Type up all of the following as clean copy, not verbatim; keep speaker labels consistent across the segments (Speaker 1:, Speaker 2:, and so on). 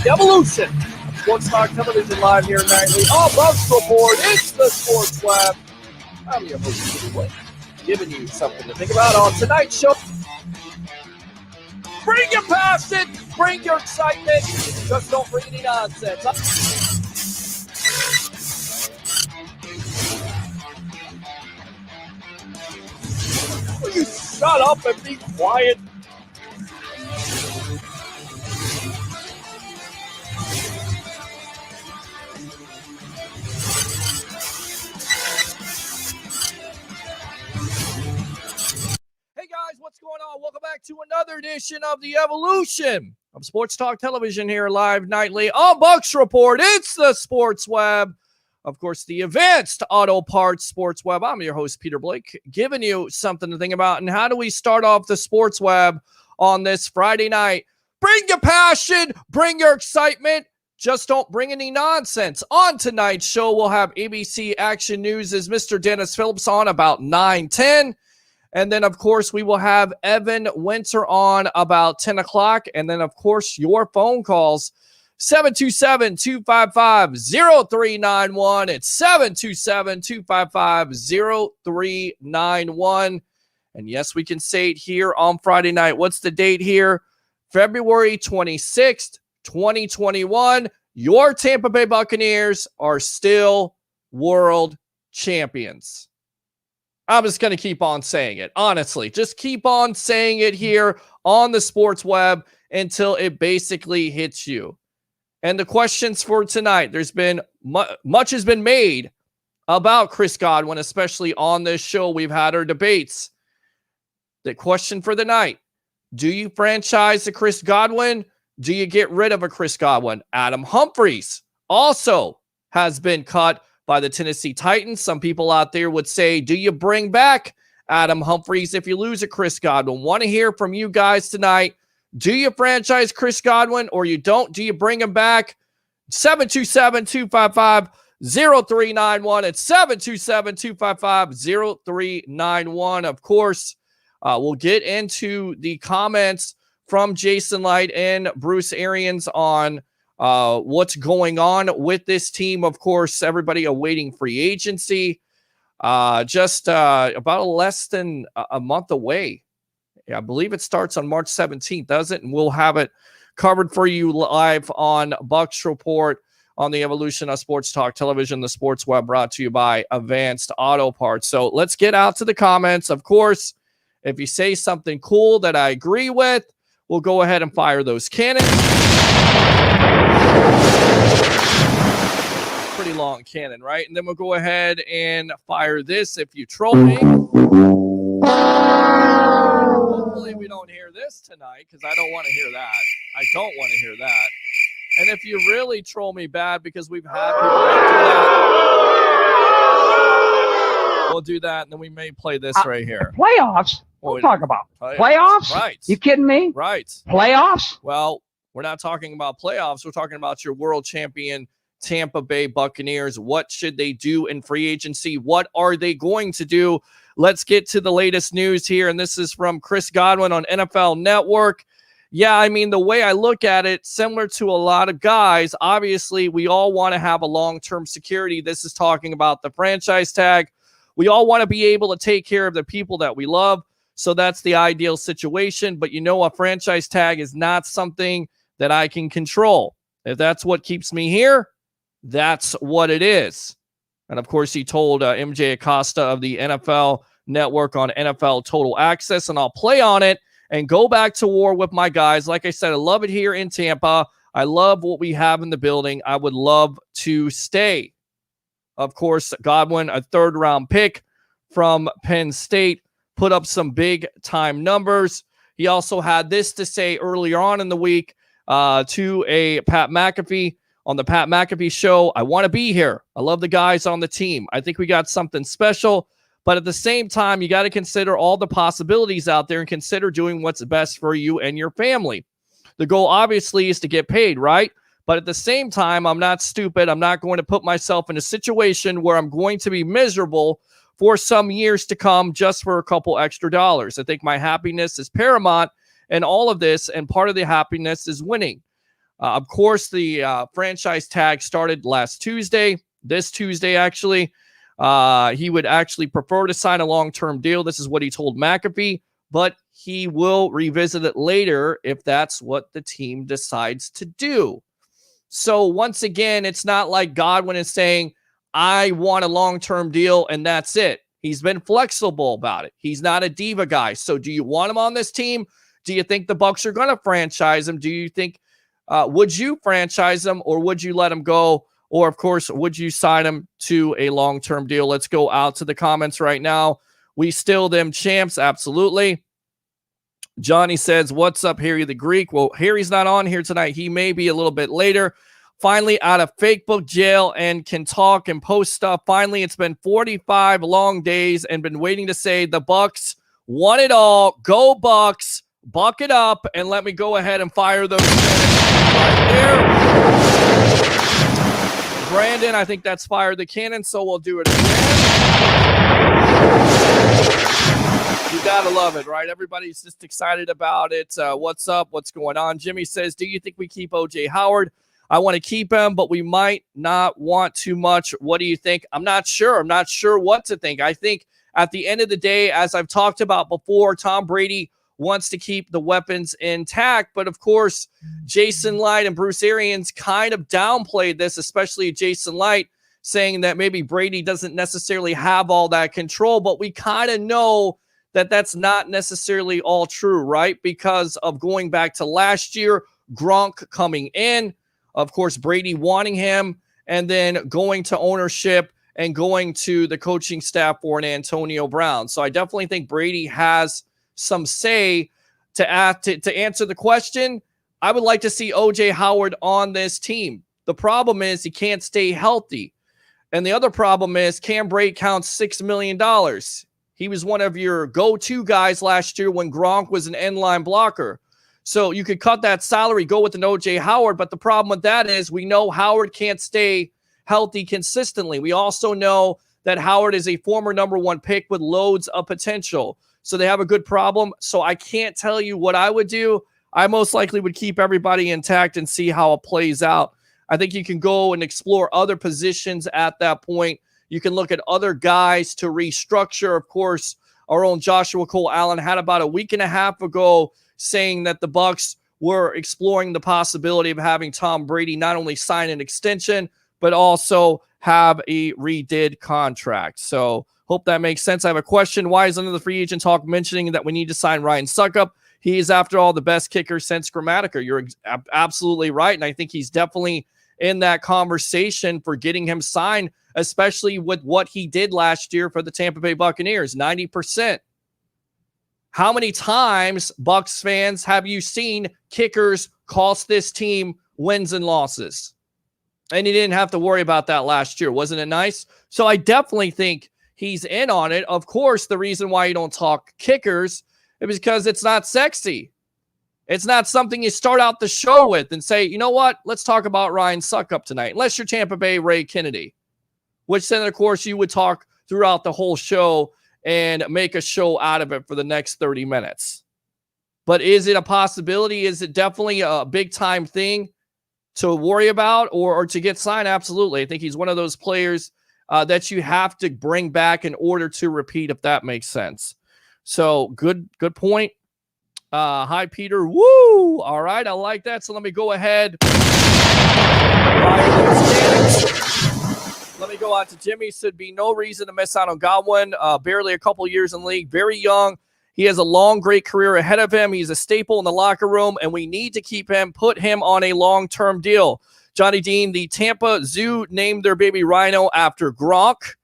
Speaker 1: Evolution. Sports Talk Television live here nightly. All Bucs report. It's the Sports Lab. I'm your host, Peter Blake, giving you something to think about on tonight's show. Bring your passion, bring your excitement. Just don't bring any nonsense. Will you shut up and be quiet? Hey guys, what's going on? Welcome back to another edition of the Evolution of Sports Talk Television here live nightly on Bucs Report. It's the Sports Web. Of course, the Advanced Auto Parts Sports Web. I'm your host, Peter Blake, giving you something to think about. And how do we start off the Sports Web on this Friday night? Bring your passion, bring your excitement. Just don't bring any nonsense. On tonight's show, we'll have ABC Action News as Mr. Dennis Phillips on about 9:10. And then, of course, we will have Evan Winter on about 10 o'clock. And then, of course, your phone calls, 727-255-0391. It's 727-255-0391. And, yes, we can say it here on Friday night. What's the date here? February 26th, 2021. Your Tampa Bay Buccaneers are still world champions. I'm just going to keep on saying it. Honestly, just keep on saying it here on the Sports Web until it basically hits you. And the questions for tonight, there's been much has been made about Chris Godwin, especially on this show. We've had our debates. The question for the night, do you franchise the Chris Godwin? Do you get rid of a Chris Godwin? Adam Humphries also has been cut by the Tennessee Titans. Some people out there would say, do you bring back Adam Humphries if you lose a Chris Godwin? Want to hear from you guys tonight. Do you franchise Chris Godwin or you don't? Do you bring him back? 727-255-0391. It's 727-255-0391. Of course, we'll get into the comments from Jason Light and Bruce Arians on what's going on with this team. Of course, everybody awaiting free agency. Just about less than a month away. I believe it starts on March 17th, does it? And we'll have it covered for you live on Bucs Report on the Evolution of Sports Talk Television, the Sports Web, brought to you by Advanced Auto Parts. So let's get out to the comments. Of course, if you say something cool that I agree with, we'll go ahead and fire those cannons. Pretty long cannon, right? And then we'll go ahead and fire this if you troll me. Hopefully we don't hear this tonight because I don't want to hear that. I don't want to hear that. And if you really troll me bad, because we've had people that do that, we'll do that, and then we may play this right here.
Speaker 2: Playoffs? What are we talking about? Playoffs?
Speaker 1: Right.
Speaker 2: You kidding me?
Speaker 1: Right.
Speaker 2: Playoffs?
Speaker 1: Well, we're not talking about playoffs. We're talking about your world champion Tampa Bay Buccaneers. What should they do in free agency? What are they going to do? Let's get to the latest news here, and this is from Chris Godwin on NFL Network. Yeah, I mean, the way I look at it, similar to a lot of guys, obviously we all want to have a long-term security. This is talking about the franchise tag. We all want to be able to take care of the people that we love, so that's the ideal situation. But a franchise tag is not something that I can control. If that's what keeps me here, that's what it is. And of course, he told MJ Acosta of the NFL Network on NFL Total Access, and I'll play on it and go back to war with my guys. Like I said, I love it here in Tampa. I love what we have in the building. I would love to stay. Of course, Godwin, a third-round pick from Penn State, put up some big-time numbers. He also had this to say earlier on in the week to a Pat McAfee on the Pat McAfee show. I want to be here. I love the guys on the team. I think we got something special. But at the same time, you got to consider all the possibilities out there and consider doing what's best for you and your family. The goal, obviously, is to get paid, right? But at the same time, I'm not stupid. I'm not going to put myself in a situation where I'm going to be miserable for some years to come just for a couple extra dollars. I think my happiness is paramount in all of this, and part of the happiness is winning. Of course, the franchise tag started last Tuesday, this Tuesday, actually. He would actually prefer to sign a long-term deal. This is what he told McAfee, but he will revisit it later if that's what the team decides to do. So once again, it's not like Godwin is saying, I want a long-term deal and that's it. He's been flexible about it. He's not a diva guy. So do you want him on this team? Do you think the Bucs are going to franchise him? Do you think, would you franchise him, or would you let him go? Or, of course, would you sign him to a long-term deal? Let's go out to the comments right now. We still them champs. Absolutely. Johnny says, what's up, Harry the Greek? Well, Harry's not on here tonight. He may be a little bit later. Finally out of fake book jail and can talk and post stuff. Finally, it's been 45 long days and been waiting to say the Bucs won it all. Go Bucs. Buck it up and let me go ahead and fire those right there. Brandon, I think that's fired the cannon, so we'll do it again. You gotta love it, right? Everybody's just excited about it. What's up? What's going on? Jimmy says, do you think we keep O.J. Howard? I want to keep him, but we might not want too much. What do you think? I'm not sure. I'm not sure what to think. I think at the end of the day, as I've talked about before, Tom Brady wants to keep the weapons intact. But of course, Jason Light and Bruce Arians kind of downplayed this, especially Jason Light, saying that maybe Brady doesn't necessarily have all that control. But we kind of know that that's not necessarily all true, right? Because of going back to last year, Gronk coming in, of course, Brady wanting him, and then going to ownership and going to the coaching staff for an Antonio Brown. So I definitely think Brady has some say to answer the question. I would like to see O.J. Howard on this team. The problem is he can't stay healthy. And the other problem is Cam Brate counts $6 million. He was one of your go-to guys last year when Gronk was an end-line blocker. So you could cut that salary, go with an O.J. Howard. But the problem with that is we know Howard can't stay healthy consistently. We also know that Howard is a former number one pick with loads of potential. So they have a good problem. So I can't tell you what I would do. I most likely would keep everybody intact and see how it plays out. I think you can go and explore other positions at that point. You can look at other guys to restructure. Of course, our own Joshua Cole Allen had about a week and a half ago saying that the Bucs were exploring the possibility of having Tom Brady not only sign an extension, but also have a redid contract. So hope that makes sense. I have a question. Why is under the free agent talk mentioning that we need to sign Ryan Suckup? He is, after all, the best kicker since Grammatica. You're absolutely right, and I think he's definitely in that conversation for getting him signed, especially with what he did last year for the Tampa Bay Buccaneers, 90%. How many times, Bucs fans, have you seen kickers cost this team wins and losses? And you didn't have to worry about that last year. Wasn't it nice? So I definitely think he's in on it. Of course, the reason why you don't talk kickers is because it's not sexy. It's not something you start out the show with and say, you know what, let's talk about Ryan Suckup tonight, unless you're Tampa Bay Ray Kennedy, which then, of course, you would talk throughout the whole show and make a show out of it for the next 30 minutes. But is it a possibility? Is it definitely a big-time thing to worry about or to get signed? Absolutely. I think he's one of those players that you have to bring back in order to repeat, if that makes sense. So good point. Hi, Peter. Woo! All right, I like that. So let me go ahead. Let me go out to Jimmy. Should be no reason to miss out on Godwin. Barely a couple years in the league. Very young. He has a long, great career ahead of him. He's a staple in the locker room, and we need to keep him, put him on a long-term deal. Johnny Dean, the Tampa Zoo named their baby Rhino after Gronk.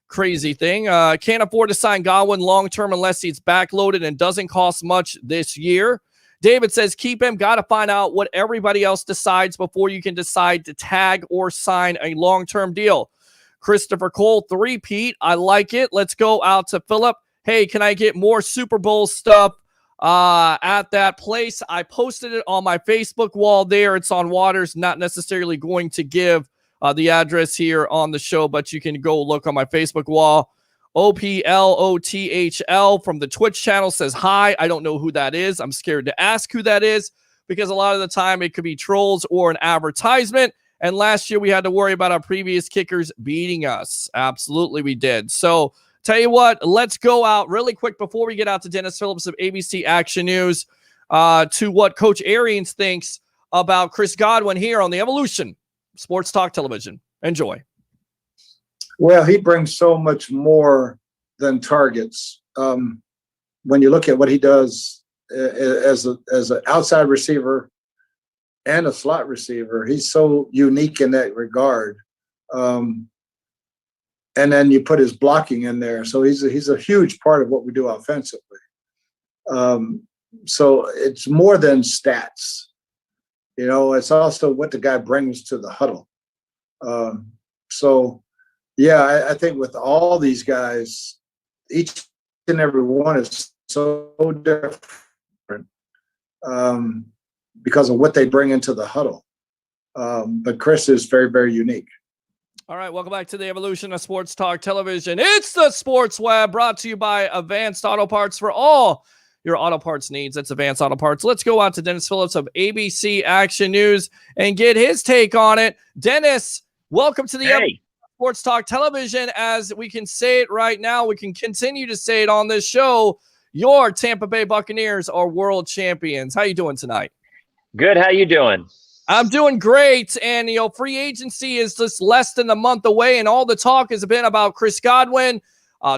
Speaker 1: Crazy thing. Can't afford to sign Godwin long-term unless he's backloaded and doesn't cost much this year. David says, keep him. Got to find out what everybody else decides before you can decide to tag or sign a long-term deal. Christopher Cole, 3-peat. I like it. Let's go out to Philip. Hey, can I get more Super Bowl stuff at that place? I posted it on my Facebook wall there. It's on Waters. Not necessarily going to give the address here on the show, but you can go look on my Facebook wall. OPLOTHL from the Twitch channel says, hi. I don't know who that is. I'm scared to ask who that is because a lot of the time it could be trolls or an advertisement. And last year we had to worry about our previous kickers beating us. Absolutely we did. So tell you what, let's go out really quick before we get out to Dennis Phillips of ABC Action News to what Coach Arians thinks about Chris Godwin here on the Evolution Sports Talk Television. Enjoy.
Speaker 3: Well, he brings so much more than targets. When you look at what he does as an outside receiver and a slot receiver, he's so unique in that regard. And then you put his blocking in there. So he's a huge part of what we do offensively. So it's more than stats. You know, it's also what the guy brings to the huddle. I think with all these guys, each and every one is so different because of what they bring into the huddle. But Chris is very, very unique.
Speaker 1: All right, welcome back to the Evolution of Sports Talk Television. It's the Sports Web, brought to you by Advanced Auto Parts for all your auto parts needs. That's Advanced Auto Parts. Let's go out to Dennis Phillips of ABC Action News and get his take on it. Dennis, welcome to the Sports Talk Television. As we can say it right now, we can continue to say it on this show. Your Tampa Bay Buccaneers are world champions. How you doing tonight?
Speaker 4: Good. How you doing?
Speaker 1: I'm doing great. And, free agency is just less than a month away. And all the talk has been about Chris Godwin,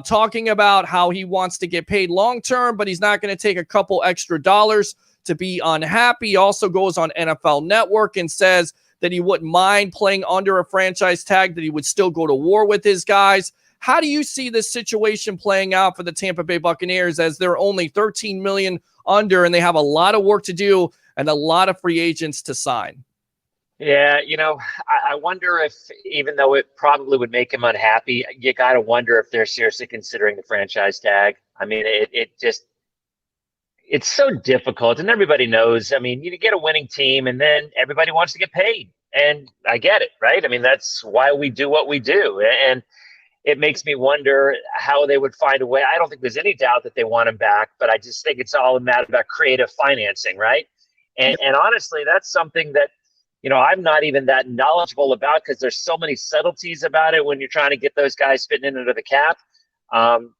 Speaker 1: talking about how he wants to get paid long-term, but he's not going to take a couple extra dollars to be unhappy. He also goes on NFL Network and says that he wouldn't mind playing under a franchise tag, that he would still go to war with his guys. How do you see this situation playing out for the Tampa Bay Buccaneers as they're only $13 million under and they have a lot of work to do and a lot of free agents to sign?
Speaker 4: Yeah, I wonder if, even though it probably would make him unhappy, you got to wonder if they're seriously considering the franchise tag. I mean, it's so difficult, and everybody knows. I mean, you get a winning team, and then everybody wants to get paid, and I get it, right? I mean, that's why we do what we do, and it makes me wonder how they would find a way. I don't think there's any doubt that they want him back, but I just think it's all a matter about creative financing, right? And honestly, that's something that, I'm not even that knowledgeable about because there's so many subtleties about it when you're trying to get those guys fitting in under the cap.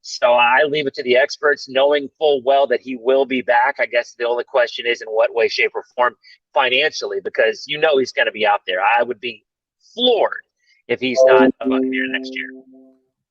Speaker 4: So I leave it to the experts, knowing full well that he will be back. I guess the only question is in what way, shape, or form financially, because he's going to be out there. I would be floored if he's not a Buccaneer next year.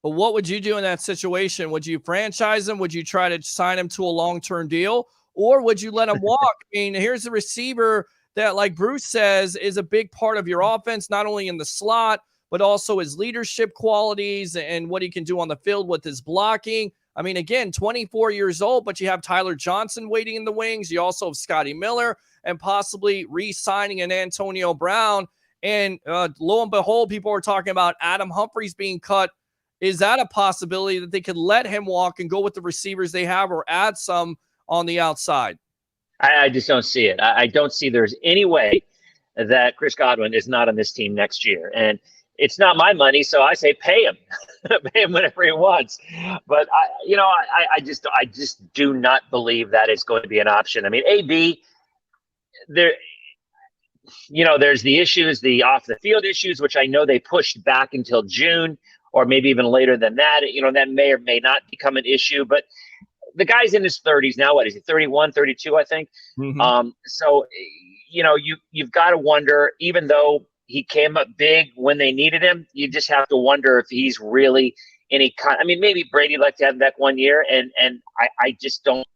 Speaker 1: But what would you do in that situation? Would you franchise him? Would you try to sign him to a long-term deal? Or would you let him walk? I mean, here's a receiver that, like Bruce says, is a big part of your offense, not only in the slot, but also his leadership qualities and what he can do on the field with his blocking. I mean, again, 24 years old, but you have Tyler Johnson waiting in the wings. You also have Scotty Miller and possibly re-signing an Antonio Brown. And lo and behold, people are talking about Adam Humphries being cut. Is that a possibility that they could let him walk and go with the receivers they have or add some on the outside?
Speaker 4: I just don't see it. I don't see there's any way that Chris Godwin is not on this team next year. And it's not my money, so I say pay him, pay him whatever he wants. But I just do not believe that is going to be an option. I mean, AB, there, there's the issues, the off the field issues, which I know they pushed back until June or maybe even later than that. That may or may not become an issue, but the guy's in his 30s now. What is he, 31, 32, I think?
Speaker 1: Mm-hmm.
Speaker 4: So, you've got to wonder, even though he came up big when they needed him, you just have to wonder if he's really any kind. I mean, maybe Brady liked to have him back 1 year, and I just don't.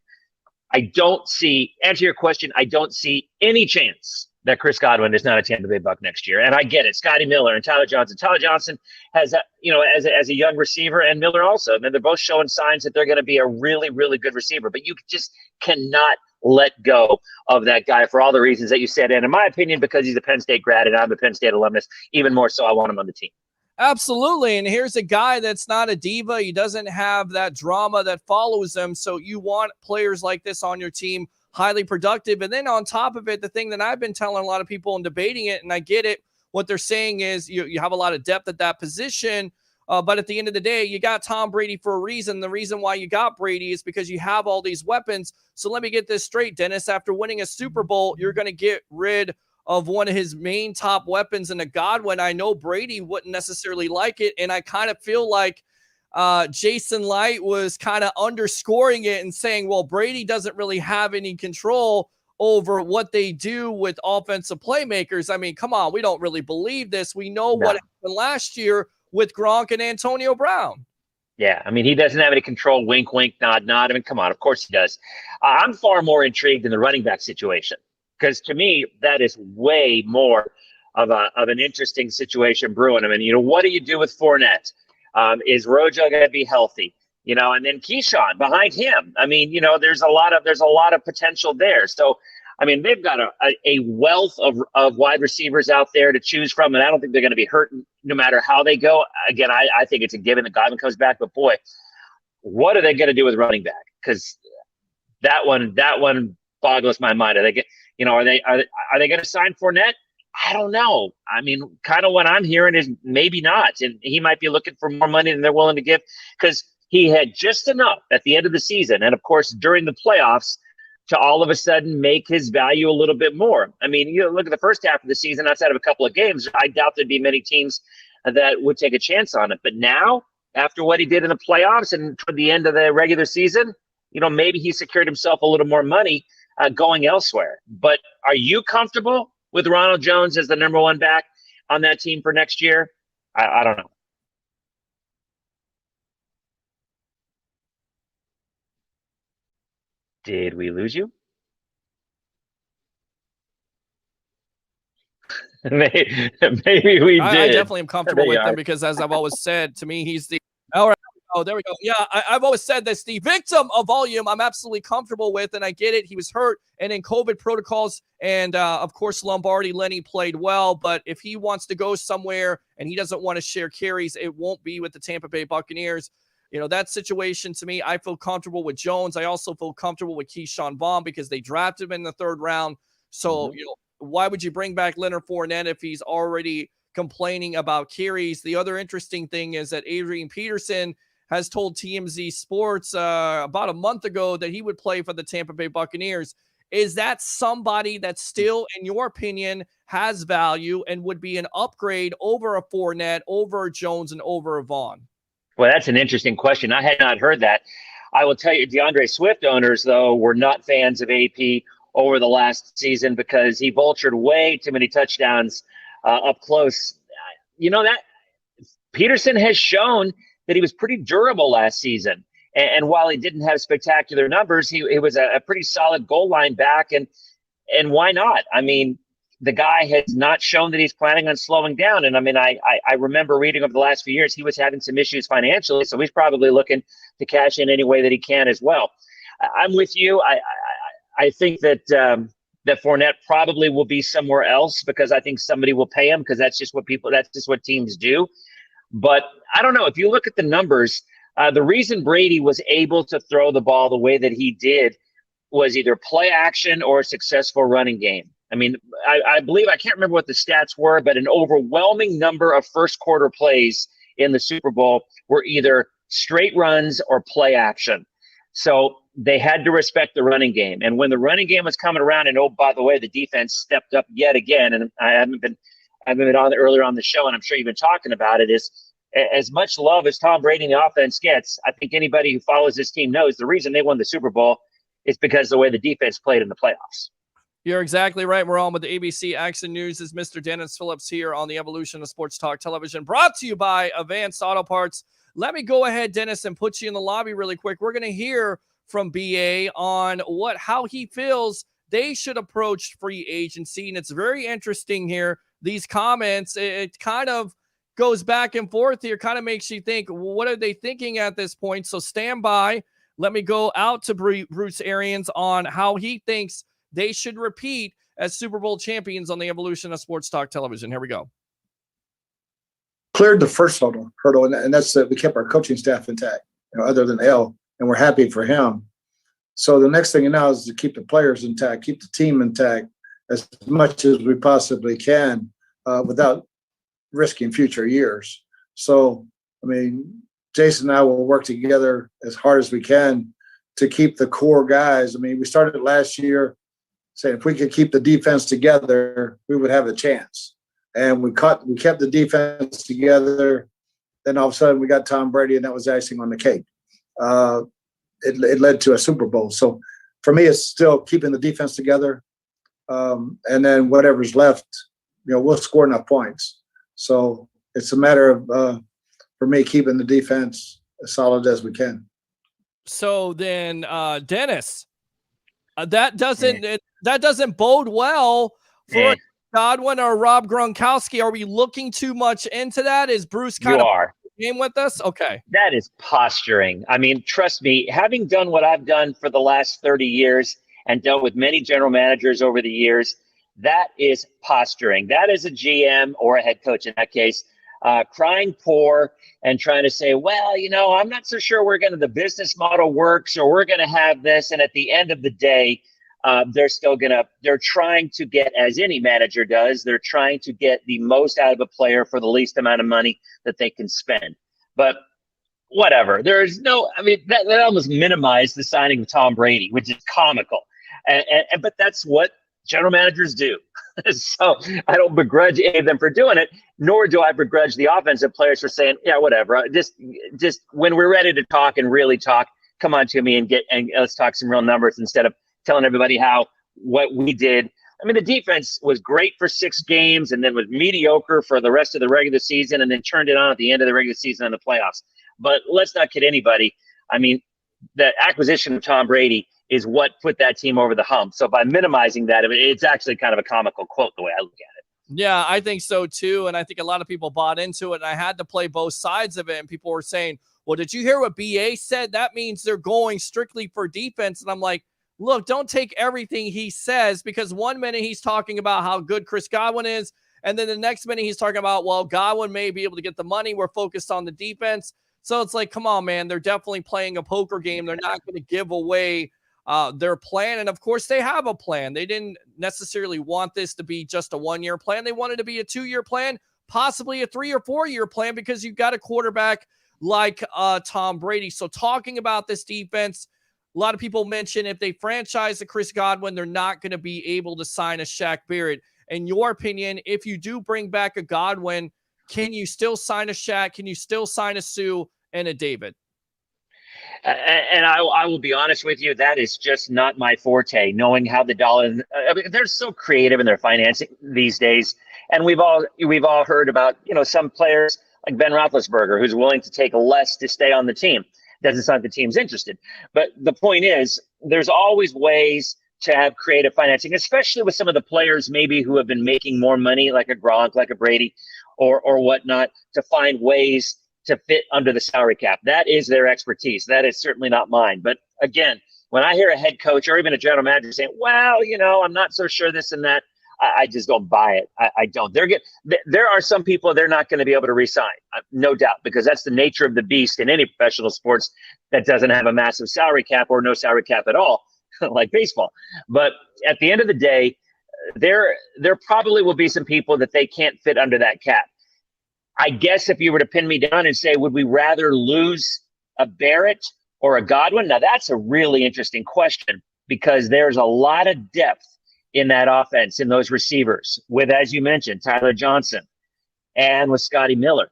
Speaker 4: I don't see, answer your question, I don't see any chance that Chris Godwin is not a Tampa Bay Buck next year. And I get it. Scotty Miller and Tyler Johnson. Tyler Johnson has, as a young receiver, and Miller also. I mean, they're both showing signs that they're going to be a really, really good receiver. But you just cannot let go of that guy for all the reasons that you said. And in my opinion, because he's a Penn State grad and I'm a Penn State alumnus, even more so, I want him on the team.
Speaker 1: Absolutely. And here's a guy that's not a diva. He doesn't have that drama that follows him. So you want players like this on your team, highly productive. And then on top of it, the thing that I've been telling a lot of people and debating it, and I get it, what they're saying is you have a lot of depth at that position. But at the end of the day, you got Tom Brady for a reason. The reason why you got Brady is because you have all these weapons. So let me get this straight, Dennis. After winning a Super Bowl, you're going to get rid of one of his main top weapons in a Godwin. I know Brady wouldn't necessarily like it, and I kind of feel like Jason Light was kind of underscoring it and saying, well, Brady doesn't really have any control over what they do with offensive playmakers. I mean, come on, we don't really believe this. We know what happened last year with Gronk and Antonio Brown.
Speaker 4: Yeah, I mean, he doesn't have any control. Wink, wink, nod, nod. I mean, come on, of course he does. I'm far more intrigued in the running back situation, because to me, that is way more of an interesting situation brewing. I mean, what do you do with Fournette? Is Rojo going to be healthy? And then Keyshawn behind him. I mean, there's a lot of potential there. So, I mean, they've got a wealth of wide receivers out there to choose from, and I don't think they're going to be hurt no matter how they go. Again, I think it's a given that Godwin comes back, but boy, what are they going to do with running back? Because that one boggles my mind. Are they going to sign Fournette? I don't know. I mean, kind of what I'm hearing is maybe not. And he might be looking for more money than they're willing to give, because he had just enough at the end of the season, and of course during the playoffs, to all of a sudden make his value a little bit more. I mean, look at the first half of the season, outside of a couple of games, I doubt there'd be many teams that would take a chance on it. But now, after what he did in the playoffs and toward the end of the regular season, maybe he secured himself a little more money going elsewhere. But are you comfortable with Ronald Jones as the number one back on that team for next year? I don't know. Did we lose you? Maybe we did.
Speaker 1: I definitely am comfortable with him, because as I've always said, to me, he's the – all right. Oh, there we go. Yeah, I've always said this. The victim of volume, I'm absolutely comfortable with, and I get it. He was hurt and in COVID protocols, and of course, Lenny played well. But if he wants to go somewhere and he doesn't want to share carries, it won't be with the Tampa Bay Buccaneers. That situation, to me, I feel comfortable with Jones. I also feel comfortable with Keyshawn Vaughn, because they drafted him in the third round. So, why would you bring back Leonard Fournette if he's already complaining about carries? The other interesting thing is that Adrian Peterson has told TMZ Sports about a month ago that he would play for the Tampa Bay Buccaneers. Is that somebody that still, in your opinion, has value and would be an upgrade over a Fournette, over a Jones, and over a Vaughn?
Speaker 4: Well, that's an interesting question. I had not heard that. I will tell you, DeAndre Swift owners, though, were not fans of AP over the last season, because he vultured way too many touchdowns up close. That Peterson has shown that he was pretty durable last season. And while he didn't have spectacular numbers, he was a pretty solid goal line back. And why not? I mean, the guy has not shown that he's planning on slowing down. And I mean, I remember reading over the last few years, he was having some issues financially. So he's probably looking to cash in any way that he can as well. I'm with you. I think that Fournette probably will be somewhere else, because I think somebody will pay him, because that's just what teams do. But I don't know. If you look at the numbers, the reason Brady was able to throw the ball the way that he did was either play action or a successful running game. I mean, I believe, I can't remember what the stats were, but an overwhelming number of first quarter plays in the Super Bowl were either straight runs or play action. So they had to respect the running game. And when the running game was coming around, and oh, by the way, the defense stepped up yet again. And I haven't been on earlier on the show, and I'm sure you've been talking about it, is as much love as Tom Brady and the offense gets, I think anybody who follows this team knows the reason they won the Super Bowl is because of the way the defense played in the playoffs.
Speaker 1: You're exactly right. We're on with the ABC Action News. Is Mr. Dennis Phillips here on the Evolution of Sports Talk Television, brought to you by Advanced Auto Parts. Let me go ahead, Dennis, and put you in the lobby really quick. We're going to hear from BA on how he feels they should approach free agency. And it's very interesting here. These comments, it kind of goes back and forth here, kind of makes you think, what are they thinking at this point? So stand by. Let me go out to Bruce Arians on how he thinks they should repeat as Super Bowl champions on the Evolution of Sports Talk Television. Here we go.
Speaker 3: Cleared the first hurdle, and that's that we kept our coaching staff intact, other than L, and we're happy for him. So the next thing now is to keep the players intact, keep the team intact as much as we possibly can without risking future years. So, I mean, Jason and I will work together as hard as we can to keep the core guys. I mean, we started last year saying if we could keep the defense together, we would have a chance. And we kept the defense together. Then all of a sudden we got Tom Brady, and that was icing on the cake. It led to a Super Bowl. So for me, it's still keeping the defense together. And then whatever's left, we'll score enough points. So it's a matter of, for me, keeping the defense as solid as we can.
Speaker 1: So then, Dennis, that doesn't bode well for Godwin or Rob Gronkowski. Are we looking too much into that? Is Bruce kind of game with us? Okay.
Speaker 4: That is posturing. I mean, trust me, having done what I've done for the last 30 years and dealt with many general managers over the years, that is posturing. That is a GM or a head coach in that case, crying poor and trying to say, well, I'm not so sure the business model works, or we're going to have this. And at the end of the day, they're trying to get, as any manager does, they're trying to get the most out of a player for the least amount of money that they can spend. But whatever, that almost minimized the signing of Tom Brady, which is comical. But that's what general managers do. So I don't begrudge any of them for doing it, nor do I begrudge the offensive players for saying, yeah, whatever. Just when we're ready to talk and really talk, come on to me and let's talk some real numbers instead of telling everybody what we did. I mean, the defense was great for 6 games and then was mediocre for the rest of the regular season, and then turned it on at the end of the regular season in the playoffs. But let's not kid anybody. I mean, the acquisition of Tom Brady is what put that team over the hump. So by minimizing that, it's actually kind of a comical quote the way I look at it.
Speaker 1: Yeah, I think so too. And I think a lot of people bought into it. And I had to play both sides of it. And people were saying, well, did you hear what BA said? That means they're going strictly for defense. And I'm like, look, don't take everything he says, because one minute he's talking about how good Chris Godwin is, and then the next minute he's talking about, well, Godwin may be able to get the money. We're focused on the defense. So it's like, come on, man. They're definitely playing a poker game. They're not going to give away their plan. And of course, they have a plan. They didn't necessarily want this to be just a 1-year plan. They wanted to be a 2-year plan, possibly a 3 or 4-year plan, because you've got a quarterback like Tom Brady. So talking about this defense, a lot of people mention if they franchise the Chris Godwin, they're not going to be able to sign a Shaq Barrett. In your opinion, if you do bring back a Godwin, can you still sign a Shaq? Can you still sign a Sue and a David?
Speaker 4: And I will be honest with you, that is just not my forte, knowing how the dollar, they're so creative in their financing these days. And we've all heard about, some players like Ben Roethlisberger, who's willing to take less to stay on the team. Doesn't sound like the team's interested. But the point is, there's always ways to have creative financing, especially with some of the players maybe who have been making more money, like a Gronk, like a Brady, or whatnot, to find ways to fit under the salary cap. That is their expertise. That is certainly not mine. But again, when I hear a head coach or even a general manager saying, well, I'm not so sure this and that, I just don't buy it. I don't. There are some people they're not going to be able to re-sign, no doubt, because that's the nature of the beast in any professional sports that doesn't have a massive salary cap or no salary cap at all. like baseball. But at the end of the day, there probably will be some people that they can't fit under that cap. I guess if you were to pin me down and say, would we rather lose a Barrett or a Godwin? Now, that's a really interesting question because there's a lot of depth in that offense, in those receivers, with, as you mentioned, Tyler Johnson and with Scotty Miller.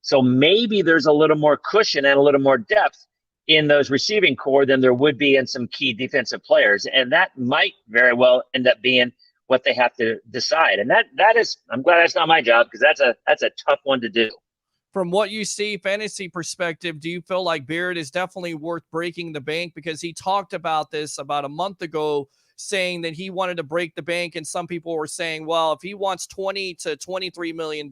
Speaker 4: So maybe there's a little more cushion and a little more depth in those receiving core than there would be in some key defensive players. And that might very well end up being what they have to decide. And that is, I'm glad that's not my job, because that's a tough one to do.
Speaker 1: From what you see, fantasy perspective, do you feel like Barrett is definitely worth breaking the bank? Because he talked about this about a month ago, saying that he wanted to break the bank. And some people were saying, well, if he wants $20 to $23 million,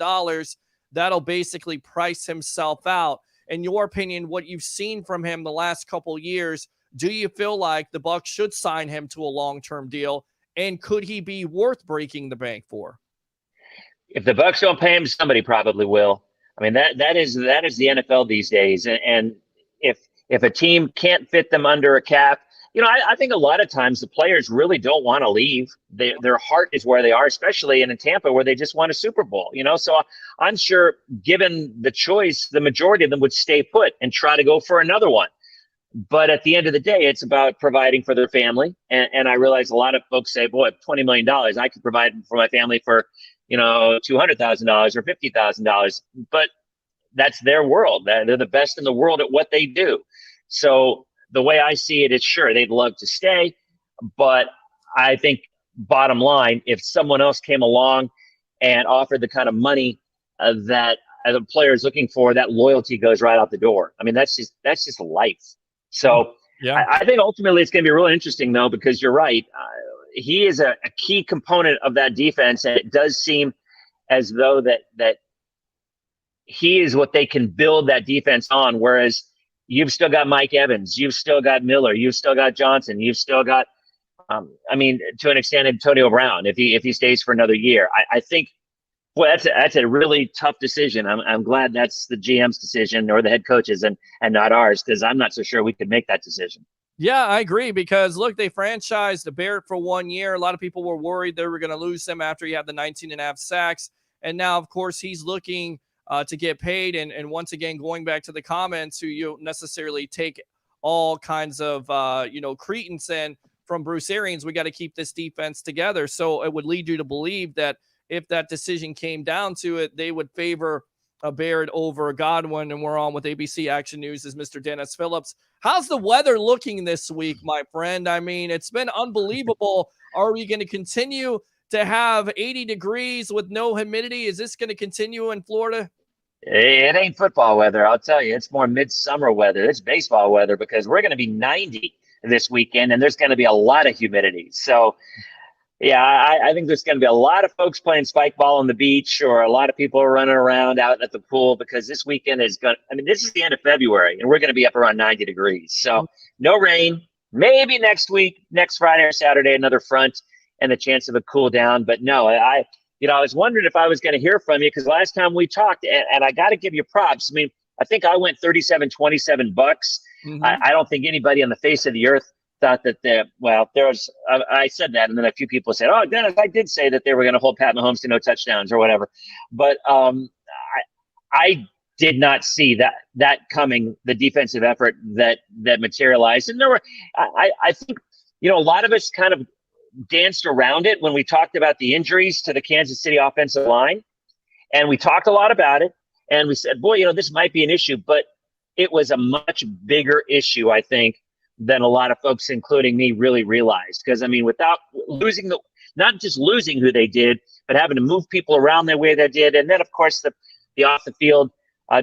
Speaker 1: that'll basically price himself out. In your opinion, what you've seen from him the last couple of years, do you feel like the Bucs should sign him to a long-term deal? And could he be worth breaking the bank for?
Speaker 4: If the Bucs don't pay him, somebody probably will. I mean, that is the NFL these days. And if a team can't fit them under a cap, I think a lot of times the players really don't want to leave. Their heart is where they are, especially in Tampa, where they just won a Super Bowl. So I'm sure, given the choice, the majority of them would stay put and try to go for another one. But at the end of the day, it's about providing for their family. And I realize a lot of folks say, boy, $20 million, I could provide for my family for, $200,000 or $50,000. But that's their world. They're the best in the world at what they do. So the way I see it is, sure, they'd love to stay. But I think, bottom line, if someone else came along and offered the kind of money that the player is looking for, that loyalty goes right out the door. I mean, that's just life. So yeah. I think ultimately it's going to be really interesting, though, because you're right. He is a key component of that defense, and it does seem as though that he is what they can build that defense on, whereas you've still got Mike Evans, you've still got Miller, you've still got Johnson, you've still got, to an extent, Antonio Brown, if he stays for another year. I think, boy, that's a really tough decision. I'm glad that's the GM's decision or the head coach's and not ours, because I'm not so sure we could make that decision.
Speaker 1: Yeah, I agree, because look, they franchised Barrett for 1 year. A lot of people were worried they were going to lose him after he had the 19.5 sacks. And now, of course, he's looking to get paid. And once again, going back to the comments, who you don't necessarily take all kinds of, credence in from Bruce Arians, we got to keep this defense together. So it would lead you to believe that if that decision came down to it, they would favor a Barrett over a Godwin. And we're on with ABC Action News is Mr. Dennis Phillips. How's the weather looking this week, my friend? I mean, it's been unbelievable. Are we going to continue to have 80 degrees with no humidity? Is this going to continue in Florida?
Speaker 4: It ain't football weather, I'll tell you. It's more midsummer weather. It's baseball weather, because we're going to be 90 this weekend, and there's going to be a lot of humidity. So, yeah, I think there's going to be a lot of folks playing spike ball on the beach, or a lot of people running around out at the pool, because this weekend is this is the end of February, and we're going to be up around 90 degrees. So no rain, maybe next week, next Friday or Saturday, another front and the chance of a cool down. But no, I was wondering if I was going to hear from you, because last time we talked, and I got to give you props. I mean, I think I went 37-27 Bucs. Mm-hmm. I don't think anybody on the face of the earth thought that I said that, and then a few people said, "Oh, Dennis, I did say that they were going to hold Pat Mahomes to no touchdowns or whatever." But I did not see that coming. The defensive effort that materialized, and there were, I think, a lot of us kind of danced around it when we talked about the injuries to the Kansas City offensive line, and we talked a lot about it, and we said, "Boy, this might be an issue," but it was a much bigger issue, I think, than a lot of folks, including me, really realized. Because, without losing not just losing who they did, but having to move people around the way they did. And then, of course, the off the field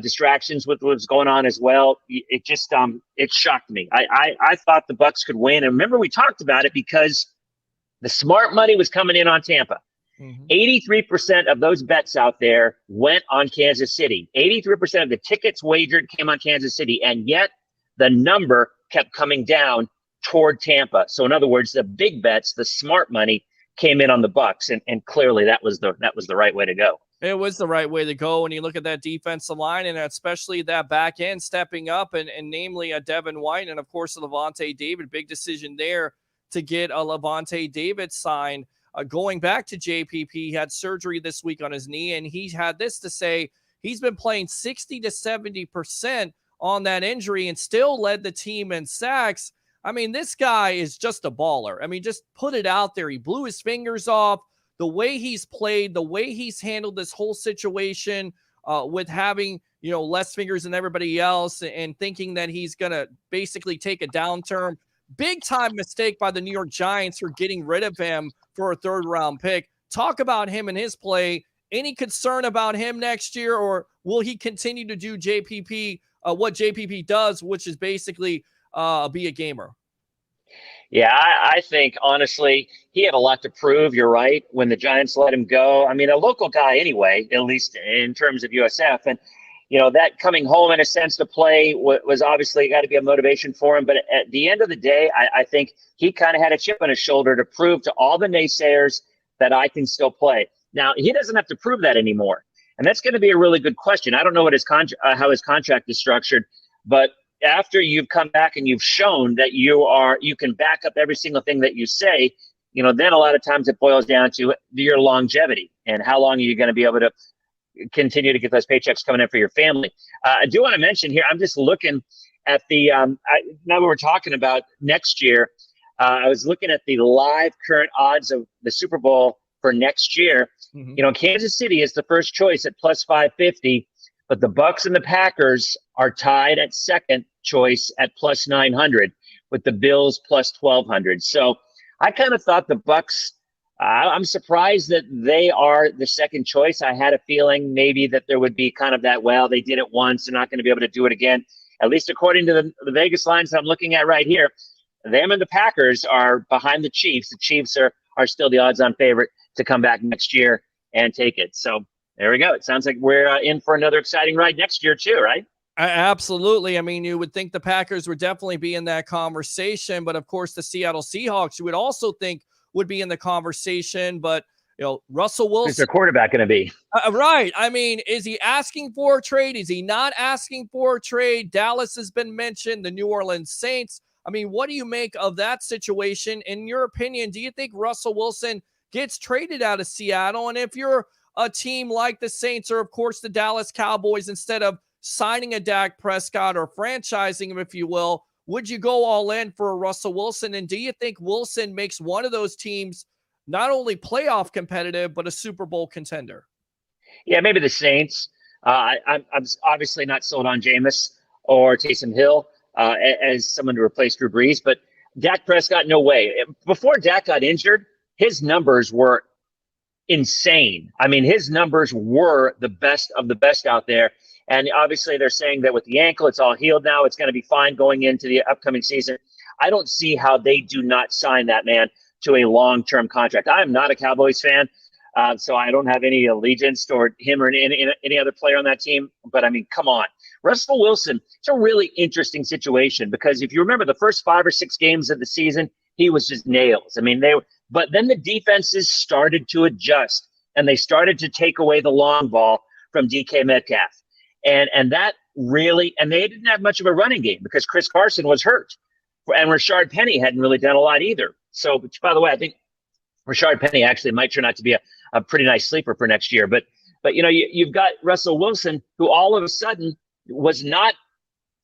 Speaker 4: distractions with what was going on as well. It just, it shocked me. I thought the Bucs could win. And remember, we talked about it because the smart money was coming in on Tampa. Mm-hmm. 83% of those bets out there went on Kansas City. 83% of the tickets wagered came on Kansas City. And yet the number kept coming down toward Tampa. So in other words, the big bets, the smart money, came in on the Bucs, and clearly that was the right way to go.
Speaker 1: It was the right way to go. When you look at that defensive line, and especially that back end stepping up, and namely a Devin White, and of course Levante David, big decision there to get a Levante David signed. Going back to JPP, he had surgery this week on his knee, and he had this to say: he's been playing 60 to 70% on that injury and still led the team in sacks. I mean, this guy is just a baller. I mean, just put it out there. He blew his fingers off. The way he's played, the way he's handled this whole situation with having, less fingers than everybody else and thinking that he's going to basically take a downturn. Big time mistake by the New York Giants for getting rid of him for a 3rd-round pick. Talk about him and his play. Any concern about him next year, or will he continue to do JPP, what JPP does, which is basically be a gamer?
Speaker 4: Yeah, I think, honestly, he had a lot to prove. You're right. When the Giants let him go, I mean, a local guy anyway, at least in terms of USF. And, that coming home in a sense to play was obviously got to be a motivation for him. But at the end of the day, I think he kind of had a chip on his shoulder to prove to all the naysayers that I can still play. Now, he doesn't have to prove that anymore. And that's going to be a really good question. I don't know what how his contract is structured, but after you've come back and you've shown that you can back up every single thing that you say, then a lot of times it boils down to your longevity and how long are you going to be able to continue to get those paychecks coming in for your family. I do want to mention here, I'm just looking at the now we're talking about next year. I was looking at the live current odds of the Super Bowl for next year. Mm-hmm. Kansas City is the first choice at plus 550. But the Bucs and the Packers are tied at second choice at plus 900, with the Bills plus 1,200. So I kind of thought the Bucs. I'm surprised that they are the second choice. I had a feeling maybe that there would be kind of that. Well, they did it once; they're not going to be able to do it again. At least according to the Vegas lines I'm looking at right here, them and the Packers are behind the Chiefs. The Chiefs are still the odds-on favorite to come back next year and take it. So. There we go. It sounds like we're in for another exciting ride next year too, right?
Speaker 1: Absolutely. I mean, you would think the Packers would definitely be in that conversation, but of course the Seattle Seahawks, you would also think would be in the conversation. But Russell Wilson,
Speaker 4: who's their quarterback going to be?
Speaker 1: Right. I mean, is he asking for a trade? Is he not asking for a trade? Dallas has been mentioned. The New Orleans Saints. I mean, what do you make of that situation? In your opinion, do you think Russell Wilson gets traded out of Seattle? And if you're a team like the Saints or, of course, the Dallas Cowboys, instead of signing a Dak Prescott or franchising him, if you will, would you go all in for a Russell Wilson? And do you think Wilson makes one of those teams not only playoff competitive, but a Super Bowl contender?
Speaker 4: Yeah, maybe the Saints. I'm obviously not sold on Jameis or Taysom Hill as someone to replace Drew Brees, but Dak Prescott, no way. Before Dak got injured, his numbers were insane. I mean, his numbers were the best of the best out there. And obviously they're saying that with the ankle, it's all healed now. It's going to be fine going into the upcoming season. I don't see how they do not sign that man to a long-term contract. I am not a Cowboys fan, so I don't have any allegiance toward him or any other player on that team. But, I mean, come on. Russell Wilson, it's a really interesting situation because if you remember the first 5 or 6 games of the season, he was just nails. I mean, but then the defenses started to adjust and they started to take away the long ball from DK Metcalf. And that really, and they didn't have much of a running game because Chris Carson was hurt. And Rashard Penny hadn't really done a lot either. So, which, by the way, I think Rashard Penny actually might turn out to be a pretty nice sleeper for next year. But you've got Russell Wilson, who all of a sudden was not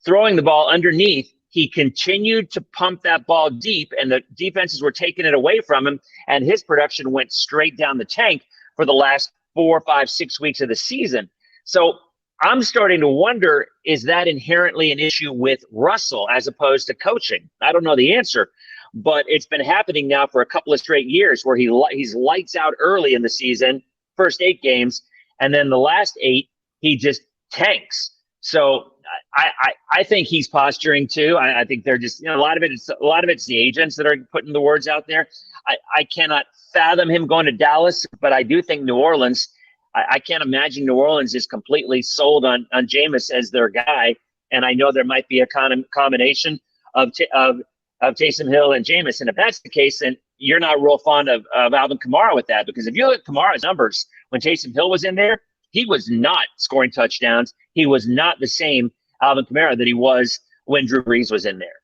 Speaker 4: throwing the ball underneath. He continued to pump that ball deep, and the defenses were taking it away from him, and his production went straight down the tank for the last 4, 5, 6 weeks of the season. So I'm starting to wonder, is that inherently an issue with Russell as opposed to coaching? I don't know the answer, but it's been happening now for a couple of straight years where he's lights out early in the season, first 8 games, and then the last 8, he just tanks. So I think he's posturing too. I think they're just, a lot of it's the agents that are putting the words out there. I cannot fathom him going to Dallas, but I do think New Orleans, I can't imagine New Orleans is completely sold on Jameis as their guy. And I know there might be a combination of Taysom Hill and Jameis. And if that's the case, then you're not real fond of Alvin Kamara with that, because if you look at Kamara's numbers when Taysom Hill was in there, he was not scoring touchdowns. He was not the same Alvin Kamara that he was when Drew Brees was in there.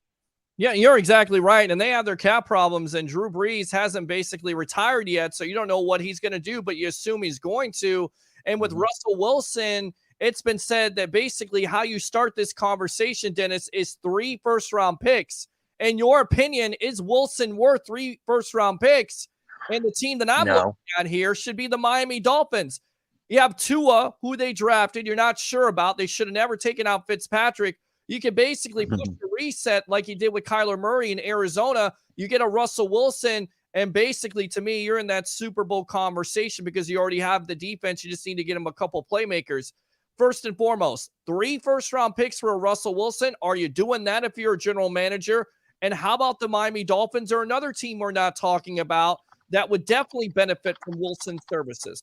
Speaker 1: Yeah, you're exactly right. And they have their cap problems, and Drew Brees hasn't basically retired yet. So you don't know what he's going to do, but you assume he's going to. And with Russell Wilson, it's been said that basically how you start this conversation, Dennis, is 3 first-round picks. In your opinion, is Wilson worth 3 first-round picks? And the team that I'm looking at here should be the Miami Dolphins. You have Tua, who they drafted. You're not sure about. They should have never taken out Fitzpatrick. You can basically push the reset like you did with Kyler Murray in Arizona. You get a Russell Wilson, and basically, to me, you're in that Super Bowl conversation because you already have the defense. You just need to get him a couple playmakers. First and foremost, 3 first-round picks for a Russell Wilson. Are you doing that if you're a general manager? And how about the Miami Dolphins or another team we're not talking about that would definitely benefit from Wilson's services?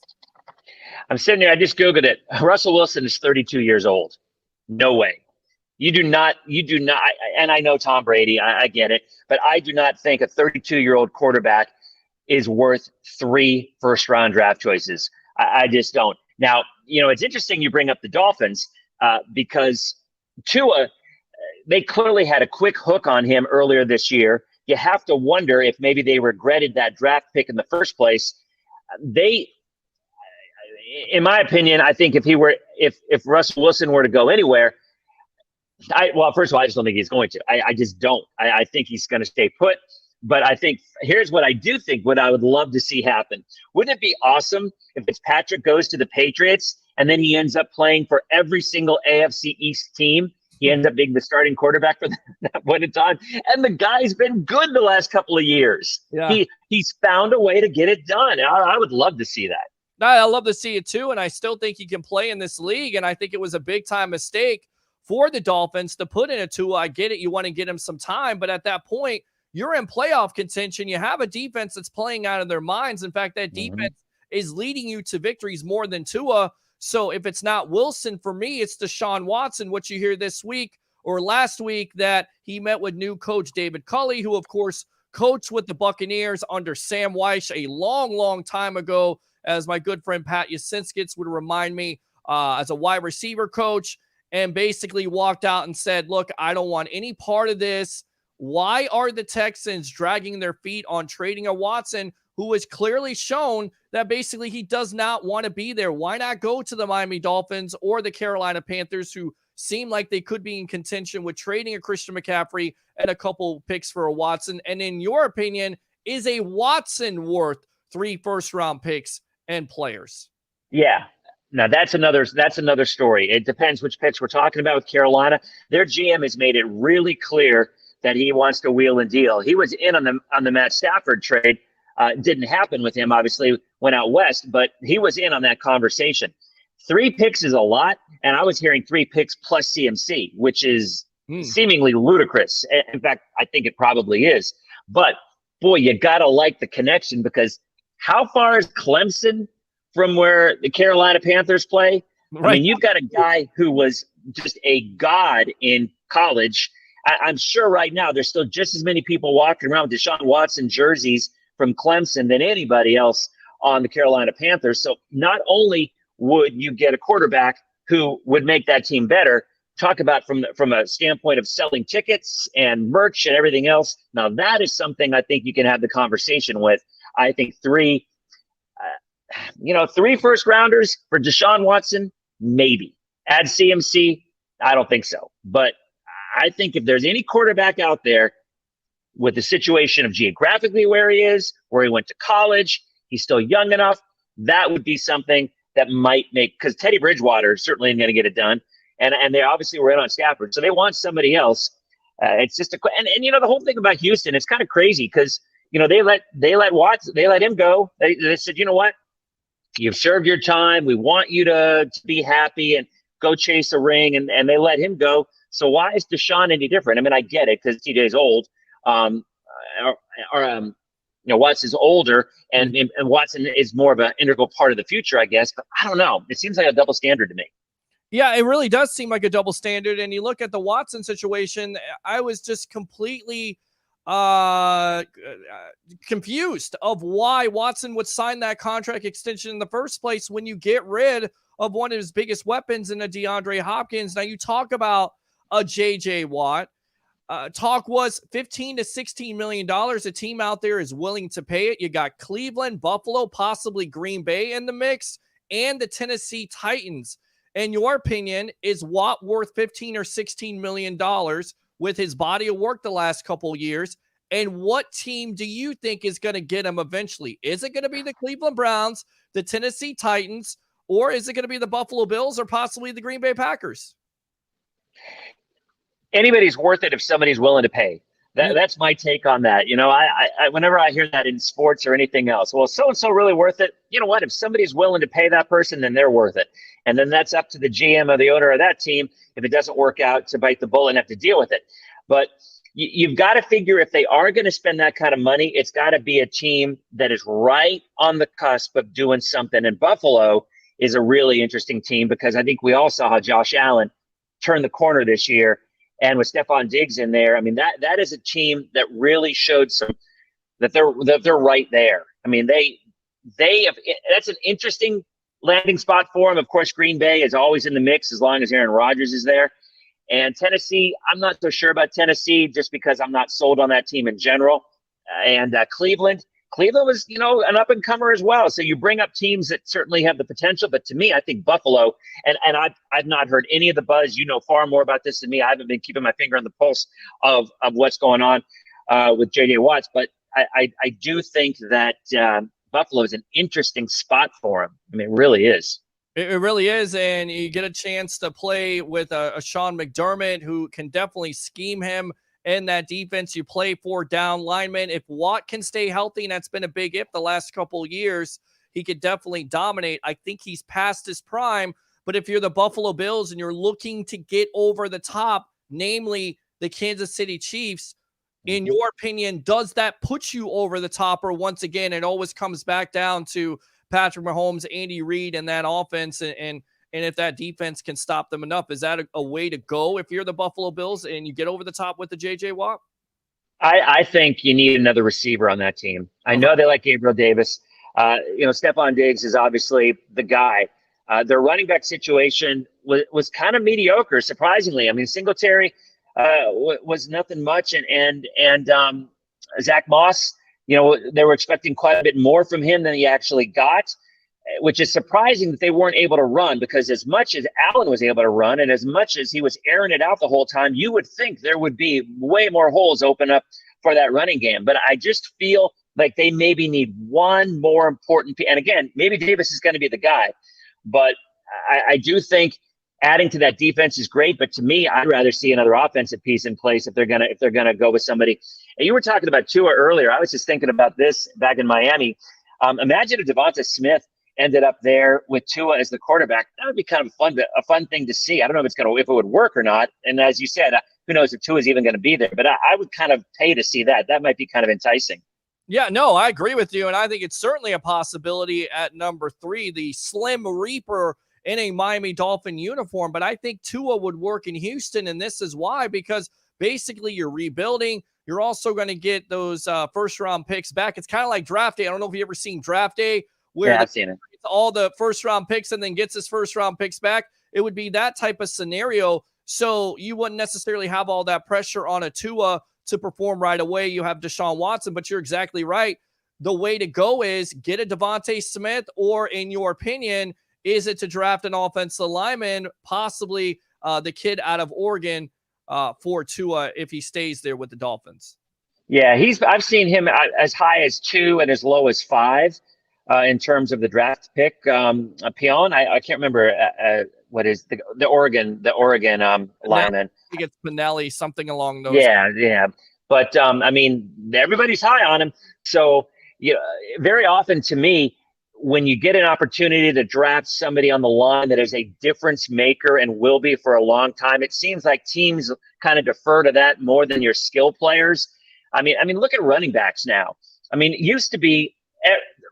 Speaker 4: I'm sitting there. I just Googled it. Russell Wilson is 32 years old. No way. You do not, and I know Tom Brady, I get it, but I do not think a 32-year-old quarterback is worth 3 first-round draft choices. I just don't. Now, it's interesting you bring up the Dolphins because Tua, they clearly had a quick hook on him earlier this year. You have to wonder if maybe they regretted that draft pick in the first place. In my opinion, I think if Russell Wilson were to go anywhere, first of all, I just don't think he's going to. I just don't. I think he's going to stay put. But I think here's what I do think, what I would love to see happen. Wouldn't it be awesome if Fitzpatrick goes to the Patriots and then he ends up playing for every single AFC East team? He ends up being the starting quarterback for that point in time. And the guy's been good the last couple of years. Yeah. He's found a way to get it done. I would love to see that.
Speaker 1: I love to see it too. And I still think he can play in this league. And I think it was a big time mistake for the Dolphins to put in a Tua. I get it. You want to get him some time. But at that point, you're in playoff contention. You have a defense that's playing out of their minds. In fact, that defense is leading you to victories more than Tua. So if it's not Wilson, for me, it's Deshaun Watson. What you hear this week or last week that he met with new coach David Culley, who, of course, coached with the Buccaneers under Sam Weish a long, long time ago, as my good friend Pat Yasinskis would remind me, as a wide receiver coach, and basically walked out and said, look, I don't want any part of this. Why are the Texans dragging their feet on trading a Watson who has clearly shown that basically he does not want to be there? Why not go to the Miami Dolphins or the Carolina Panthers, who seem like they could be in contention with trading a Christian McCaffrey and a couple picks for a Watson? And in your opinion, is a Watson worth 3 first-round picks and players?
Speaker 4: Yeah. Now that's another story. It depends which picks we're talking about with Carolina. Their GM has made it really clear that he wants to wheel and deal. He was in on the Matt Stafford trade. Didn't happen with him, obviously, went out west, but he was in on that conversation. 3 picks is a lot, and I was hearing 3 picks plus CMC, which is seemingly ludicrous. In fact, I think it probably is. But, boy, you got to like the connection, because how far is Clemson from where the Carolina Panthers play? Right. I mean, you've got a guy who was just a god in college. I'm sure right now there's still just as many people walking around with Deshaun Watson jerseys from Clemson than anybody else on the Carolina Panthers. So not only would you get a quarterback who would make that team better, talk about from a standpoint of selling tickets and merch and everything else. Now that is something I think you can have the conversation with. I think 3 first rounders for Deshaun Watson, maybe. Add CMC, I don't think so. But I think if there's any quarterback out there with the situation of geographically where he is, where he went to college, he's still young enough, that would be something that might make, because Teddy Bridgewater certainly isn't going to get it done. And they obviously were in on Stafford. So they want somebody else. It's just and the whole thing about Houston, it's kind of crazy because, they let Watson, they let him go. They said, you know what? You've served your time. We want you to be happy and go chase a ring. And they let him go. So why is Deshaun any different? I mean, I get it because TJ's old. Watson's older, and Watson is more of an integral part of the future, I guess. But I don't know. It seems like a double standard to me.
Speaker 1: Yeah, it really does seem like a double standard. And you look at the Watson situation, I was just completely confused of why Watson would sign that contract extension in the first place when you get rid of one of his biggest weapons in a DeAndre Hopkins. Now you talk about a JJ Watt. talk was $15 to $16 million. A team out there is willing to pay it. You got Cleveland, Buffalo, possibly Green Bay in the mix, and the Tennessee Titans. In your opinion, is Watt worth $15 or $16 million with his body of work the last couple of years? And what team do you think is going to get him eventually? Is it going to be the Cleveland Browns, the Tennessee Titans, or is it going to be the Buffalo Bills or possibly the Green Bay Packers?
Speaker 4: Anybody's worth it if somebody's willing to pay. That's my take on that. You know, I whenever I hear that in sports or anything else, well, so-and-so really worth it. You know what? If somebody's willing to pay that person, then they're worth it. And then that's up to the GM or the owner of that team, if it doesn't work out, to bite the bullet and have to deal with it. But you've got to figure, if they are going to spend that kind of money, it's got to be a team that is right on the cusp of doing something. And Buffalo is a really interesting team, because I think we all saw how Josh Allen turned the corner this year. And with Stephon Diggs in there, I mean, that is a team that really showed that they're right there. I mean, they have, that's an interesting landing spot for them. Of course, Green Bay is always in the mix as long as Aaron Rodgers is there. And Tennessee, I'm not so sure about Tennessee, just because I'm not sold on that team in general. And Cleveland was, you know, an up-and-comer as well. So you bring up teams that certainly have the potential. But to me, I think Buffalo, and I've not heard any of the buzz. You know far more about this than me. I haven't been keeping my finger on the pulse of what's going on with J.J. Watts. But I do think that Buffalo is an interesting spot for him. I mean, it really is.
Speaker 1: It really is, and you get a chance to play with a Sean McDermott, who can definitely scheme him in that defense. You play 4 down linemen. If Watt can stay healthy, and that's been a big if the last couple of years, he could definitely dominate. I think he's past his prime, but if you're the Buffalo Bills and you're looking to get over the top, namely the Kansas City Chiefs, in your opinion, does that put you over the top? Or once again, it always comes back down to Patrick Mahomes, Andy Reid, and that offense, and if that defense can stop them enough? Is that a way to go if you're the Buffalo Bills and you get over the top with the J.J. Watt?
Speaker 4: I think you need another receiver on that team. I know they like Gabriel Davis. You know, Stephon Diggs is obviously the guy. Their running back situation was kind of mediocre, surprisingly. I mean, Singletary was nothing much, and Zach Moss, you know, they were expecting quite a bit more from him than he actually got, which is surprising that they weren't able to run, because as much as Allen was able to run and as much as he was airing it out the whole time, you would think there would be way more holes open up for that running game. But I just feel like they maybe need one more important piece. And again, maybe Davis is going to be the guy, but I do think adding to that defense is great. But to me, I'd rather see another offensive piece in place if they're gonna go with somebody. And you were talking about Tua earlier. I was just thinking about this back in Miami. Imagine if Devonta Smith ended up there with Tua as the quarterback. That would be kind of a fun thing to see. I don't know if it would work or not. And as you said, who knows if Tua is even going to be there? But I would kind of pay to see that. That might be kind of enticing.
Speaker 1: Yeah, no, I agree with you, and I think it's certainly a possibility at number 3, the Slim Reaper in a Miami Dolphin uniform. But I think Tua would work in Houston, and this is why, because basically you're rebuilding. You're also going to get those first-round picks back. It's kind of like draft day. I don't know if you've ever seen draft day, where
Speaker 4: I've seen it.
Speaker 1: All the first-round picks and then gets his first-round picks back. It would be that type of scenario. So you wouldn't necessarily have all that pressure on a Tua to perform right away. You have Deshaun Watson, but you're exactly right. The way to go is get a Devontae Smith, or in your opinion, is it to draft an offensive lineman, possibly the kid out of Oregon for Tua if he stays there with the Dolphins?
Speaker 4: Yeah, I've seen him as high as 2 and as low as 5 in terms of the draft pick. Pion, I can't remember what is the Oregon lineman.
Speaker 1: I think it's Pinelli, something along those.
Speaker 4: Yeah. But I mean, everybody's high on him. So very often to me, when you get an opportunity to draft somebody on the line that is a difference maker and will be for a long time, it seems like teams kind of defer to that more than your skill players. I mean, look at running backs now. I mean, it used to be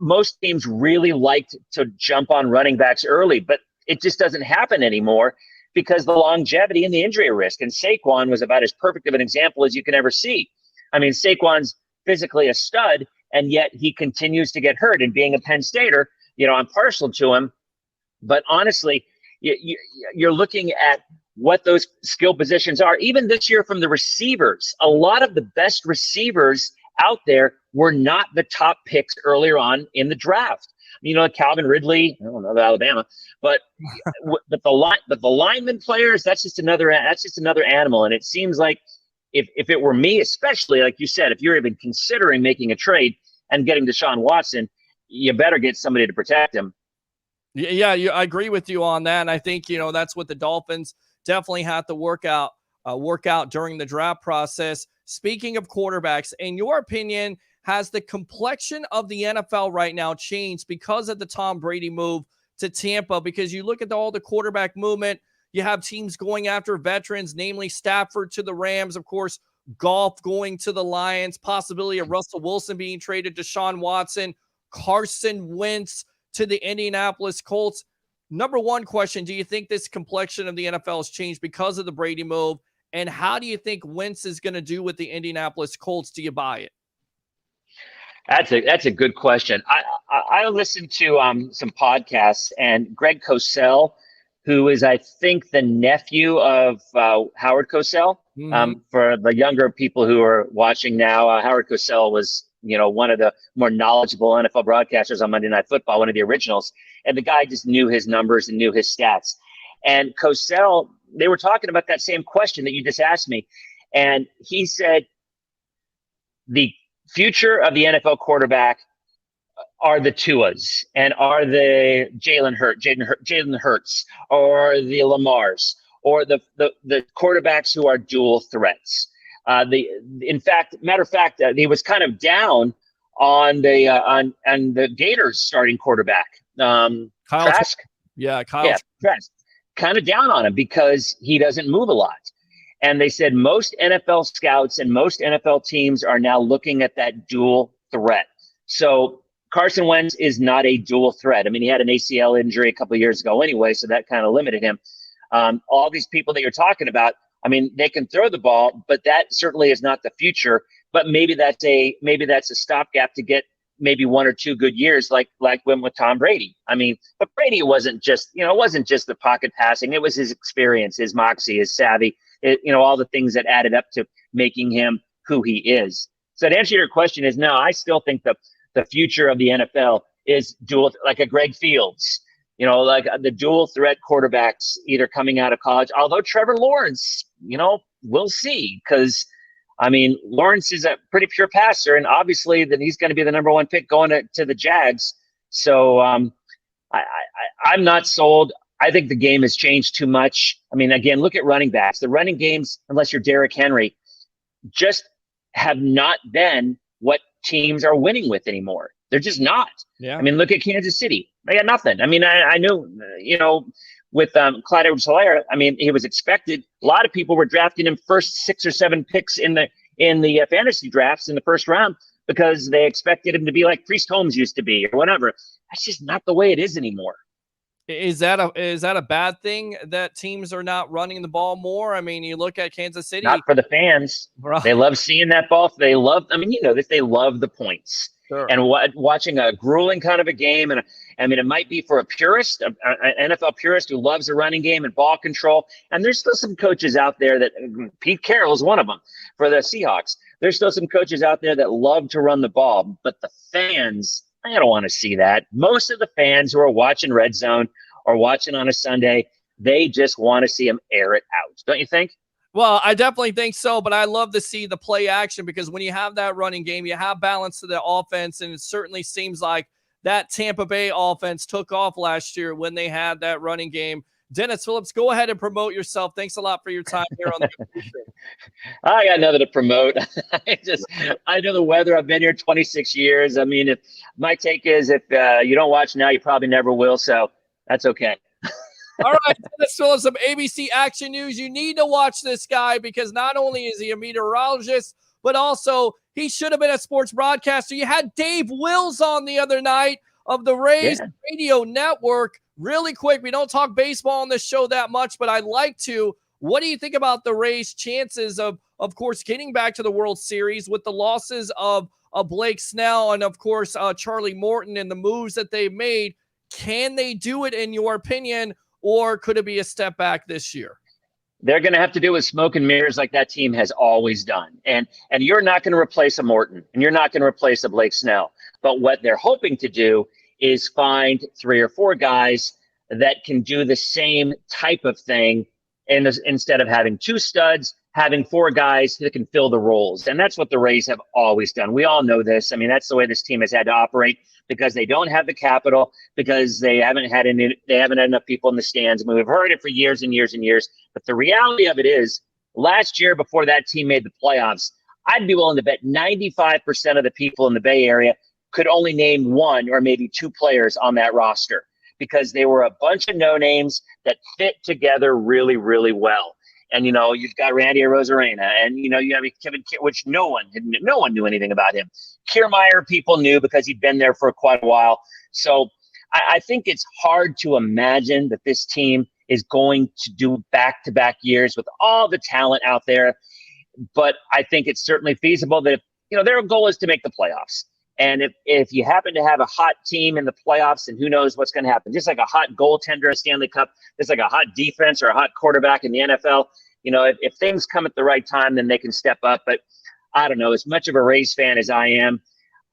Speaker 4: most teams really liked to jump on running backs early, but it just doesn't happen anymore because the longevity and the injury risk. And Saquon was about as perfect of an example as you can ever see. I mean, Saquon's physically a stud, and yet he continues to get hurt. And being a Penn Stater, I'm partial to him. But honestly, you're looking at what those skill positions are. Even this year from the receivers, a lot of the best receivers out there were not the top picks earlier on in the draft. You know, Calvin Ridley, I don't know about Alabama, but the lineman players, that's just another animal. And it seems like if it were me, especially like you said, if you're even considering making a trade and getting Deshaun Watson, you better get somebody to protect him.
Speaker 1: Yeah, I agree with you on that. And I think, you know, that's what the Dolphins definitely have to work out during the draft process. Speaking of quarterbacks, in your opinion, has the complexion of the NFL right now changed because of the Tom Brady move to Tampa? Because you look at all the quarterback movement, you have teams going after veterans, namely Stafford to the Rams, of course, Goff going to the Lions, possibility of Russell Wilson being traded, Deshaun Watson, Carson Wentz to the Indianapolis Colts. Number one question, do you think this complexion of the NFL has changed because of the Brady move? And how do you think Wentz is going to do with the Indianapolis Colts? Do you buy it?
Speaker 4: That's a good question. I listened to some podcasts, and Greg Cosell, who is I think the nephew of Howard Cosell. For the younger people who are watching now, Howard Cosell was, you know, one of the more knowledgeable NFL broadcasters on Monday Night Football, one of the originals, and the guy just knew his numbers and knew his stats. And Cosell, they were talking about that same question that you just asked me, and he said the future of the NFL quarterback are the Tuas and are the Jalen Hurts or the Lamars or the quarterbacks who are dual threats. Matter of fact, he was kind of down on the Gators starting quarterback, Trask.
Speaker 1: Kyle
Speaker 4: Trask. Kind of down on him because he doesn't move a lot. And they said most NFL scouts and most NFL teams are now looking at that dual threat. So Carson Wentz is not a dual threat. I mean, he had an ACL injury a couple of years ago anyway, so that kind of limited him. All these people that you're talking about, I mean, they can throw the ball, but that certainly is not the future. But maybe that's a stopgap to get maybe 1 or 2 good years, like when with Tom Brady. I mean, but Brady wasn't just the pocket passing. It was his experience, his moxie, his savvy, all the things that added up to making him who he is. So to answer your question is no, I still think the future of the NFL is dual, like a Greg Fields, like the dual threat quarterbacks either coming out of college. Although Trevor Lawrence, we'll see, because I mean, Lawrence is a pretty pure passer, and obviously then he's going to be the number 1 pick going to the Jags. So I'm not sold. I think the game has changed too much. I mean, again, look at running backs. The running games, unless you're Derrick Henry, just have not been what teams are winning with anymore. They're just not.
Speaker 1: Yeah.
Speaker 4: I mean, look at Kansas City. They got nothing. I mean, I knew, with Clyde Edwards-Helaire, I mean, he was expected. A lot of people were drafting him first 6 or 7 picks in the fantasy drafts in the first round because they expected him to be like Priest Holmes used to be or whatever. That's just not the way it is anymore.
Speaker 1: Is that a bad thing that teams are not running the ball more? I mean, you look at Kansas City.
Speaker 4: Not for the fans.
Speaker 1: Right.
Speaker 4: They love seeing that ball. They love. I mean, they love the points.
Speaker 1: Sure.
Speaker 4: And watching a grueling kind of a game, and I mean, it might be for a purist, an NFL purist who loves a running game and ball control. And there's still some coaches out there that Pete Carroll is one of them for the Seahawks. There's still some coaches out there that love to run the ball, but the fans, I don't want to see that. Most of the fans who are watching Red Zone or watching on a Sunday, they just want to see them air it out. Don't you think?
Speaker 1: Well, I definitely think so, but I love to see the play action because when you have that running game, you have balance to the offense, and it certainly seems like that Tampa Bay offense took off last year when they had that running game. Dennis Phillips, go ahead and promote yourself. Thanks a lot for your time here on the show.
Speaker 4: I got nothing to promote. I know the weather. I've been here 26 years. I mean, my take is if you don't watch now, you probably never will, so that's okay.
Speaker 1: All right, Dennis Phillips of ABC Action News. You need to watch this guy because not only is he a meteorologist, but also he should have been a sports broadcaster. You had Dave Wills on the other night of the Rays Radio Network. Really quick, we don't talk baseball on this show that much, but I'd like to. What do you think about the Rays' chances of course, getting back to the World Series with the losses of Blake Snell and, of course, Charlie Morton and the moves that they've made? Can they do it, in your opinion? Or could it be a step back this year?
Speaker 4: they're going to have to do with smoke and mirrors like that team has always done. And you're not going to replace a Morton, and you're not going to replace a Blake Snell. But what they're hoping to do is find 3 or 4 guys that can do the same type of thing, and instead of having 2 studs, having 4 guys that can fill the roles. And that's what the Rays have always done. We all know this. I mean, that's the way this team has had to operate, because they don't have the capital, because they haven't had enough people in the stands. I mean, we've heard it for years and years and years. But the reality of it is, last year, before that team made the playoffs, I'd be willing to bet 95% of the people in the Bay Area could only name 1 or maybe 2 players on that roster, because they were a bunch of no-names that fit together really, really well. And, you've got Randy Arozarena, and, you have Kevin, which no one knew anything about him. Kiermaier, people knew because he'd been there for quite a while. So I think it's hard to imagine that this team is going to do back-to-back years with all the talent out there. But I think it's certainly feasible that, their goal is to make the playoffs. And if you happen to have a hot team in the playoffs, and who knows what's going to happen, just like a hot goaltender in Stanley Cup, just like a hot defense or a hot quarterback in the NFL, if things come at the right time, then they can step up. But I don't know, as much of a Rays fan as I am,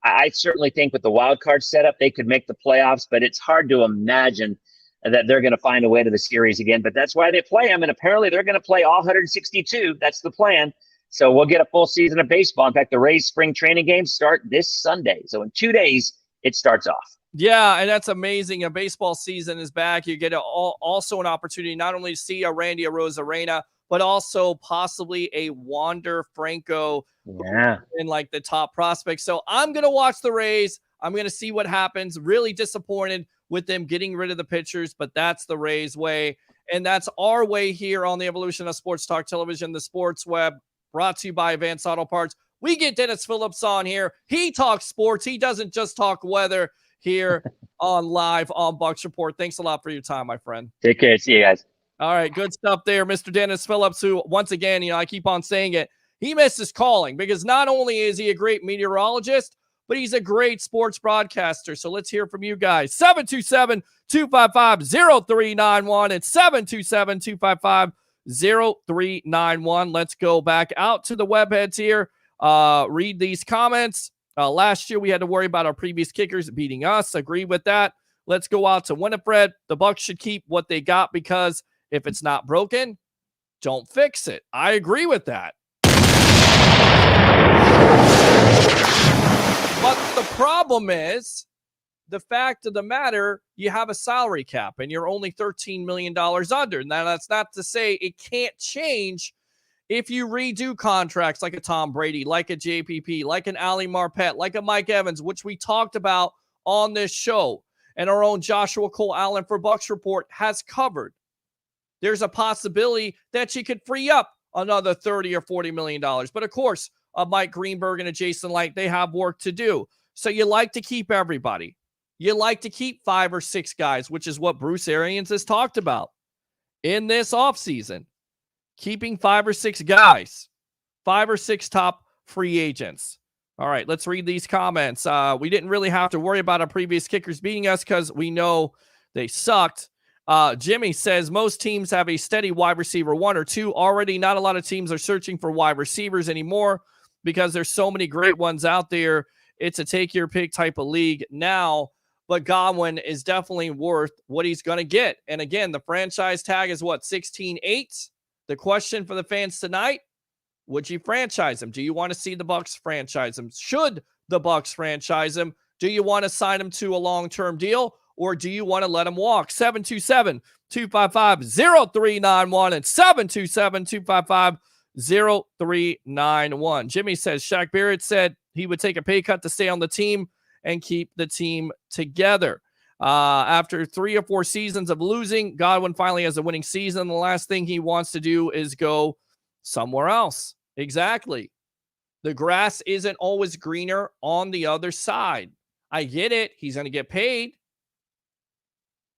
Speaker 4: I certainly think with the wild card setup, they could make the playoffs, but it's hard to imagine that they're going to find a way to the series again. But that's why they play them, and apparently they're going to play all 162. That's the plan. So we'll get a full season of baseball. In fact, the Rays spring training games start this Sunday. So in 2 days, it starts off.
Speaker 1: Yeah, and that's amazing. A baseball season is back. You get also an opportunity not only to see a Randy Arozarena, but also possibly a Wander Franco in like the top prospects. So I'm going to watch the Rays. I'm going to see what happens. Really disappointed with them getting rid of the pitchers, but that's the Rays way. And that's our way here on the Evolution of Sports Talk Television, the Sports Web, brought to you by Advanced Auto Parts. We get Dennis Phillips on here. He talks sports. He doesn't just talk weather here on live on Bucs Report. Thanks a lot for your time, my friend.
Speaker 4: Take care. See you guys.
Speaker 1: All right, good stuff there, Mr. Dennis Phillips, who, once again, I keep on saying it, he misses calling because not only is he a great meteorologist, but he's a great sports broadcaster. So let's hear from you guys. 727-255-0391. It's 727-255-0391. Let's go back out to the webheads here. Read these comments. Last year, we had to worry about our previous kickers beating us. Agree with that. Let's go out to Winifred. The Bucs should keep what they got because if it's not broken, don't fix it. I agree with that. But the problem is the fact of the matter, you have a salary cap and you're only $13 million under. Now, that's not to say it can't change if you redo contracts like a Tom Brady, like a JPP, like an Ali Marpet, like a Mike Evans, which we talked about on this show, and our own Joshua Cole Allen for Bucs Report has covered. There's a possibility that you could free up another $30 or $40 million. But of course, Mike Greenberg and a Jason Light, they have work to do. So you like to keep everybody. You like to keep 5 or 6 guys, which is what Bruce Arians has talked about in this offseason. Keeping 5 or 6 guys, 5 or 6 top free agents. All right, let's read these comments. We didn't really have to worry about our previous kickers beating us because we know they sucked. Jimmy says most teams have a steady wide receiver 1 or 2 already. Not a lot of teams are searching for wide receivers anymore because there's so many great ones out there. It's a take your pick type of league now, but Godwin is definitely worth what he's going to get. And again, the franchise tag is what, 16.8? The question for the fans tonight, would you franchise him? Do you want to see the Bucs franchise him? Should the Bucs franchise him? Do you want to sign him to a long-term deal? Or do you want to let him walk? 727-255-0391 and 727-255-0391. Jimmy says Shaq Barrett said he would take a pay cut to stay on the team and keep the team together. After 3 or 4 seasons of losing, Godwin finally has a winning season. The last thing he wants to do is go somewhere else. Exactly. The grass isn't always greener on the other side. I get it. He's going to get paid.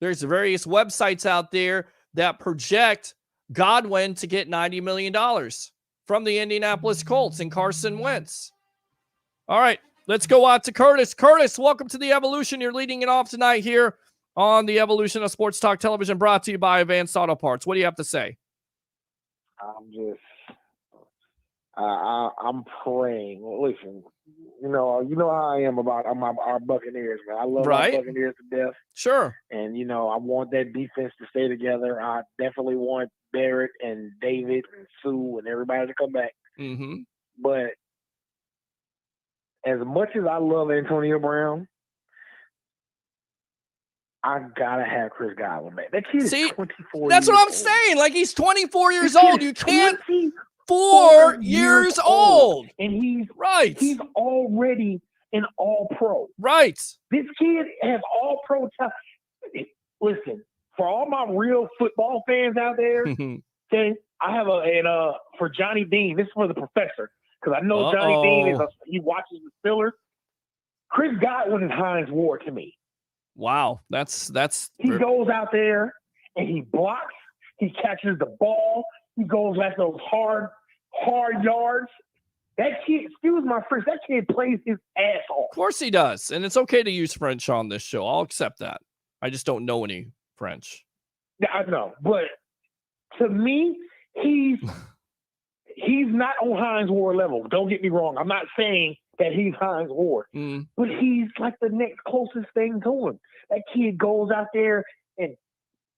Speaker 1: There's various websites out there that project Godwin to get $90 million from the Indianapolis Colts and Carson Wentz. All right, let's go out to Curtis. Curtis, welcome to the Evolution. You're leading it off tonight here on the Evolution of Sports Talk Television, brought to you by Advanced Auto Parts. What do you have to say?
Speaker 2: I'm praying. Listen, you know how I am about our Buccaneers, man. I love
Speaker 1: Right.
Speaker 2: our Buccaneers to death.
Speaker 1: Sure.
Speaker 2: And, I want that defense to stay together. I definitely want Barrett and David and Sue and everybody to come back.
Speaker 1: Mm-hmm.
Speaker 2: But as much as I love Antonio Brown, I gotta have Chris Godwin back. That kid is 24
Speaker 1: that's
Speaker 2: years
Speaker 1: what I'm
Speaker 2: old.
Speaker 1: saying. Like, he's 24 years old. You can't.
Speaker 2: 4
Speaker 1: years old.
Speaker 2: And he's already an all-pro.
Speaker 1: Right.
Speaker 2: This kid has all-pro talent. Listen, for all my real football fans out there, okay, I have for Johnny Dean, this is for the professor, because I know Johnny Dean he watches the Steelers. Chris Godwin is Hines Ward to me.
Speaker 1: Wow. That's
Speaker 2: he goes out there and he blocks, he catches the ball, he goes at those hard yards. That kid, excuse my French, that kid plays his ass off.
Speaker 1: Of course he does. And it's okay to use French on this show. I'll accept that. I just don't know any French.
Speaker 2: Yeah, I know. But to me, he's not on Hines Ward level. Don't get me wrong. I'm not saying that he's Hines Ward. But he's like the next closest thing to him. That kid goes out there and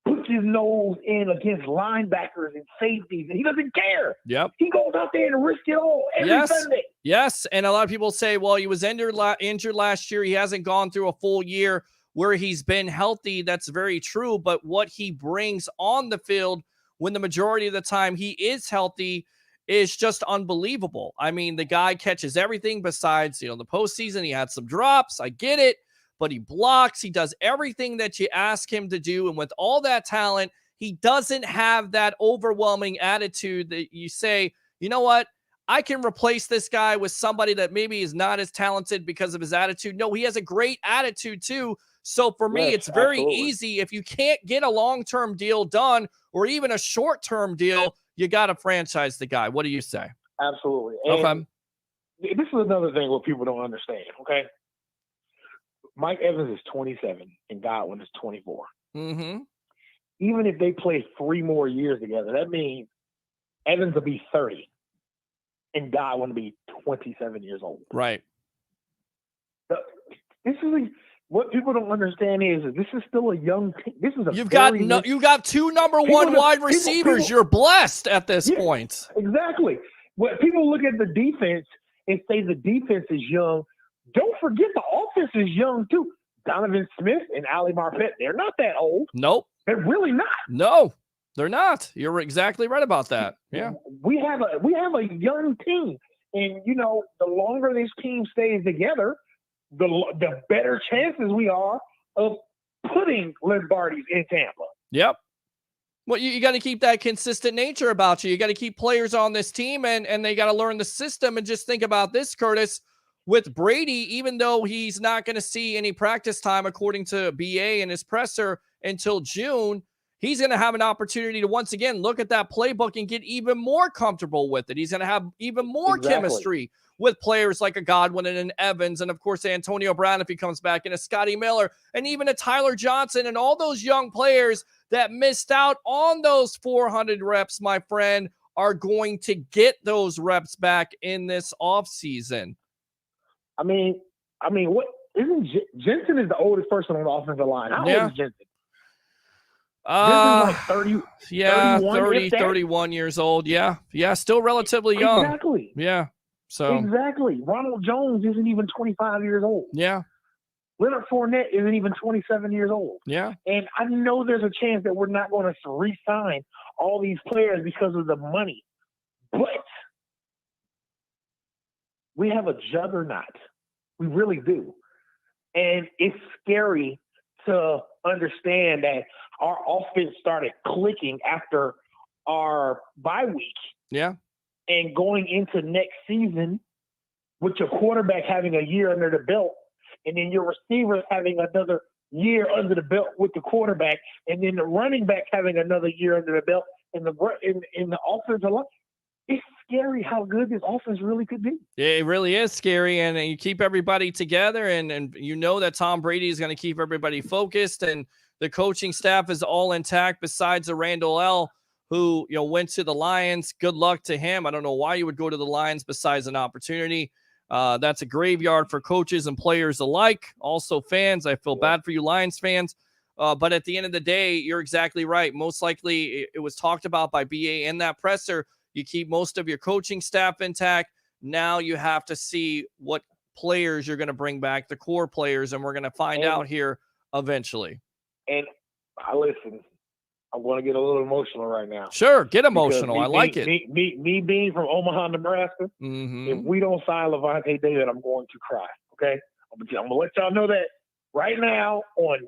Speaker 2: puts his nose in against linebackers and safeties, and he doesn't care.
Speaker 1: Yep.
Speaker 2: He goes out there and risks it all every Sunday.
Speaker 1: Yes, and a lot of people say, well, he was injured last year. He hasn't gone through a full year where he's been healthy. That's very true, but what he brings on the field when the majority of the time he is healthy is just unbelievable. I mean, the guy catches everything besides, the postseason. He had some drops. I get it. But he blocks. He does everything that you ask him to do. And with all that talent, he doesn't have that overwhelming attitude that you say, you know what? I can replace this guy with somebody that maybe is not as talented because of his attitude. No, he has a great attitude too. So for me, it's very easy. If you can't get a long-term deal done or even a short-term deal, you got to franchise the guy. What do you say?
Speaker 2: Absolutely.
Speaker 1: And
Speaker 2: this is another thing what people don't understand, okay? Mike Evans is 27 and Godwin is 24.
Speaker 1: Mm-hmm.
Speaker 2: Even if they play 3 more years together, that means Evans will be 30 and Godwin will be 27 years old.
Speaker 1: Right.
Speaker 2: This is what people don't understand is this is still a young team. This is
Speaker 1: you got 2 number 1 wide receivers. You're blessed at this point.
Speaker 2: Exactly. When people look at the defense and say the defense is young, don't forget the offense is young too. Donovan Smith and Ali Marpet, they're not that old.
Speaker 1: Nope.
Speaker 2: They're really not.
Speaker 1: No, they're not. You're exactly right about that. Yeah.
Speaker 2: We have a young team. And the longer this team stays together, the better chances we are of putting Lombardi's in Tampa.
Speaker 1: Yep. Well, you got to keep that consistent nature about you. You got to keep players on this team and they got to learn the system. And just think about this, Curtis. With Brady, even though he's not going to see any practice time, according to BA and his presser, until June, he's going to have an opportunity to once again look at that playbook and get even more comfortable with it. He's going to have even more chemistry with players like a Godwin and an Evans, and of course, Antonio Brown if he comes back, and a Scotty Miller, and even a Tyler Johnson, and all those young players that missed out on those 400 reps, my friend, are going to get those reps back in this offseason.
Speaker 2: I mean, what isn't Jensen is the oldest person on the offensive line? How old is Jensen? Jensen's like 30.
Speaker 1: Yeah,
Speaker 2: 31,
Speaker 1: 31 years old. Yeah, still relatively young.
Speaker 2: Exactly.
Speaker 1: Yeah. So
Speaker 2: exactly. Ronald Jones isn't even 25 years old.
Speaker 1: Yeah.
Speaker 2: Leonard Fournette isn't even 27 years old.
Speaker 1: Yeah.
Speaker 2: And I know there's a chance that we're not going to re-sign all these players because of the money, but we have a juggernaut. We really do. And it's scary to understand that our offense started clicking after our bye week.
Speaker 1: Yeah.
Speaker 2: And going into next season with your quarterback having a year under the belt, and then your receivers having another year under the belt with the quarterback, and then the running back having another year under the belt, and the offensive line. It's scary how good this offense really could be.
Speaker 1: Yeah, it really is scary, and you keep everybody together, and you know that Tom Brady is going to keep everybody focused, and the coaching staff is all intact besides the Randall L. who, went to the Lions. Good luck to him. I don't know why you would go to the Lions besides an opportunity. That's a graveyard for coaches and players alike. Also fans, I feel bad for you Lions fans. But at the end of the day, you're exactly right. Most likely it was talked about by BA in that presser. You keep most of your coaching staff intact. Now you have to see what players you're going to bring back, the core players, and we're going to find out here eventually.
Speaker 2: And listen, I'm going to get a little emotional right now.
Speaker 1: Sure, get emotional. I like it.
Speaker 2: Me being from Omaha, Nebraska, if we don't sign Levante David, I'm going to cry. Okay, I'm going to let y'all know that right now on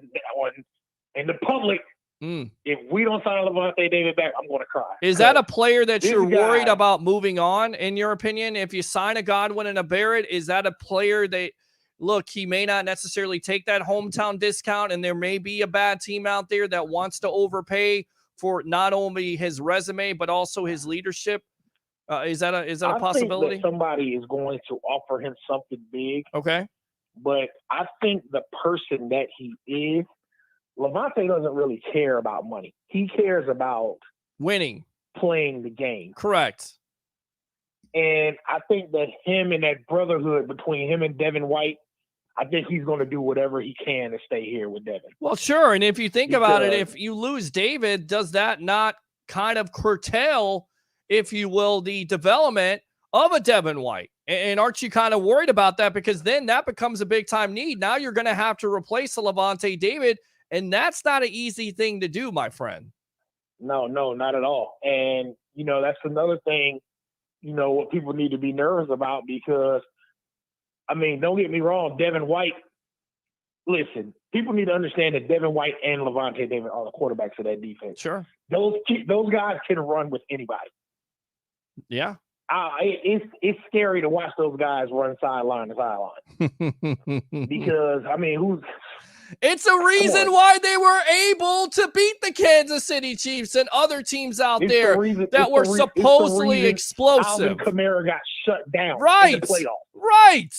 Speaker 2: in the public. If we don't sign Levante David back, I'm going to cry.
Speaker 1: Is that a player that you're worried about moving on, in your opinion? If you sign a Godwin and a Barrett, is that a player that, look, he may not necessarily take that hometown discount, and there may be a bad team out there that wants to overpay for not only his resume, but also his leadership? Is that a possibility?
Speaker 2: I think that somebody is going to offer him something big.
Speaker 1: Okay.
Speaker 2: But I think the person that he is, Levante doesn't really care about money. He cares about
Speaker 1: winning,
Speaker 2: playing the game.
Speaker 1: Correct.
Speaker 2: And I think that him and that brotherhood between him and Devin White, I think he's going to do whatever he can to stay here with Devin.
Speaker 1: Well, sure. And if you think about it, if you lose David, does that not kind of curtail, if you will, the development of a Devin White? And aren't you kind of worried about that? Because then that becomes a big time need. Now you're going to have to replace a Levante David. And that's not an easy thing to do, my friend.
Speaker 2: No, not at all. And, that's another thing, what people need to be nervous about because, don't get me wrong, Devin White, listen, people need to understand that Devin White and Levante David are the quarterbacks of that defense.
Speaker 1: Sure.
Speaker 2: Those guys can run with anybody.
Speaker 1: Yeah.
Speaker 2: It's scary to watch those guys run sideline to sideline. Because,
Speaker 1: it's a reason why they were able to beat the Kansas City Chiefs and other teams out there that were supposedly explosive.
Speaker 2: Alvin Kamara got shut down in the playoffs.
Speaker 1: Right.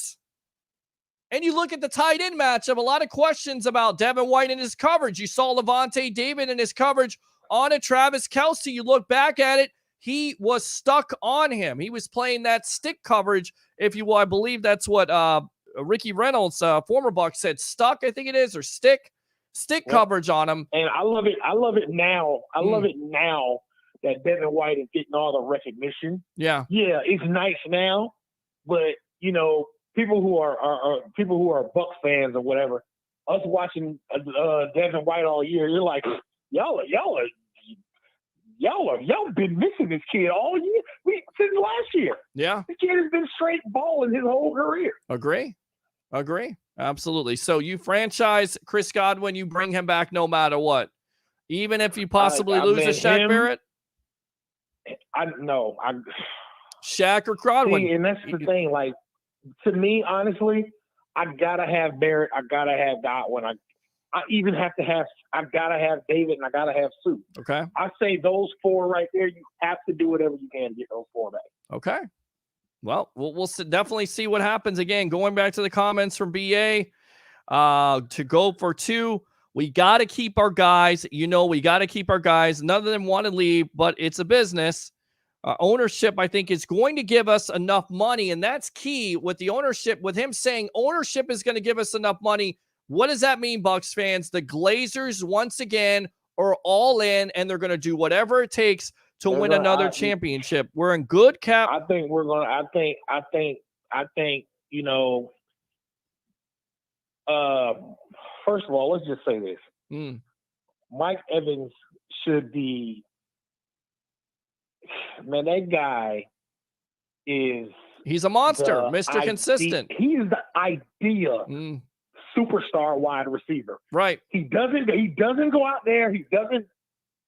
Speaker 1: And you look at the tight end matchup, a lot of questions about Devin White and his coverage. You saw Levante David and his coverage on a Travis Kelce. You look back at it, he was stuck on him. He was playing that stick coverage, if you will. I believe that's what Ricky Reynolds, former Bucs, said stuck, I think it is, or stick coverage on him.
Speaker 2: And I love it now. I love it now that Devin White is getting all the recognition.
Speaker 1: Yeah,
Speaker 2: it's nice now, but people who are Bucs fans or whatever, us watching Devin White all year, you're like, y'all been missing this kid all year since last year.
Speaker 1: Yeah,
Speaker 2: the kid has been straight balling his whole career.
Speaker 1: Agree. Absolutely. So you franchise Chris Godwin, you bring him back no matter what, even if you possibly lose a Shaq Barrett. Shaq or Godwin.
Speaker 2: See, and that's the thing. Like, to me, honestly, I gotta have Barrett. I gotta have Godwin. I even have to have. I gotta have David, and I gotta have Sue.
Speaker 1: Okay.
Speaker 2: I say those four right there. You have to do whatever you can to get those four back.
Speaker 1: Okay. Well, we'll definitely see what happens. Again, going back to the comments from BA, to go for two, we got to keep our guys. We got to keep our guys. None of them want to leave, but it's a business. Ownership, I think, is going to give us enough money, and that's key with the ownership. With him saying ownership is going to give us enough money, what does that mean, Bucs fans? The Glazers, once again, are all in, and they're going to do whatever it takes to win another championship. We're in good cap.
Speaker 2: I think we're going to, first of all, let's just say this. Mike Evans should be, man, that guy he's
Speaker 1: a monster, Mr. Consistent.
Speaker 2: He's the idea superstar wide receiver.
Speaker 1: Right.
Speaker 2: He doesn't go out there. He doesn't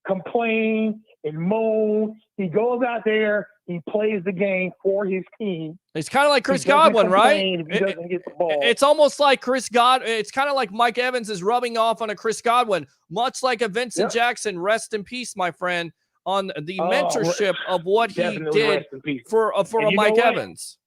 Speaker 2: complain and moan. He goes out there. He plays the game for his team.
Speaker 1: It's kind of like Chris Godwin, right?
Speaker 2: If he doesn't get the ball.
Speaker 1: It's almost like it's kind of like Mike Evans is rubbing off on a Chris Godwin, much like a Vincent Jackson. Rest in peace, my friend, on the mentorship of what he did for a Mike Evans.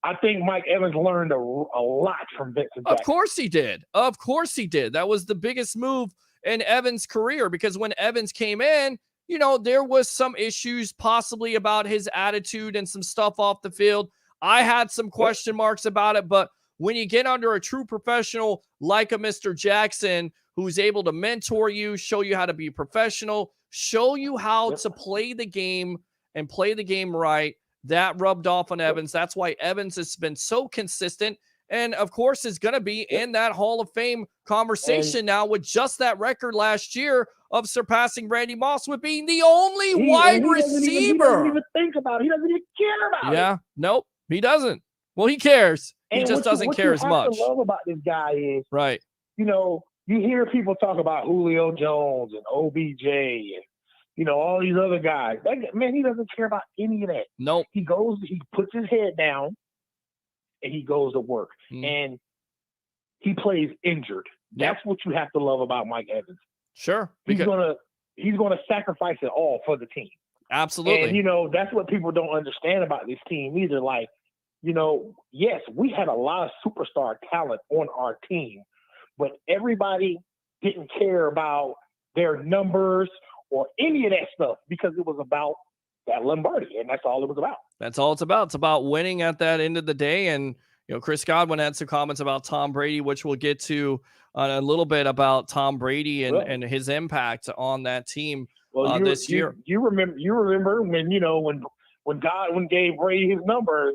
Speaker 2: I think Mike Evans learned a lot from Vincent Jackson.
Speaker 1: Of course he did. That was the biggest move in Evans' career, because when Evans came in, there was some issues possibly about his attitude and some stuff off the field. I had some question marks about it, but when you get under a true professional like a Mr. Jackson, who's able to mentor you, show you how to be professional, show you how to play the game and play the game right, that rubbed off on Evans. That's why Evans has been so consistent and, of course, is going to be in that Hall of Fame conversation now with just that record last year of surpassing Randy Moss with being the only wide receiver.
Speaker 2: He doesn't even think about it. He doesn't even care about it.
Speaker 1: Yeah, nope, he doesn't. Well, he cares. He just doesn't care as much.
Speaker 2: What I love about this guy is,
Speaker 1: right.
Speaker 2: You hear people talk about Julio Jones and OBJ and, all these other guys. Man, he doesn't care about any of that.
Speaker 1: Nope.
Speaker 2: He puts his head down, and he goes to work. And he plays injured. That's what you have to love about Mike Evans.
Speaker 1: Sure.
Speaker 2: He's gonna sacrifice it all for the team.
Speaker 1: Absolutely.
Speaker 2: And, that's what people don't understand about this team either. Like, yes, we had a lot of superstar talent on our team, but everybody didn't care about their numbers or any of that stuff because it was about that Lombardi, and that's all it was about.
Speaker 1: That's all it's about. It's about winning at that end of the day. And, Chris Godwin had some comments about Tom Brady, which we'll get to a little bit about Tom Brady and his impact on that team this year.
Speaker 2: You remember when Godwin gave Brady his number,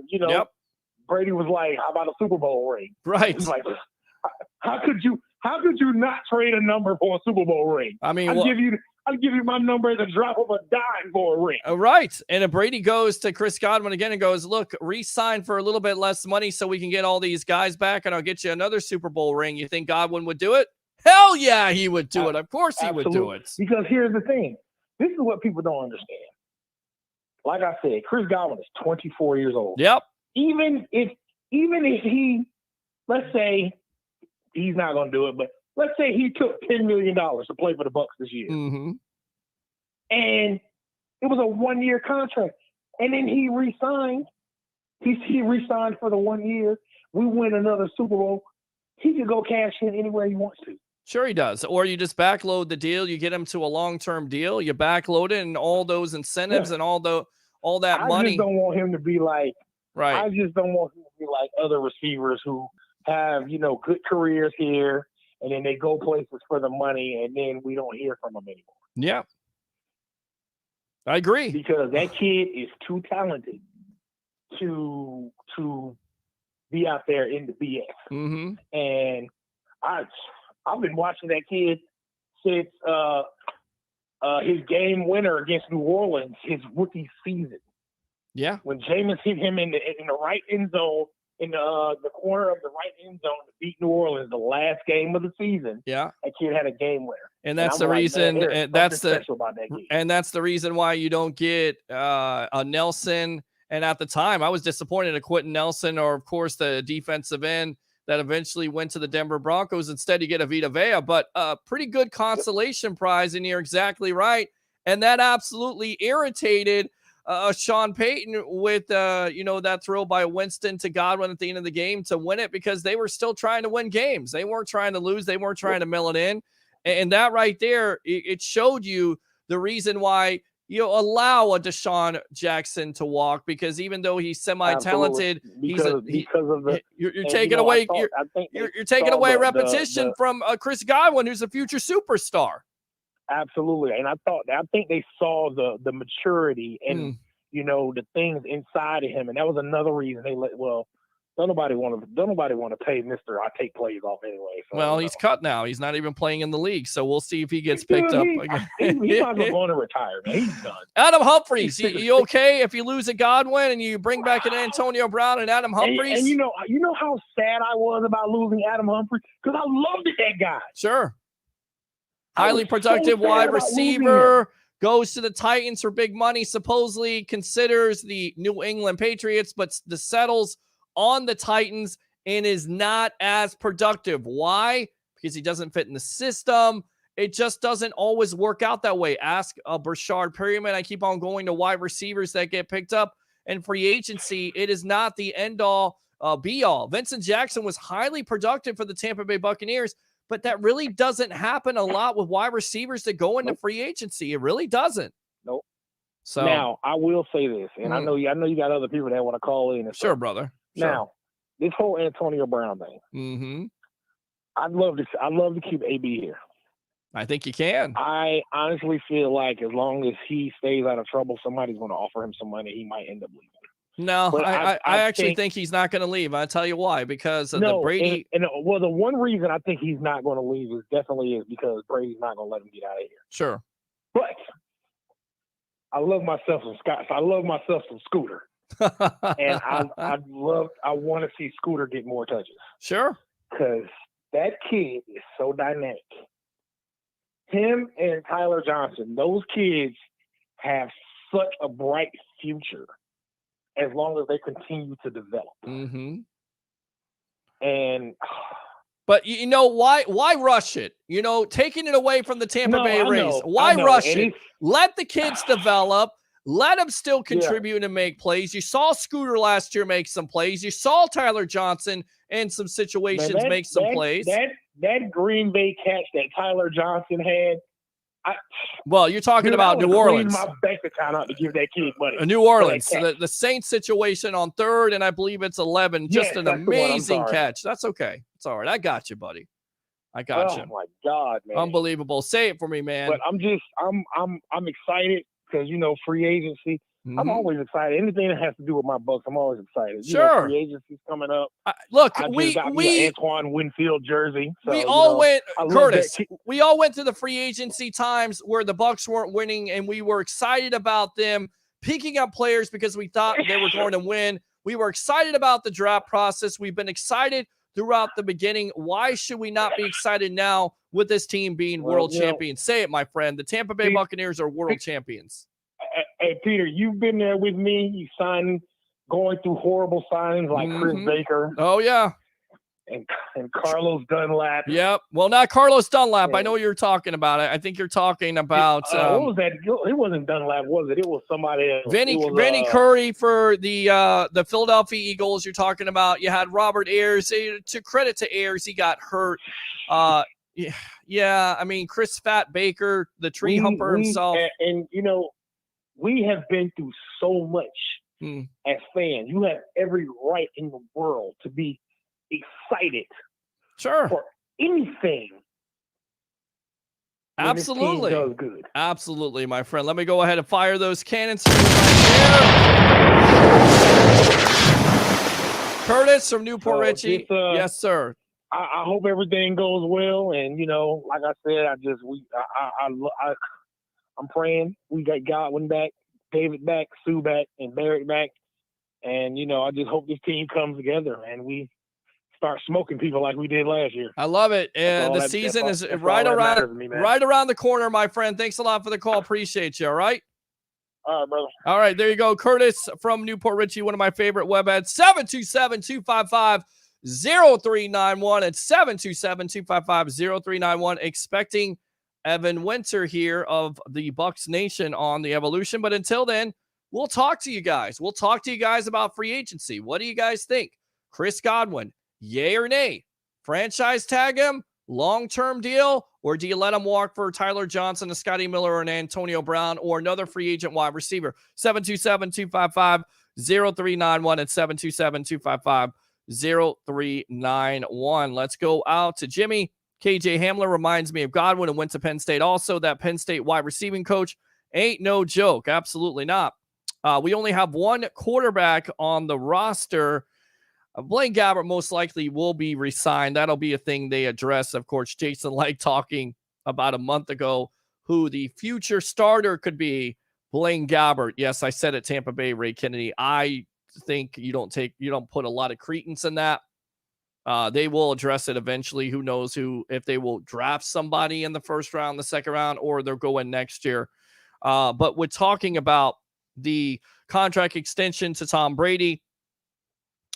Speaker 2: Brady was like, "How about a Super Bowl ring?"
Speaker 1: Right.
Speaker 2: It's like, how could you not trade a number for a Super Bowl ring?
Speaker 1: I mean,
Speaker 2: I'll give you my number at the drop of a dime for a ring.
Speaker 1: Right. And if Brady goes to Chris Godwin again and goes, "Look, re-sign for a little bit less money so we can get all these guys back and I'll get you another Super Bowl ring," you think Godwin would do it? Hell yeah, he would do it. Of course he would do it.
Speaker 2: Because here's the thing. This is what people don't understand. Like I said, Chris Godwin is 24 years old.
Speaker 1: Yep.
Speaker 2: Even if he, let's say he's not going to do it, but let's say he took $10 million to play for the Bucs this year.
Speaker 1: Mm-hmm.
Speaker 2: And it was a 1-year contract. And then he re-signed. He re-signed for the 1 year. We win another Super Bowl. He can go cash in anywhere he wants to.
Speaker 1: Sure he does. Or you just backload the deal. You get him to a long-term deal. You backload it and all those incentives and all that money.
Speaker 2: I just don't want him to be like,
Speaker 1: right.
Speaker 2: I just don't want him to be like other receivers who have, good careers here, and then they go places for the money, and then we don't hear from them anymore.
Speaker 1: Yeah. I agree.
Speaker 2: Because that kid is too talented to be out there in the BS.
Speaker 1: Mm-hmm.
Speaker 2: And I've been watching that kid since his game winner against New Orleans, his rookie season.
Speaker 1: Yeah.
Speaker 2: When Jameis hit him in the right end zone, in the corner of the right end zone to beat New Orleans, the last game of the season.
Speaker 1: Yeah.
Speaker 2: That kid had a game winner.
Speaker 1: And that's the reason. That's the reason why you don't get a Nelson. And at the time, I was disappointed at Quentin Nelson, or of course the defensive end that eventually went to the Denver Broncos. Instead, you get a Vita Vea, but a pretty good consolation prize. And you're exactly right. And that absolutely irritated Sean Payton with, that throw by Winston to Godwin at the end of the game to win it, because they were still trying to win games. They weren't trying to lose. They weren't trying to mill it in. And that right there, it showed you the reason why allow a Deshaun Jackson to walk, because even though he's semi-talented, you're taking away you're taking away repetition from Chris Godwin, who's a future superstar.
Speaker 2: Absolutely, and I think they saw the maturity and the things inside of him, and that was another reason they let. Well, don't nobody want to pay Mr. I take plays off anyway. So,
Speaker 1: well, he's cut now. He's not even playing in the league, so we'll see if he gets picked up again.
Speaker 2: He's not going to retire, man. He's done.
Speaker 1: Adam Humphries, you okay if you lose a Godwin and you bring back an Antonio Brown and Adam Humphries?
Speaker 2: And you know how sad I was about losing Adam Humphries, because I loved that guy.
Speaker 1: Sure. Highly productive wide receiver, goes to the Titans for big money, supposedly considers the New England Patriots, but settles on the Titans and is not as productive. Why? Because he doesn't fit in the system. It just doesn't always work out that way. Ask Brashard Perryman. I keep on going to wide receivers that get picked up in free agency. It is not the end-all, be-all. Vincent Jackson was highly productive for the Tampa Bay Buccaneers, but that really doesn't happen a lot with wide receivers that go into free agency. It really doesn't. So
Speaker 2: now I will say this, and I know you got other people that want to call in. And
Speaker 1: sure,
Speaker 2: stuff.
Speaker 1: brother.
Speaker 2: Now, this whole Antonio Brown thing.
Speaker 1: Mm-hmm.
Speaker 2: I'd love to keep AB here.
Speaker 1: I think you can.
Speaker 2: I honestly feel like as long as he stays out of trouble, somebody's going to offer him some money. He might end up leaving.
Speaker 1: No, I actually think he's not going to leave. I'll tell you why. Because of the Brady.
Speaker 2: Well, the one reason I think he's not going to leave is because Brady's not going to let him get out of here.
Speaker 1: Sure.
Speaker 2: But I love myself some Scott. I love myself some Scooter. And I want to see Scooter get more touches.
Speaker 1: Sure.
Speaker 2: Because that kid is so dynamic. Him and Tyler Johnson, those kids have such a bright future as long as they continue to develop.
Speaker 1: Mm-hmm.
Speaker 2: And
Speaker 1: but you know why rush it? You know, taking it away from the Tampa Bay Rays. Why rush it? Let the kids develop. Let them still contribute and make plays. You saw Scooter last year make some plays. You saw Tyler Johnson in some situations make some plays.
Speaker 2: That Green Bay catch that Tyler Johnson had.
Speaker 1: You're talking about New Orleans.
Speaker 2: My bank account out to give that kid money.
Speaker 1: New Orleans, the Saints situation on 3rd, and I believe it's 11. Just an amazing catch. That's okay. It's all right. I got you, buddy. I got you.
Speaker 2: Oh my God, man!
Speaker 1: Unbelievable. Say it for me, man.
Speaker 2: But I'm excited because free agency. Mm-hmm. I'm always excited. Anything that has to do with my Bucs, I'm always excited.
Speaker 1: Sure.
Speaker 2: Free agency's coming up.
Speaker 1: Look,
Speaker 2: we got me an Antoine Winfield jersey. So,
Speaker 1: we all went, Curtis. We all went to the free agency times where the Bucs weren't winning, and we were excited about them picking up players because we thought they were going to win. We were excited about the draft process. We've been excited throughout the beginning. Why should we not be excited now with this team being world champions? Say it, my friend. The Tampa Bay Buccaneers are world champions.
Speaker 2: Hey, Peter, you've been there with me. You going through horrible signings like Chris Baker.
Speaker 1: Oh, yeah.
Speaker 2: And Carlos Dunlap.
Speaker 1: Yep. Well, not Carlos Dunlap. I know you're talking about it. I think you're talking about
Speaker 2: what was that? It wasn't Dunlap, was it? It was somebody else.
Speaker 1: Vinny Curry for the Philadelphia Eagles. You're talking about. You had Robert Ayers. To credit to Ayers, he got hurt. Yeah. I mean, Chris Fat Baker, the tree humper himself.
Speaker 2: And we have been through so much as fans. You have every right in the world to be excited for anything.
Speaker 1: Absolutely.
Speaker 2: This team does good.
Speaker 1: Absolutely, my friend. Let me go ahead and fire those cannons right there. Curtis from Newport Richie. Yes, sir.
Speaker 2: I hope everything goes well, and like I said, I'm praying we got Godwin back, David back, Sue back, and Barrett back, and I just hope this team comes together and we start smoking people like we did last year.
Speaker 1: I love it, and the season is right around the corner, my friend. Thanks a lot for the call. Appreciate you. All right.
Speaker 2: All right, brother.
Speaker 1: All right, there you go, Curtis from Newport Richie, one of my favorite web ads. 727-255-0391 at 727-255-0391. Expecting Evan Winter here of the Bucs Nation on the Evolution. But until then, we'll talk to you guys. We'll talk to you guys about free agency. What do you guys think? Chris Godwin, yay or nay? Franchise tag him? Long-term deal? Or do you let him walk for Tyler Johnson, a Scotty Miller, or an Antonio Brown, or another free agent wide receiver? 727-255-0391 at 727-255-0391. Let's go out to Jimmy. KJ Hamler reminds me of Godwin and went to Penn State. Also, that Penn State wide receiving coach ain't no joke. Absolutely not. We only have one quarterback on the roster. Blaine Gabbert most likely will be re-signed. That'll be a thing they address. Of course, Jason Light talking about a month ago who the future starter could be. Blaine Gabbert. Yes, I said it, Tampa Bay, Ray Kennedy. I think you don't put a lot of credence in that. They will address it eventually. Who knows if they will draft somebody in the first round, the second round, or they'll go in next year. But we're talking about the contract extension to Tom Brady.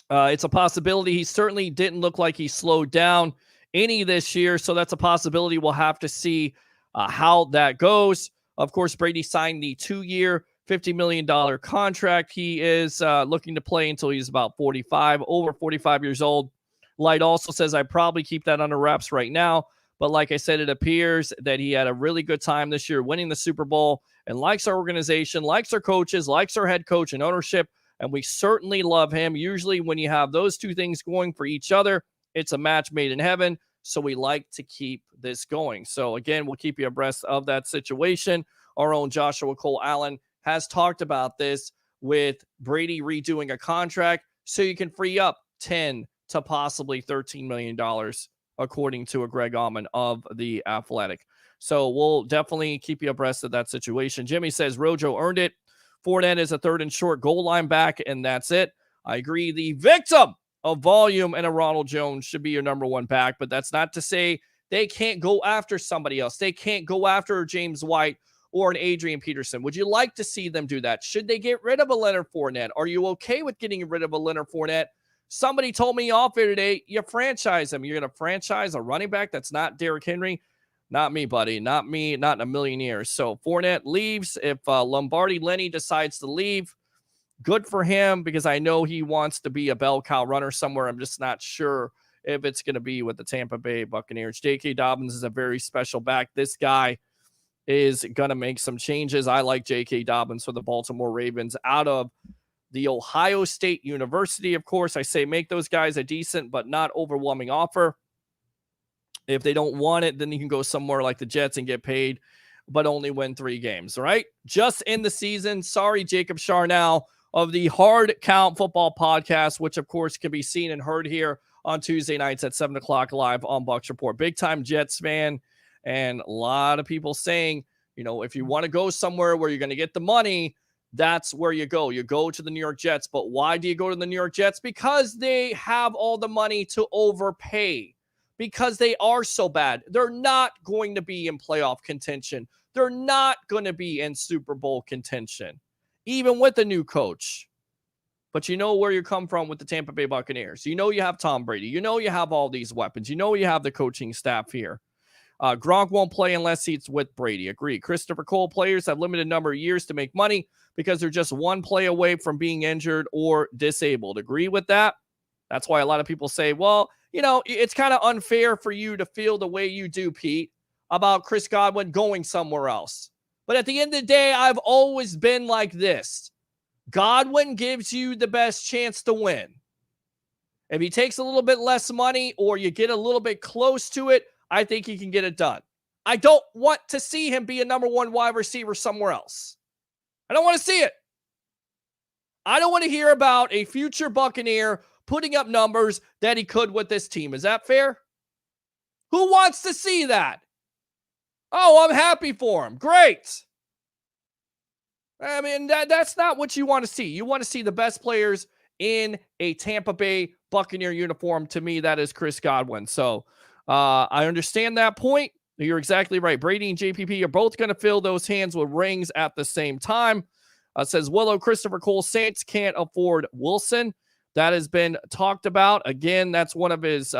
Speaker 1: It's a possibility. He certainly didn't look like he slowed down any this year. So that's a possibility. We'll have to see how that goes. Of course, Brady signed the 2-year, $50 million contract. He is looking to play until he's about over 45 years old. Light also says, I probably keep that under wraps right now, But like I said, it appears that he had a really good time this year winning the Super Bowl and likes our organization, likes our coaches, likes our head coach and ownership. And we certainly love him. Usually when you have those two things going for each other, it's a match made in heaven. So we like to keep this going. So again, we'll keep you abreast of that situation. Our own Joshua Cole Allen has talked about this with Brady redoing a contract so you can free up $10 to possibly $13 million, according to a Greg Allman of The Athletic. So we'll definitely keep you abreast of that situation. Jimmy says Rojo earned it. Fournette is a third and short goal line back, and that's it. I agree. The victim of volume and a Ronald Jones should be your number one back, but that's not to say they can't go after somebody else. They can't go after James White or an Adrian Peterson. Would you like to see them do that? Should they get rid of a Leonard Fournette? Are you okay with getting rid of a Leonard Fournette? Somebody told me off here today, you franchise him. You're going to franchise a running back that's not Derrick Henry? Not me, buddy. Not me. Not in a million years. So Fournette leaves. If Lombardi-Lenny decides to leave, good for him, because I know he wants to be a bell cow runner somewhere. I'm just not sure if it's going to be with the Tampa Bay Buccaneers. J.K. Dobbins is a very special back. This guy is going to make some changes. I like J.K. Dobbins for the Baltimore Ravens out of the Ohio State University. Of course, I say make those guys a decent but not overwhelming offer. If they don't want it, then you can go somewhere like the Jets and get paid, but only win 3 games, right? Just in the season. Sorry, Jacob Charnow of the Hard Count Football Podcast, which, of course, can be seen and heard here on Tuesday nights at 7 o'clock live on Bucs Report. Big-time Jets fan, and a lot of people saying, you know, if you want to go somewhere where you're going to get the money, that's where you go. You go to the New York Jets. But why do you go to the New York Jets? Because they have all the money to overpay. Because they are so bad. They're not going to be in playoff contention. They're not going to be in Super Bowl contention, even with the new coach. But you know where you come from with the Tampa Bay Buccaneers. You know you have Tom Brady. You know you have all these weapons. You know you have the coaching staff here. Gronk won't play unless he's with Brady. Agree. Christopher Cole, players have limited number of years to make money because they're just one play away from being injured or disabled. Agree with that? That's why a lot of people say, well, you know, it's kind of unfair for you to feel the way you do, Pete, about Chris Godwin going somewhere else. But at the end of the day, I've always been like this. Godwin gives you the best chance to win. If he takes a little bit less money or you get a little bit close to it, I think he can get it done. I don't want to see him be a number one wide receiver somewhere else. I don't want to see it. I don't want to hear about a future Buccaneer putting up numbers that he could with this team. Is that fair? Who wants to see that? Oh, I'm happy for him. Great. I mean, that's not what you want to see. You want to see the best players in a Tampa Bay Buccaneer uniform. To me, that is Chris Godwin. So I understand that point. You're exactly right. Brady and JPP are both going to fill those hands with rings at the same time. Says Willow, Christopher Cole, Saints can't afford Wilson. That has been talked about. Again, that's one of his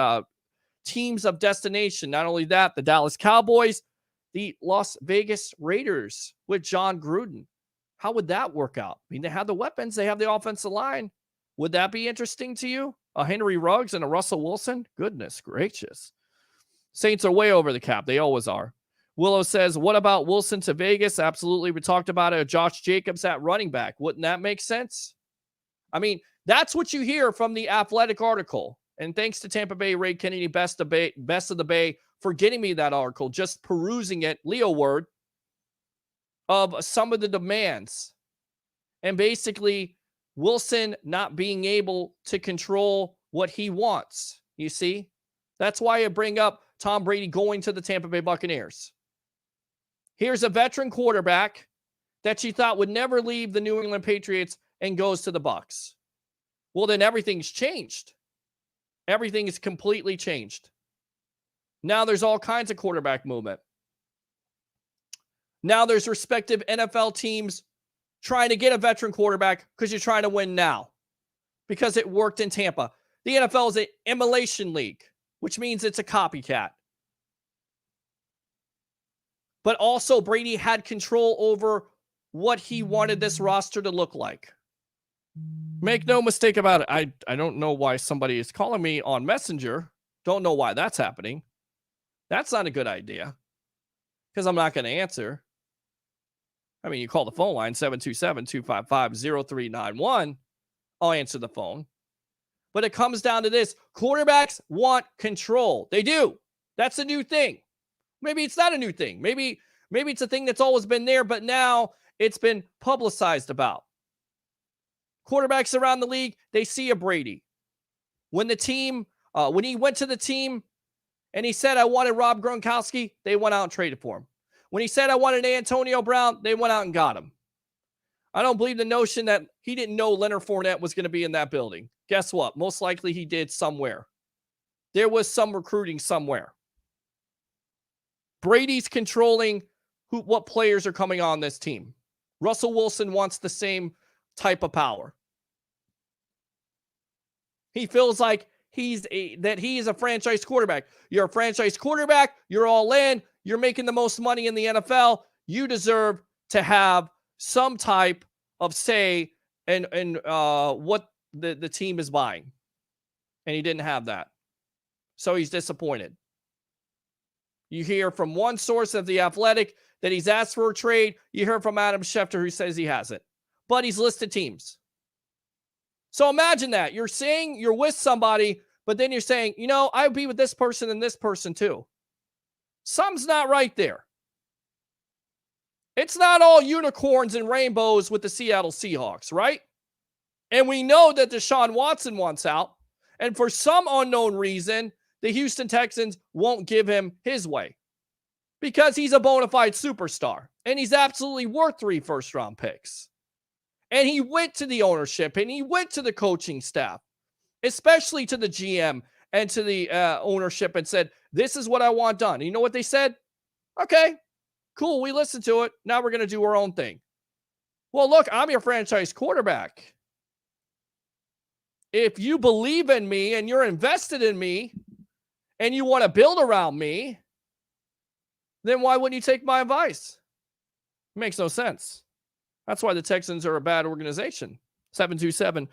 Speaker 1: teams of destination. Not only that, the Dallas Cowboys, the Las Vegas Raiders with John Gruden. How would that work out? I mean, they have the weapons. They have the offensive line. Would that be interesting to you? A Henry Ruggs and a Russell Wilson? Goodness gracious. Saints are way over the cap. They always are. Willow says, what about Wilson to Vegas? Absolutely. We talked about it. Josh Jacobs at running back. Wouldn't that make sense? I mean, that's what you hear from the Athletic article. And thanks to Tampa Bay Ray Kennedy, best of the Bay, for getting me that article, just perusing it, Leo word, of some of the demands. And basically, Wilson not being able to control what he wants. You see? That's why I bring up Tom Brady going to the Tampa Bay Buccaneers. Here's a veteran quarterback that you thought would never leave the New England Patriots and goes to the Bucs. Well, then everything's changed. Everything is completely changed. Now there's all kinds of quarterback movement. Now there's respective NFL teams trying to get a veteran quarterback because you're trying to win now. Because it worked in Tampa. The NFL is an emulation league, which means it's a copycat. But also Brady had control over what he wanted this roster to look like. Make no mistake about it. I don't know why somebody is calling me on Messenger. Don't know why that's happening. That's not a good idea because I'm not going to answer. I mean, you call the phone line, 727-255-0391. I'll answer the phone. But it comes down to this. Quarterbacks want control. They do. That's a new thing. Maybe it's not a new thing. Maybe it's a thing that's always been there, but now it's been publicized about. Quarterbacks around the league, they see a Brady. When he went to the team and he said, I wanted Rob Gronkowski, they went out and traded for him. When he said, I wanted Antonio Brown, they went out and got him. I don't believe the notion that he didn't know Leonard Fournette was going to be in that building. Guess what? Most likely he did somewhere. There was some recruiting somewhere. Brady's controlling what players are coming on this team. Russell Wilson wants the same type of power. He feels like he is a franchise quarterback. You're a franchise quarterback. You're all in. You're making the most money in the NFL. You deserve to have some type of say in what the team is buying. And he didn't have that. So he's disappointed. You hear from one source of The Athletic that he's asked for a trade. You hear from Adam Schefter who says he hasn't. But he's listed teams. So imagine that. You're saying you're with somebody, but then you're saying, I would be with this person and this person too. Something's not right there. It's not all unicorns and rainbows with the Seattle Seahawks, right? And we know that Deshaun Watson wants out. And for some unknown reason, the Houston Texans won't give him his way because he's a bona fide superstar and he's absolutely worth 3 first-round picks. And he went to the ownership and he went to the coaching staff, especially to the GM and to the ownership and said, this is what I want done. And you know what they said? Okay, cool. We listened to it. Now we're going to do our own thing. Well, look, I'm your franchise quarterback. If you believe in me and you're invested in me and you want to build around me, then why wouldn't you take my advice? It makes no sense. That's why the Texans are a bad organization. 727-255-0391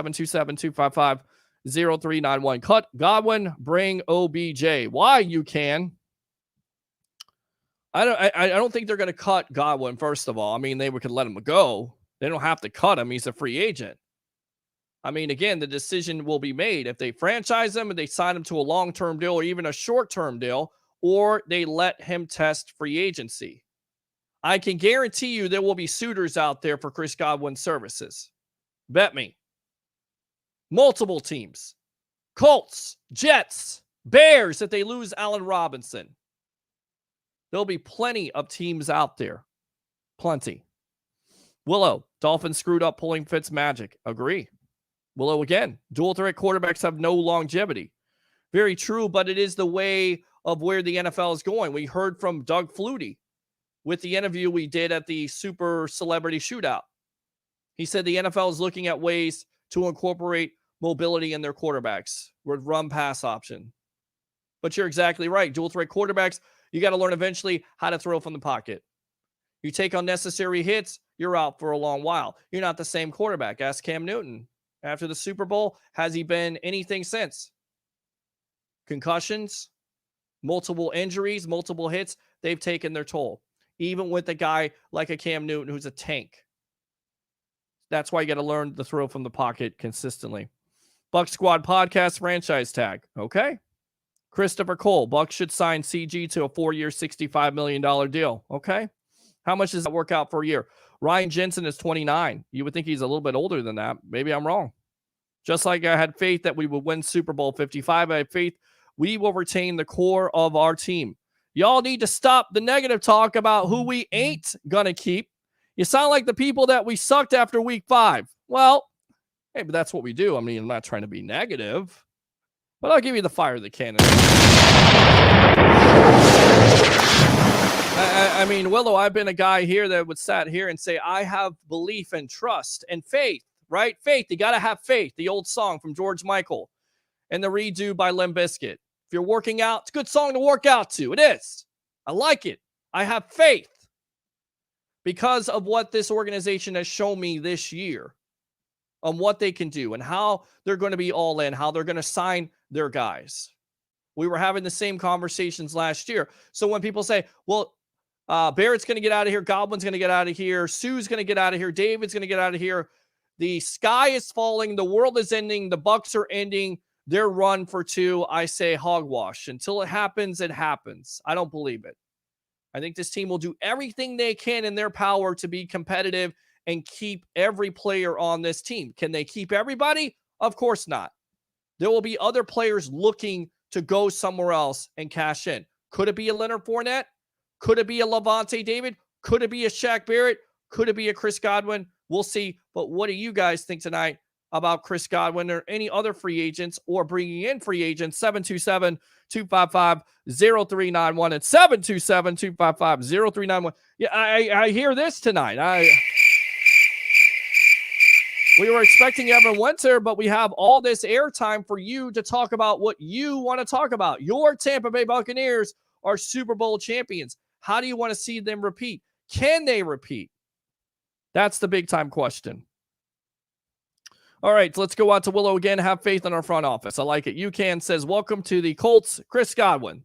Speaker 1: and 727-255-0391. Cut Godwin, bring OBJ. Why you can? I don't think they're going to cut Godwin, first of all. I mean, they could let him go. They don't have to cut him. He's a free agent. I mean, again, the decision will be made if they franchise him and they sign him to a long-term deal or even a short-term deal, or they let him test free agency. I can guarantee you there will be suitors out there for Chris Godwin's services. Bet me. Multiple teams. Colts, Jets, Bears if they lose Allen Robinson. There'll be plenty of teams out there. Plenty. Willow, Dolphins screwed up pulling Fitzmagic. Agree. Willow again. Dual threat quarterbacks have no longevity. Very true, but it is the way of where the NFL is going. We heard from Doug Flutie with the interview we did at the Super Celebrity Shootout. He said the NFL is looking at ways to incorporate mobility in their quarterbacks with run-pass option. But you're exactly right. Dual threat quarterbacks, you got to learn eventually how to throw from the pocket. You take unnecessary hits, you're out for a long while. You're not the same quarterback. Ask Cam Newton. After the Super Bowl, has he been anything since? Concussions, multiple injuries, multiple hits, they've taken their toll. Even with a guy like a Cam Newton who's a tank. That's why you got to learn to throw from the pocket consistently. Bucs Squad Podcast franchise tag. Okay. Christopher Cole. Bucs should sign CG to a 4-year, $65 million deal. Okay. How much does that work out for a year? Ryan Jensen is 29. You would think he's a little bit older than that. Maybe I'm wrong. Just like I had faith that we would win Super Bowl 55, I had faith we will retain the core of our team. Y'all need to stop the negative talk about who we ain't going to keep. You sound like the people that we sucked after week 5. Well, hey, but that's what we do. I mean, I'm not trying to be negative, but I'll give you the fire of the cannon. I mean, Willow, I've been a guy here that would sat here and say, I have belief and trust and faith, right? Faith. You got to have faith. The old song from George Michael and the redo by Limp Bizkit. If you're working out, it's a good song to work out to. It is. I like it. I have faith because of what this organization has shown me this year on what they can do and how they're going to be all in, how they're going to sign their guys. We were having the same conversations last year. So when people say, well, Barrett's going to get out of here, Godwin's going to get out of here, Sue's going to get out of here, David's going to get out of here, the sky is falling, the world is ending, the Bucs are ending their run for 2, I say hogwash. Until it happens, it happens. I don't believe it. I think this team will do everything they can in their power to be competitive and keep every player on this team. Can they keep everybody? Of course not. There will be other players looking to go somewhere else and cash in. Could it be a Leonard Fournette? Could it be a Levante David? Could it be a Shaq Barrett? Could it be a Chris Godwin? We'll see. But what do you guys think tonight about Chris Godwin or any other free agents or bringing in free agents? 727-255-0391 and 727-255-0391. Yeah, I hear this tonight. We were expecting Evan Winter, but we have all this airtime for you to talk about what you want to talk about. Your Tampa Bay Buccaneers are Super Bowl champions. How do you want to see them repeat? Can they repeat? That's the big time question. All right, let's go out to Willow again. Have faith in our front office. I like it. UCAN says, welcome to the Colts, Chris Godwin.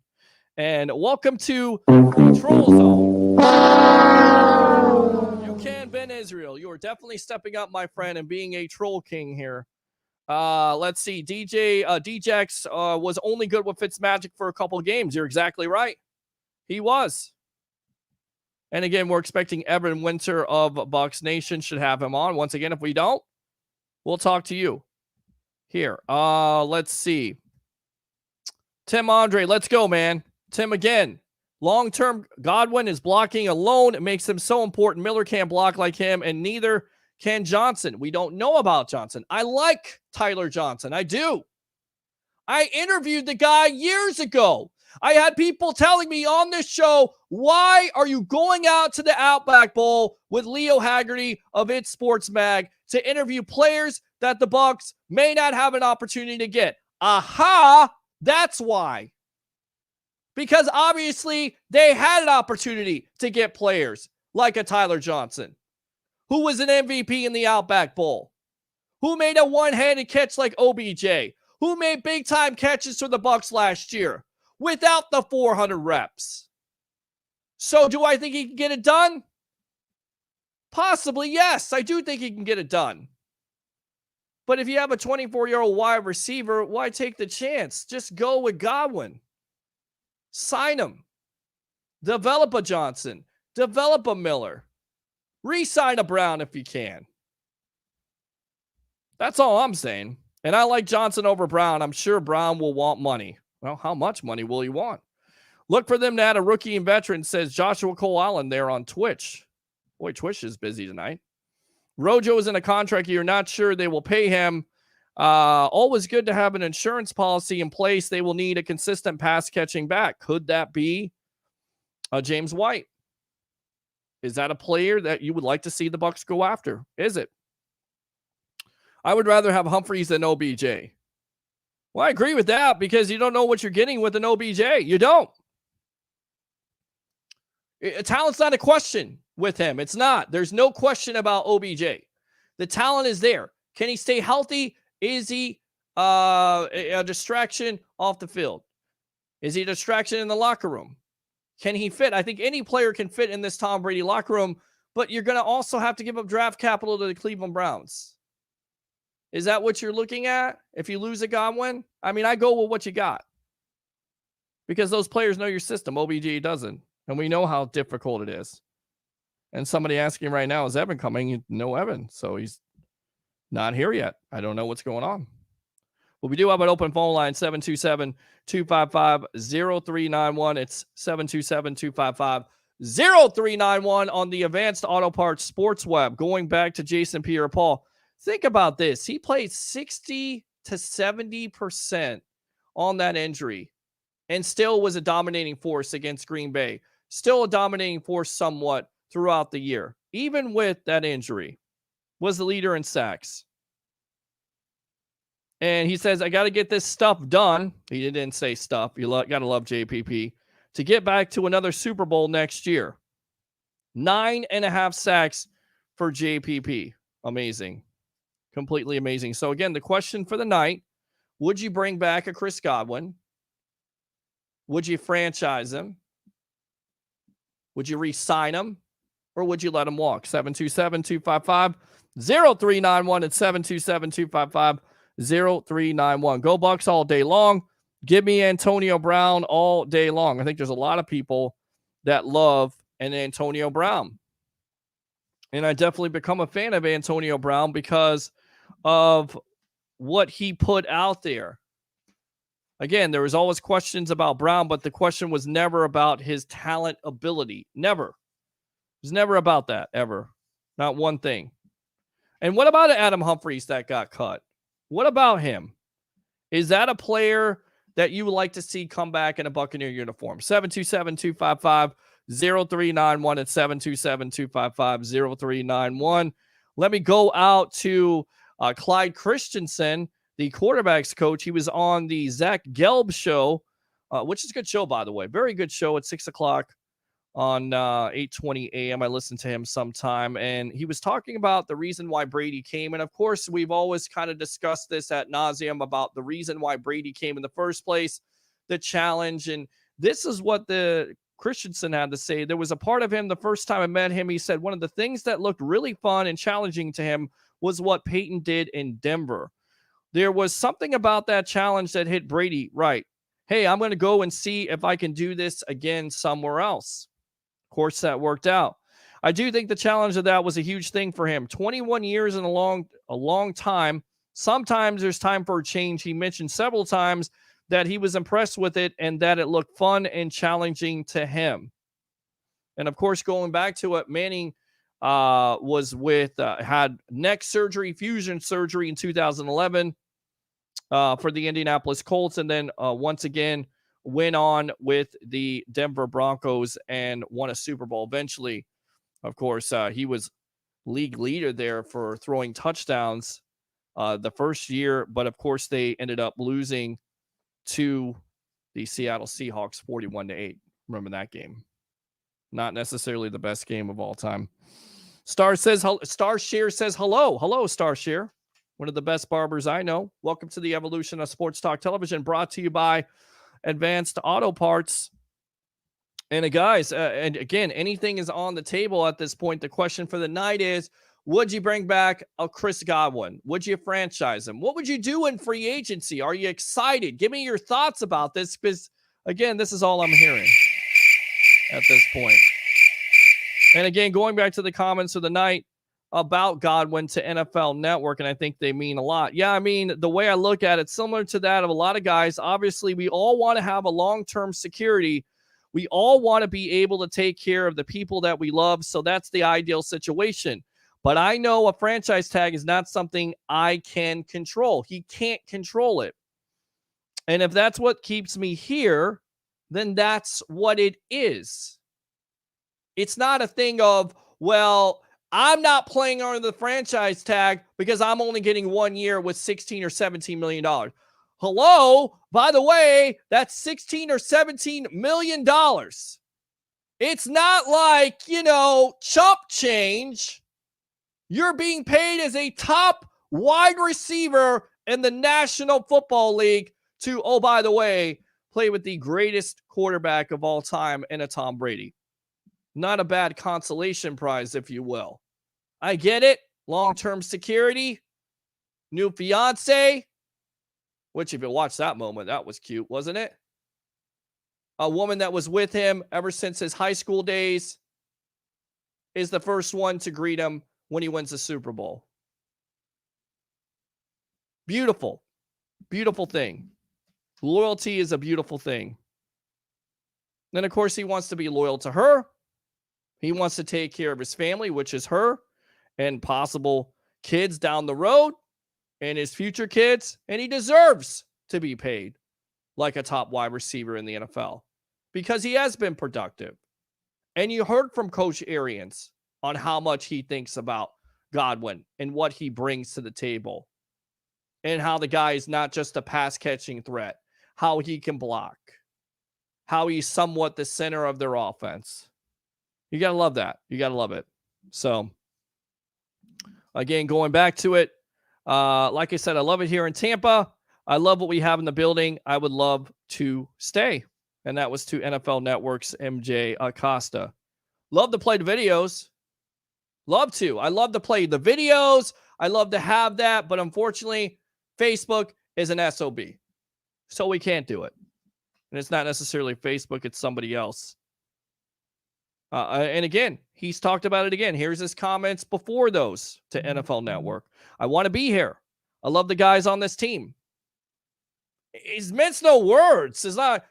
Speaker 1: And welcome to the Troll Zone. UCAN Ben Israel. You are definitely stepping up, my friend, and being a troll king here. Let's see. DJX was only good with Fitzmagic for a couple of games. You're exactly right. He was. And again, we're expecting Evan Winter of Bucs Nation should have him on. Once again, if we don't, we'll talk to you here. Let's see. Tim Andre, let's go, man. Tim again. Long-term, Godwin is blocking alone. It makes him so important. Miller can't block like him, and neither can Johnson. We don't know about Johnson. I like Tyler Johnson. I do. I interviewed the guy years ago. I had people telling me on this show, why are you going out to the Outback Bowl with Leo Haggerty of It Sports Mag to interview players that the Bucs may not have an opportunity to get? Aha, that's why. Because obviously they had an opportunity to get players like a Tyler Johnson, who was an MVP in the Outback Bowl, who made a one-handed catch like OBJ, who made big-time catches for the Bucs last year without the 400 reps. So do I think he can get it done? Possibly, yes. I do think he can get it done. But if you have a 24-year-old wide receiver, why take the chance? Just go with Godwin. Sign him. Develop a Johnson. Develop a Miller. Re-sign a Brown if you can. That's all I'm saying. And I like Johnson over Brown. I'm sure Brown will want money. Well, how much money will he want? Look for them to add a rookie and veteran, says Joshua Cole Allen there on Twitch. Boy, Twitch is busy tonight. Rojo is in a contract year. Not sure they will pay him. Always good to have an insurance policy in place. They will need a consistent pass catching back. Could that be James White? Is that a player that you would like to see the Bucs go after? Is it? I would rather have Humphreys than OBJ. Well, I agree with that because you don't know what you're getting with an OBJ. You don't. Talent's not a question with him. It's not. There's no question about OBJ. The talent is there. Can he stay healthy? Is he a distraction off the field? Is he a distraction in the locker room? Can he fit? I think any player can fit in this Tom Brady locker room, but you're going to also have to give up draft capital to the Cleveland Browns. Is that what you're looking at if you lose a Godwin? I mean, I go with what you got because those players know your system. OBJ doesn't, and we know how difficult it is. And somebody asking right now, is Evan coming? No Evan, so he's not here yet. I don't know what's going on. But we do have an open phone line, 727-255-0391. It's 727-255-0391 on the Advanced Auto Parts Sports Web. Going back to Jason Pierre-Paul, think about this. He played 60 to 70% on that injury and still was a dominating force against Green Bay. Still a dominating force somewhat throughout the year. Even with that injury, was the leader in sacks. And he says, I got to get this stuff done. He didn't say stuff. You got to love JPP. To get back to another Super Bowl next year. 9.5 sacks for JPP. Amazing. Completely amazing. So again, the question for the night, would you bring back a Chris Godwin? Would you franchise him? Would you re-sign him? Or would you let him walk? 727-255-0391 and 727-255-0391. Go Bucs all day long. Give me Antonio Brown all day long. I think there's a lot of people that love an Antonio Brown. And I definitely become a fan of Antonio Brown because of what he put out there. Again, there was always questions about Brown, but the question was never about his talent ability. Never. It was never about that, ever. Not one thing. And what about Adam Humphries that got cut? What about him? Is that a player that you would like to see come back in a Buccaneer uniform? 727-255-0391 and 727-255-0391. Let me go out to Clyde Christensen, the quarterback's coach. He was on the Zach Gelb show, which is a good show, by the way. Very good show at 6 o'clock on 8:20 a.m. I listened to him sometime, and he was talking about the reason why Brady came. And, of course, we've always kind of discussed this ad nauseum about the reason why Brady came in the first place, the challenge. And this is what the Christensen had to say. There was a part of him the first time I met him, he said one of the things that looked really fun and challenging to him was what Peyton did in Denver. There was something about that challenge that hit Brady right. Hey, I'm going to go and see if I can do this again somewhere else. Of course, that worked out. I do think the challenge of that was a huge thing for him. 21 years in a long time. Sometimes there's time for a change. He mentioned several times that he was impressed with it and that it looked fun and challenging to him. And, of course, going back to it, Manning was had neck surgery, fusion surgery in 2011 for the Indianapolis Colts, and then once again went on with the Denver Broncos and won a Super Bowl eventually. Of course, he was league leader there for throwing touchdowns the first year, but of course they ended up losing to the Seattle Seahawks 41-8. Remember that game? Not necessarily the best game of all time. Starshare says hello. Hello, Starshare. One of the best barbers I know. Welcome to the evolution of Sports Talk Television, brought to you by Advanced Auto Parts. And guys, and again, anything is on the table at this point. The question for the night is, would you bring back a Chris Godwin? Would you franchise him? What would you do in free agency? Are you excited? Give me your thoughts about this, because again, this is all I'm hearing at this point. And again, going back to the comments of the night about Godwin to NFL Network, and I think they mean a lot. Yeah, I mean, the way I look at it, similar to that of a lot of guys, obviously we all want to have a long-term security. We all want to be able to take care of the people that we love, so that's the ideal situation. But I know a franchise tag is not something I can control. He can't control it. And if that's what keeps me here, then that's what it is. It's not a thing of, well, I'm not playing under the franchise tag because I'm only getting 1 year with $16 or $17 million. Hello, by the way, that's $16 or $17 million. It's not like, chump change. You're being paid as a top wide receiver in the National Football League to, oh, by the way, play with the greatest quarterback of all time in a Tom Brady. Not a bad consolation prize, if you will. I get it. Long-term security. New fiance. Which, if you watch that moment, that was cute, wasn't it? A woman that was with him ever since his high school days is the first one to greet him when he wins the Super Bowl. Beautiful. Beautiful thing. Loyalty is a beautiful thing. Then, of course, he wants to be loyal to her. He wants to take care of his family, which is her and possible kids down the road and his future kids. And he deserves to be paid like a top wide receiver in the NFL because he has been productive. And you heard from Coach Arians on how much he thinks about Godwin and what he brings to the table and how the guy is not just a pass catching threat, how he can block, how he's somewhat the center of their offense. You got to love that. You got to love it. So, again, going back to it, like I said, I love it here in Tampa. I love what we have in the building. I would love to stay. And that was to NFL Network's MJ Acosta. Love to play the videos. Love to. I love to play the videos. I love to have that. But unfortunately, Facebook is an SOB. So we can't do it. And it's not necessarily Facebook. It's somebody else. And again, he's talked about it again. Here's his comments before those to NFL Network. I want to be here. I love the guys on this team. He's mince no words. It's not,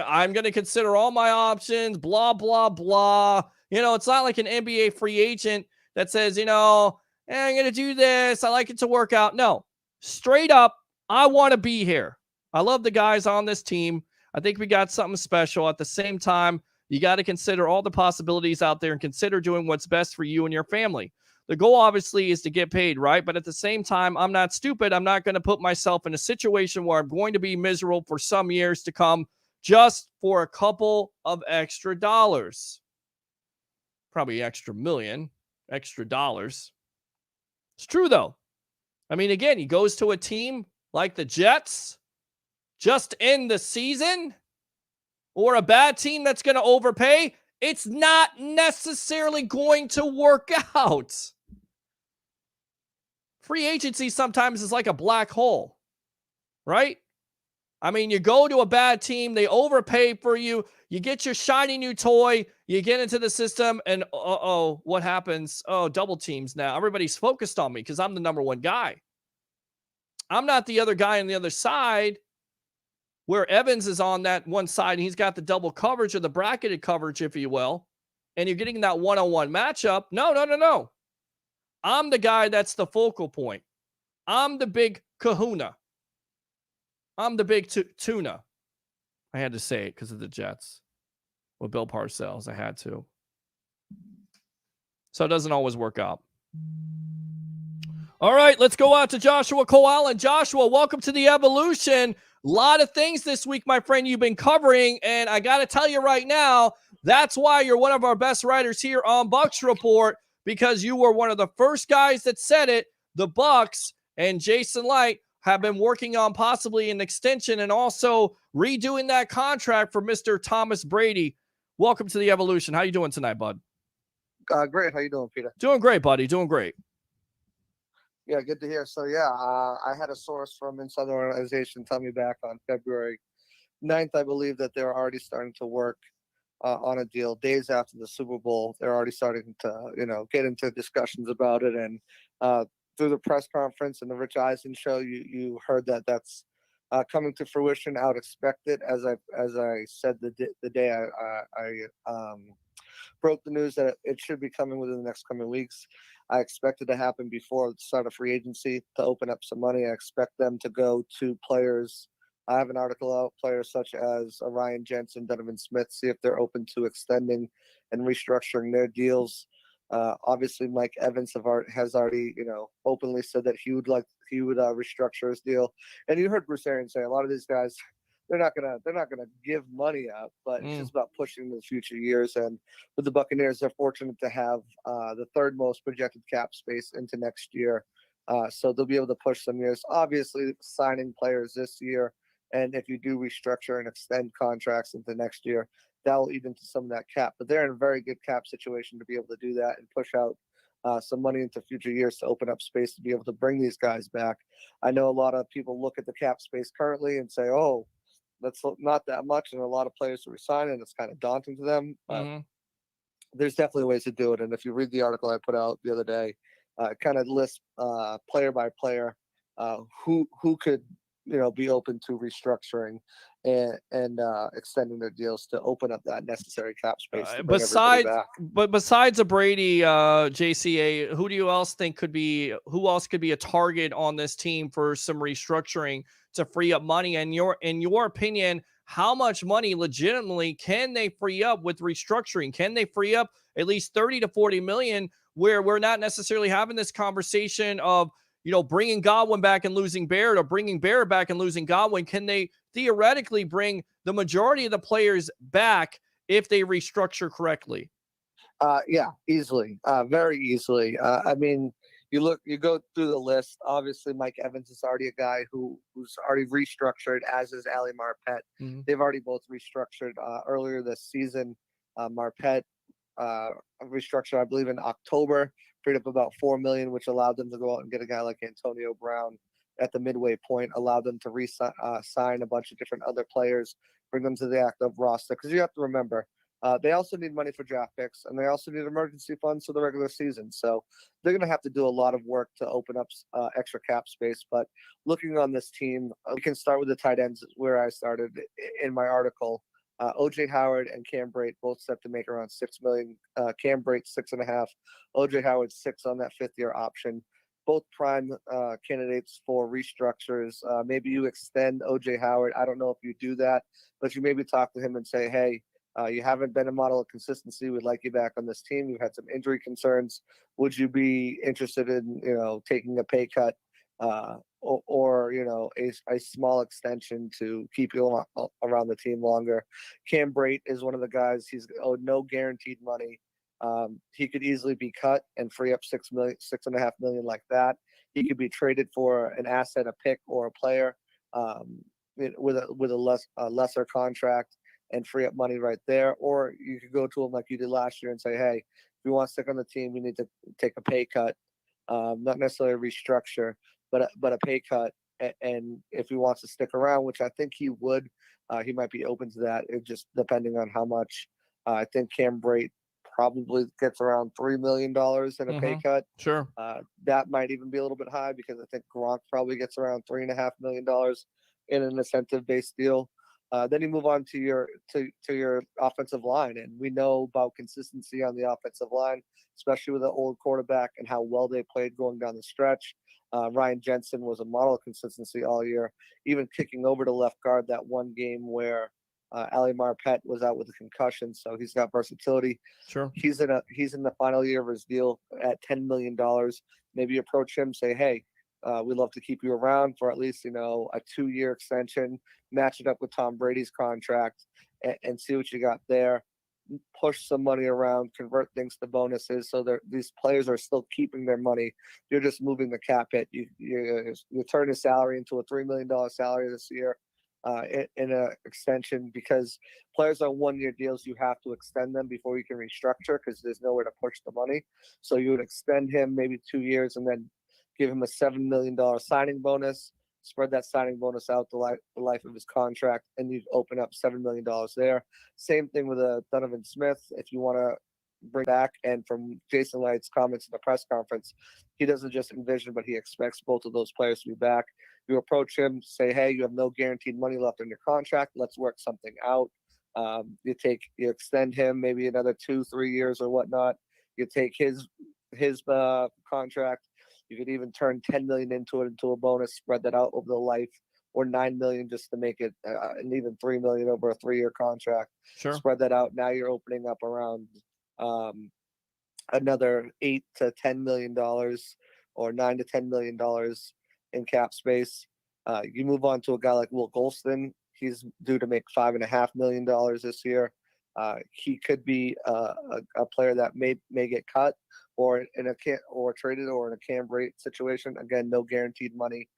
Speaker 1: I'm going to consider all my options, blah, blah, blah. It's not like an NBA free agent that says, I'm going to do this. I like it to work out. No, straight up, I want to be here. I love the guys on this team. I think we got something special. At the same time, you got to consider all the possibilities out there and consider doing what's best for you and your family. The goal, obviously, is to get paid, right? But at the same time, I'm not stupid. I'm not going to put myself in a situation where I'm going to be miserable for some years to come just for a couple of extra dollars. Probably extra million, extra dollars. It's true, though. I mean, again, he goes to a team like the Jets just in the season, or a bad team that's going to overpay. It's not necessarily going to work out. Free agency sometimes is like a black hole, right? I mean, you go to a bad team, they overpay for you, you get your shiny new toy, you get into the system, and what happens? Oh, double teams now. Everybody's focused on me because I'm the number one guy. I'm not the other guy on the other side where Evans is on that one side and he's got the double coverage or the bracketed coverage, if you will, and you're getting that one-on-one matchup. No. I'm the guy that's the focal point. I'm the big kahuna. I'm the big tuna. I had to say it because of the Jets. With Bill Parcells, I had to. So it doesn't always work out. All right, let's go out to Joshua Coal. And Joshua, welcome to the Evolution. A lot of things this week, my friend, you've been covering. And I got to tell you right now, that's why you're one of our best writers here on Bucs Report, because you were one of the first guys that said it. The Bucs and Jason Light have been working on possibly an extension and also redoing that contract for Mr. Thomas Brady. Welcome to the Evolution. How you doing tonight, bud?
Speaker 5: Great. How you doing, Peter?
Speaker 1: Doing great, buddy. Doing great.
Speaker 5: Yeah, good to hear. So, I had a source from inside the organization tell me back on February 9th, I believe, that they're already starting to work on a deal. Days after the Super Bowl, they're already starting to, get into discussions about it. And through the press conference and the Rich Eisen show, you heard that that's coming to fruition. I would expect it, as I said the day I broke the news, that it should be coming within the next coming weeks. I expect it to happen before the start of free agency to open up some money. I expect them to go to players. I have an article out, players such as Ryan Jensen, Donovan Smith, see if they're open to extending and restructuring their deals. Obviously, Mike Evans has already, openly said that he would restructure his deal. And you heard Bruce Arians say a lot of these guys, they're not gonna give money up, but it's just about pushing the future years. And with the Buccaneers, they're fortunate to have the third most projected cap space into next year, so they'll be able to push some years. Obviously, signing players this year, and if you do restructure and extend contracts into next year, that will eat into some of that cap. But they're in a very good cap situation to be able to do that and push out some money into future years to open up space to be able to bring these guys back. I know a lot of people look at the cap space currently and say, "Oh, that's not that much," and a lot of players to resign, and it's kind of daunting to them. There's definitely ways to do it. And if you read the article I put out the other day, it kind of lists player by player who could be open to restructuring and extending their deals to open up that necessary cap space.
Speaker 1: Besides a Brady, JCA, who else could be a target on this team for some restructuring to free up money? And in your opinion, how much money legitimately can they free up with restructuring? Can they free up at least 30 to 40 million where we're not necessarily having this conversation of, bringing Godwin back and losing Barrett, or bringing Barrett back and losing Godwin? Can they theoretically bring the majority of the players back if they restructure correctly?
Speaker 5: Yeah, easily, very easily. I mean, you go through the list. Obviously, Mike Evans is already a guy who's already restructured, as is Ali Marpet.
Speaker 1: Mm-hmm.
Speaker 5: They've already both restructured earlier this season. Marpet restructured, I believe, in October, freed up about $4 million, which allowed them to go out and get a guy like Antonio Brown at the midway point, allowed them to sign a bunch of different other players, bring them to the active roster. Because you have to remember, they also need money for draft picks, and they also need emergency funds for the regular season. So they're going to have to do a lot of work to open up extra cap space. But looking on this team, we can start with the tight ends, where I started in my article. OJ Howard and Cam Brate both set to make around $6 million. Cam Brate 6.5. OJ Howard 6 on that 5th-year option. Both prime candidates for restructures. Maybe you extend OJ Howard. I don't know if you do that, but you maybe talk to him and say, hey, you haven't been a model of consistency. We'd like you back on this team. You've had some injury concerns. Would you be interested in, taking a pay cut or a small extension to keep you around the team longer? Cam Brate is one of the guys. He's owed no guaranteed money. He could easily be cut and free up $6.5 million like that. He could be traded for an asset, a pick, or a player with a lesser contract and free up money right there. Or you could go to him like you did last year and say, hey, if you want to stick on the team, you need to take a pay cut, not necessarily a restructure, but a pay cut. And if he wants to stick around, which I think he would, he might be open to that. It just depending on how much. I think Cam Brate probably gets around $3 million in a pay cut.
Speaker 1: Sure.
Speaker 5: That might even be a little bit high, because I think Gronk probably gets around $3.5 million in an incentive-based deal. Then you move on to your offensive line, and we know about consistency on the offensive line, especially with an old quarterback and how well they played going down the stretch. Ryan Jensen was a model of consistency all year, even kicking over to left guard that one game where Ali Marpet was out with a concussion, so he's got versatility.
Speaker 1: Sure.
Speaker 5: He's in the final year of his deal at $10 million. Maybe approach him, say, hey, we'd love to keep you around for at least, a 2-year extension, match it up with Tom Brady's contract and see what you got there. Push some money around, convert things to bonuses, so these players are still keeping their money. You're just moving the cap hit. You turn his salary into a $3 million salary this year. In an extension, because players on 1-year deals, you have to extend them before you can restructure, because there's nowhere to push the money. So you would extend him maybe 2 years and then give him a $7 million signing bonus, spread that signing bonus out the life of his contract, and you open up $7 million there. Same thing with Donovan Smith. If you want to bring back, and from Jason Light's comments in the press conference, he doesn't just envision, but he expects both of those players to be back. You approach him, say, hey, you have no guaranteed money left in your contract. Let's work something out. You extend him maybe another 2-3 years or whatnot. You take his contract. You could even turn $10 million into a bonus, spread that out over the life, or $9 million just to make it and even $3 million over a 3-year contract.
Speaker 1: Sure.
Speaker 5: Spread that out. Now you're opening up around another $8 to $10 million or $9 to $10 million in cap space. You move on to a guy like Will Golston. He's due to make $5.5 million this year. He could be a player that may get cut or traded or in a Cam Brate situation. Again, no guaranteed money,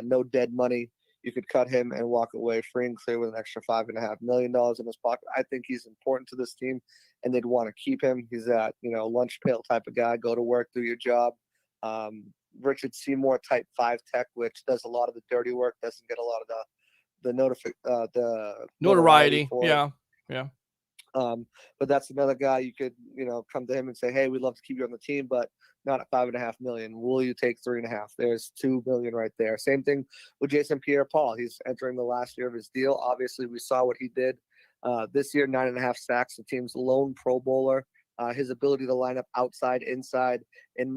Speaker 5: no dead money. You could cut him and walk away free and clear with an extra $5.5 million in his pocket. I think he's important to this team, and they'd want to keep him. He's that lunch pail type of guy. Go to work, do your job. Richard Seymour type 5 tech, which does a lot of the dirty work, doesn't get a lot of the notoriety.
Speaker 1: Yeah.
Speaker 5: But that's another guy you could come to him and say, hey, we'd love to keep you on the team, but not at $5.5 million. Will you take $3.5? There's $2 million right there. Same thing with Jason Pierre-Paul. He's entering the last year of his deal. Obviously, we saw what he did this year: 9.5 sacks, the team's lone Pro Bowler. His ability to line up outside, inside, and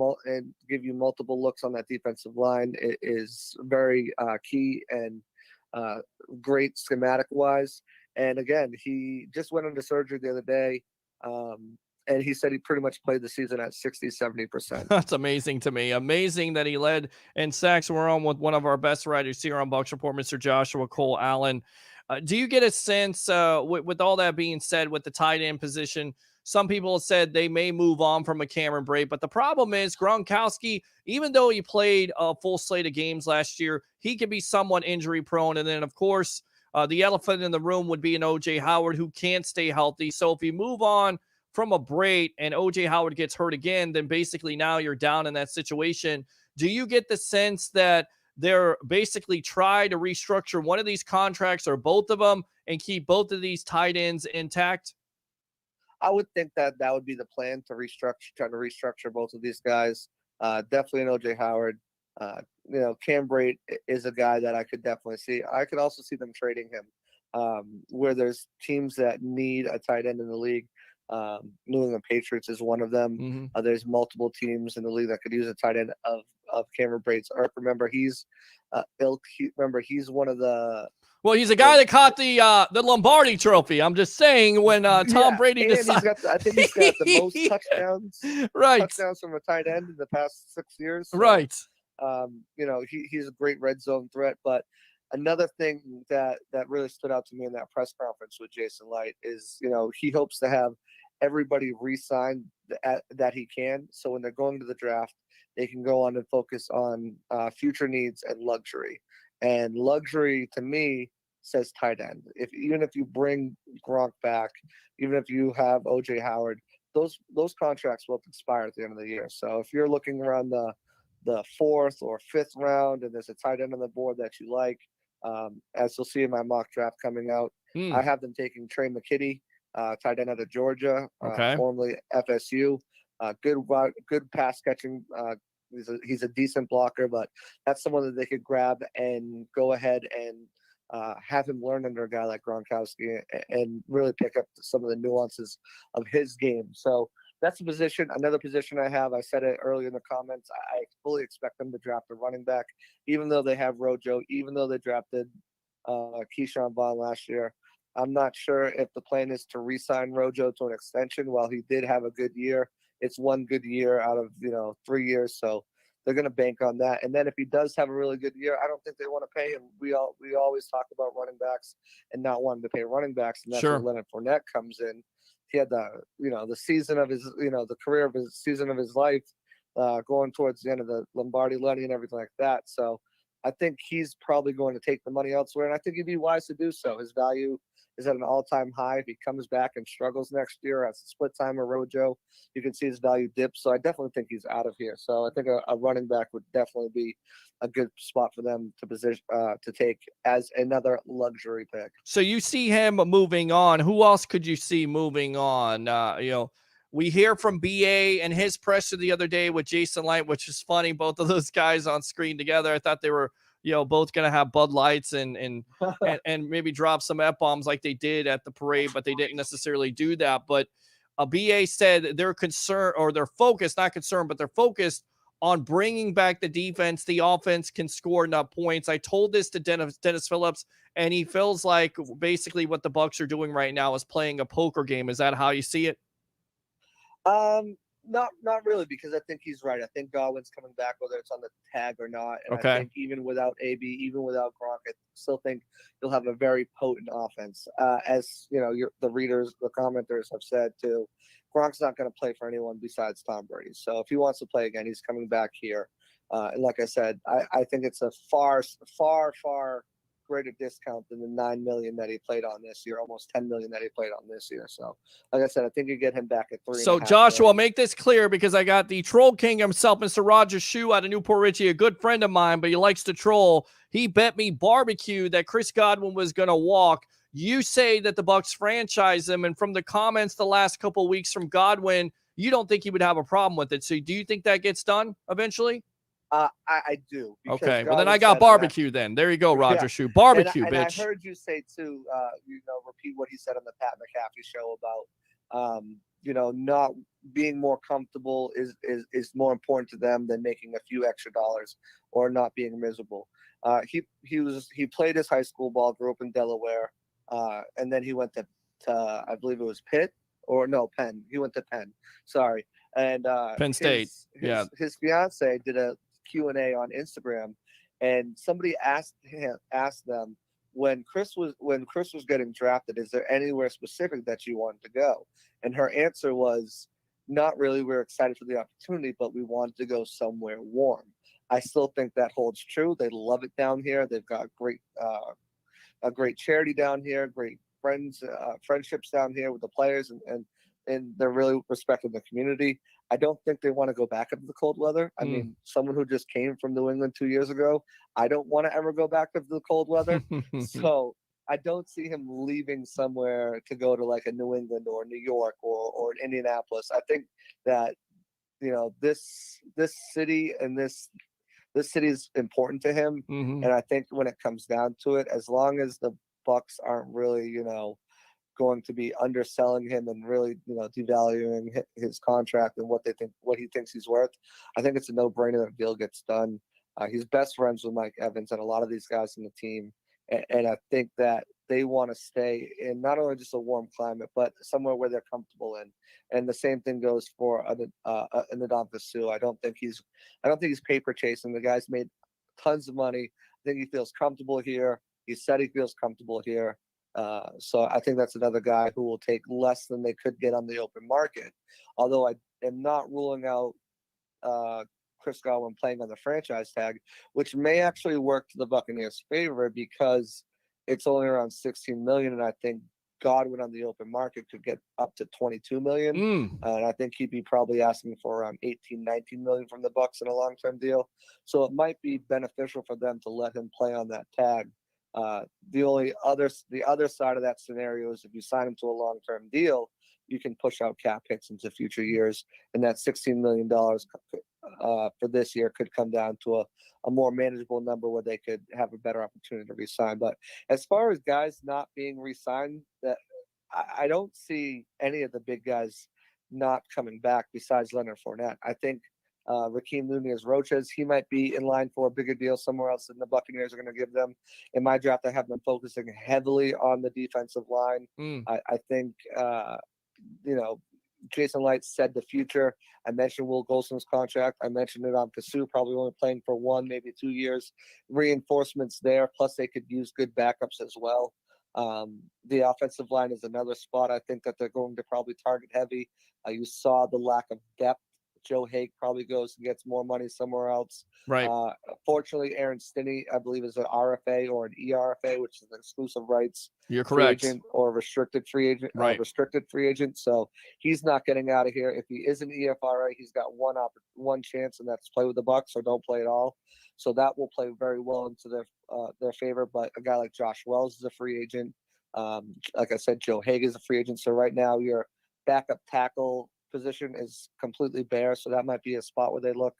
Speaker 5: give you multiple looks on that defensive line is very key and great schematic wise. And again, he just went into surgery the other day, and he said he pretty much played the season at 60-70%.
Speaker 1: That's amazing to me. Amazing that he led in sacks. We're on with one of our best writers here on Bucs Report, Mr. Joshua Cole Allen. Do you get a sense, with all that being said, with the tight end position, some people have said they may move on from a Cameron Brate. But the problem is Gronkowski, even though he played a full slate of games last year, he can be somewhat injury prone. And then, of course, the elephant in the room would be an O.J. Howard who can't stay healthy. So if you move on from a Brate and O.J. Howard gets hurt again, then basically now you're down in that situation. Do you get the sense that they're basically try to restructure one of these contracts or both of them and keep both of these tight ends intact?
Speaker 5: I would think that would be the plan, to try to restructure both of these guys. Definitely an O.J. Howard. Cam Brate is a guy that I could definitely see. I could also see them trading him, where there's teams that need a tight end in the league. New England Patriots is one of them.
Speaker 1: Mm-hmm.
Speaker 5: There's multiple teams in the league that could use a tight end of Cameron Brate's. Remember, he's he's one of the.
Speaker 1: Well, he's a guy that caught the Lombardi Trophy. I'm just saying when Tom Brady decided.
Speaker 5: I think he's got the most touchdowns.
Speaker 1: Right.
Speaker 5: Touchdowns from a tight end in the past 6 years. So,
Speaker 1: right.
Speaker 5: He's a great red zone threat. But another thing that really stood out to me in that press conference with Jason Light is, he hopes to have everybody re-signed that he can. So when they're going to the draft, they can go on and focus on future needs and luxury. And luxury to me says tight end. Even if you bring Gronk back, even if you have O.J. Howard, those contracts will expire at the end of the year. So if you're looking around the fourth or fifth round and there's a tight end on the board that you like, as you'll see in my mock draft coming out, I have them taking Trey McKitty, tight end out of Georgia, formerly FSU. Good pass catching. He's a decent blocker, but that's someone that they could grab and go ahead and have him learn under a guy like Gronkowski and really pick up some of the nuances of his game. So that's a position. Another position I have, I said it earlier in the comments, I fully expect them to draft a running back, even though they have Rojo, even though they drafted Keyshawn Vaughn last year. I'm not sure if the plan is to re-sign Rojo to an extension. While he did have a good year, it's one good year out of 3 years, so they're going to bank on that. And then if he does have a really good year, I don't think they want to pay him. We always talk about running backs and not wanting to pay running backs, and that's where Leonard Fournette comes in. He had the season of his the career of his season of his life, going towards the end of the Lombardi Lenny and everything like that. So I think he's probably going to take the money elsewhere, and I think he'd be wise to do so. His value is at an all-time high. If he comes back and struggles next year as a split-timer Rojo, you can see his value dip. So I definitely think he's out of here. So I think a running back would definitely be a good spot for them to take as another luxury pick.
Speaker 1: So you see him moving on. Who else could you see moving on? We hear from BA and his presser the other day with Jason Light, which is funny. Both of those guys on screen together. I thought they were both going to have Bud Lights and maybe drop some F-bombs like they did at the parade, but they didn't necessarily do that. But BA said they're concerned, or they're focused, not concerned, but they're focused on bringing back the defense. The offense can score enough points. I told this to Dennis Phillips, and he feels like basically what the Bucs are doing right now is playing a poker game. Is that how you see it?
Speaker 5: Not really, because I think he's right. I think Godwin's coming back, whether it's on the tag or not. And I think even without AB, even without Gronk, I still think you'll have a very potent offense. As the readers, the commenters have said too, Gronk's not going to play for anyone besides Tom Brady. So if he wants to play again, he's coming back here. And like I said, I think it's a far, far, far greater discount than the $9 million that he played on this year, almost $10 million that he played on this year. So, like I said, I think you get him back at $3.5 million.
Speaker 1: So, Joshua, make this clear, because I got the Troll King himself, Mr. Roger Shue out of Newport Richie, a good friend of mine, but he likes to troll. He bet me barbecue that Chris Godwin was going to walk. You say that the Bucs franchise him, and from the comments the last couple of weeks from Godwin, you don't think he would have a problem with it. So, do you think that gets done eventually?
Speaker 5: I do.
Speaker 1: Okay, well then I got barbecue then. There you go, Roger Shue. Barbecue,
Speaker 5: and
Speaker 1: bitch.
Speaker 5: I heard you say too, repeat what he said on the Pat McAfee show about, not being more comfortable is more important to them than making a few extra dollars or not being miserable. He played his high school ball, grew up in Delaware, and then he went to I believe it was Penn. He went to Penn. Sorry. And
Speaker 1: Penn State.
Speaker 5: His fiance did a Q&A on Instagram, and somebody asked them, when Chris was getting drafted, is there anywhere specific that you wanted to go? And her answer was, not really. We're excited for the opportunity, but we wanted to go somewhere warm. I still think that holds true. They love it down here. They've got a great charity down here, great friendships down here with the players, and they're really respecting the community. I don't think they want to go back into the cold weather. I mean, someone who just came from New England 2 years ago, I don't want to ever go back into the cold weather. So I don't see him leaving somewhere to go to like a New England or New York or Indianapolis. I think that, you know, this city and this city is important to him. And I think when it comes down to it, as long as the Bucs aren't really, you know, going to be underselling him and really, you know, devaluing his contract and what he thinks he's worth, I think it's a no-brainer that a deal gets done. He's best friends with Mike Evans and a lot of these guys in the team. And I think that they want to stay in not only just a warm climate, but somewhere where they're comfortable in. And the same thing goes for Ndamukong Suh. I don't think he's paper chasing. The guy's made tons of money. I think he feels comfortable here. He said he feels comfortable here. So I think that's another guy who will take less than they could get on the open market. Although I am not ruling out Chris Godwin playing on the franchise tag, which may actually work to the Buccaneers' favor because it's only around $16 million, and I think Godwin on the open market could get up to $22 million. And I think he'd be probably asking for around $18, $19 million from the Bucs in a long-term deal. So it might be beneficial for them to let him play on that tag. The other side of that scenario is if you sign him to a long-term deal, you can push out cap hits into future years, and that $16 million for this year could come down to a more manageable number where they could have a better opportunity to re-sign. But as far as guys not being re-signed, that I don't see any of the big guys not coming back besides Leonard Fournette. I think Raheem Nunez-Roches, he might be in line for a bigger deal somewhere else than the Buccaneers are going to give them. In my draft, I have them focusing heavily on the defensive line. I think, you know, Jason Light said the future. I mentioned Will Golson's contract. I mentioned it on Suh, probably only playing for 1, maybe 2 years. Reinforcements there, plus they could use good backups as well. The offensive line is another spot I think that they're going to probably target heavy. You saw the lack of depth. Joe Haig probably goes and gets more money somewhere else.
Speaker 1: Right.
Speaker 5: Fortunately, Aaron Stinney, I believe, is an RFA or an ERFA, which is an exclusive rights.
Speaker 1: You're correct.
Speaker 5: Free agent or restricted free agent.
Speaker 1: Right.
Speaker 5: Restricted free agent. So he's not getting out of here. If he is an EFRA, he's got one chance, and that's play with the Bucs or don't play at all. So that will play very well into their favor. But a guy like Josh Wells is a free agent. Like I said, Joe Haig is a free agent. So right now your backup tackle position is completely bare, so that might be a spot where they look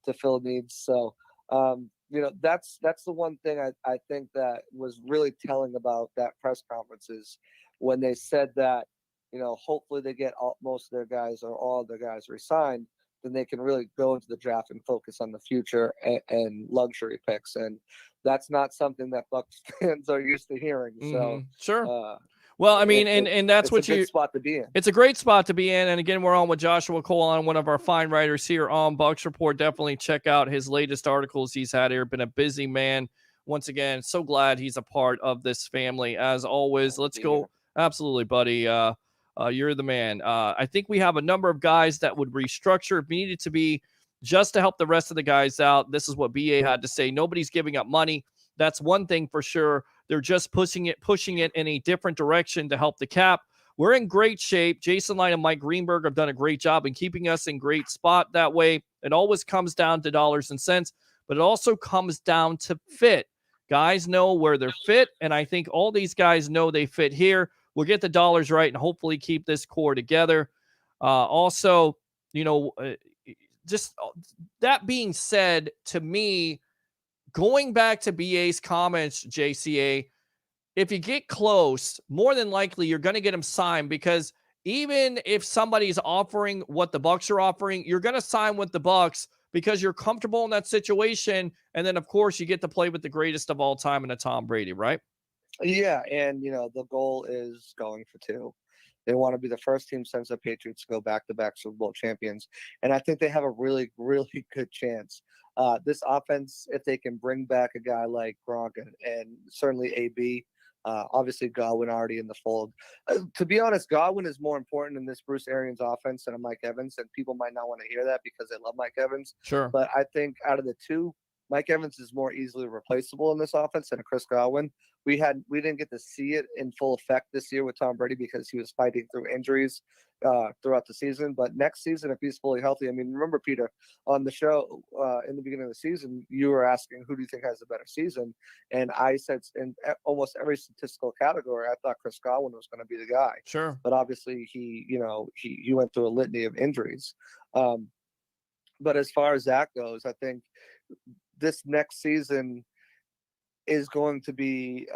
Speaker 5: to fill needs. So you know, that's the one thing I think that was really telling about that press conference is when they said that, you know, hopefully they get most of their guys or all of their guys re-signed, then they can really go into the draft and focus on the future and luxury picks, and that's not something that Bucs fans are used to hearing. So
Speaker 1: sure. Well, I mean, and that's what you
Speaker 5: spot to be in.
Speaker 1: It's a great spot to be in. And again, we're on with Joshua Cole, one of our fine writers here on Bucs Report. Definitely check out his latest articles he's had here. Been a busy man. Once again, so glad he's a part of this family. As always, let's go. Absolutely, buddy. You're the man. I think we have a number of guys that would restructure if needed to be just to help the rest of the guys out. This is what BA had to say. Nobody's giving up money. That's one thing for sure. They're just pushing it in a different direction to help the cap. We're in great shape. Jason Light and Mike Greenberg have done a great job in keeping us in great spot that way. It always comes down to dollars and cents, but it also comes down to fit. Guys know where they're fit, and I think all these guys know they fit here. We'll get the dollars right and hopefully keep this core together. Also, you know, just that being said, to me, going back to BA's comments, JCA, if you get close, more than likely you're going to get him signed, because even if somebody's offering what the Bucs are offering, you're going to sign with the Bucs because you're comfortable in that situation. And then, of course, you get to play with the greatest of all time in a Tom Brady, right?
Speaker 5: Yeah, and, you know, the goal is going for 2. They want to be the first team since the Patriots to go back-to-back Super Bowl champions. And I think they have a really, really good chance. This offense, if they can bring back a guy like Gronk and certainly AB, Obviously, Godwin already in the fold. To be honest, Godwin is more important in this Bruce Arians offense than a Mike Evans, and people might not want to hear that because they love Mike Evans.
Speaker 1: Sure.
Speaker 5: But I think out of the two, Mike Evans is more easily replaceable in this offense than a Chris Godwin. We didn't get to see it in full effect this year with Tom Brady because he was fighting through injuries throughout the season. But next season, if he's fully healthy, I mean, remember, Peter, on the show in the beginning of the season, you were asking who do you think has a better season, and I said in almost every statistical category, I thought Chris Godwin was going to be the guy.
Speaker 1: Sure.
Speaker 5: But obviously, he went through a litany of injuries. But as far as that goes, I think this next season is going to be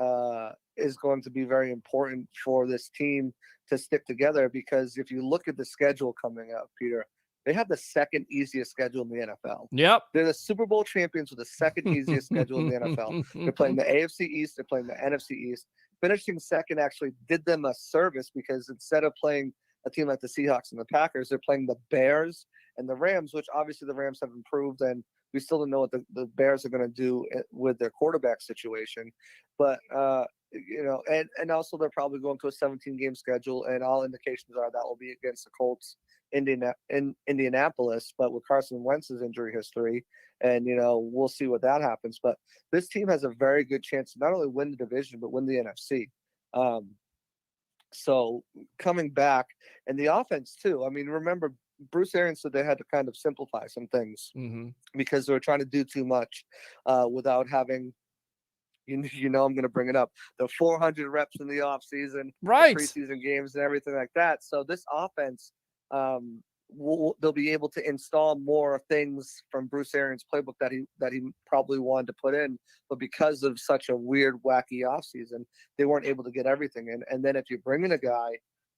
Speaker 5: very important for this team to stick together, because if you look at the schedule coming up, Peter, they have the second easiest schedule in the NFL.
Speaker 1: Yep.
Speaker 5: They're the Super Bowl champions with the second easiest schedule in the NFL. They're playing the AFC East, they're playing the NFC East. Finishing second actually did them a service, because instead of playing a team like the Seahawks and the Packers, they're playing the Bears and the Rams, which obviously the Rams have improved, and we still don't know what the Bears are going to do with their quarterback situation. But, and also they're probably going to a 17-game schedule, and all indications are that will be against the Colts in Indianapolis, but with Carson Wentz's injury history, and, we'll see what that happens. But this team has a very good chance to not only win the division, but win the NFC. So coming back, and the offense too, I mean, remember, Bruce Arians said they had to kind of simplify some things because they were trying to do too much without having, I'm going to bring it up, the 400 reps in the off season,
Speaker 1: right,
Speaker 5: preseason games and everything like that. So this offense, they'll be able to install more things from Bruce Arians' playbook that he probably wanted to put in, but because of such a weird, wacky offseason, they weren't able to get everything in. And then if you bring in a guy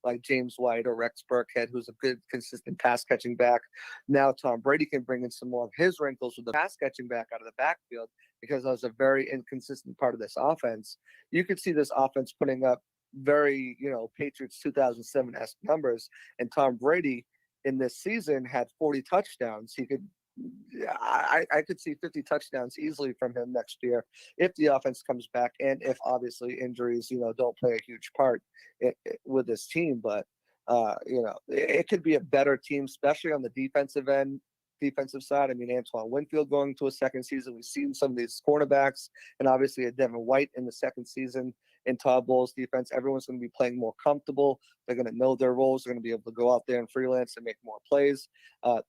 Speaker 5: like James White or Rex Burkhead, who's a good, consistent pass-catching back, now Tom Brady can bring in some more of his wrinkles with the pass-catching back out of the backfield, because that was a very inconsistent part of this offense. You could see this offense putting up very, Patriots 2007-esque numbers, and Tom Brady in this season had 40 touchdowns. I could see 50 touchdowns easily from him next year if the offense comes back, and if obviously injuries, don't play a huge part with this team. But it could be a better team, especially on the defensive side. I mean, Antoine Winfield going to a second season. We've seen some of these cornerbacks, and obviously a Devin White in the second season in Todd Bowles' defense. Everyone's going to be playing more comfortable. They're going to know their roles. They're going to be able to go out there and freelance and make more plays.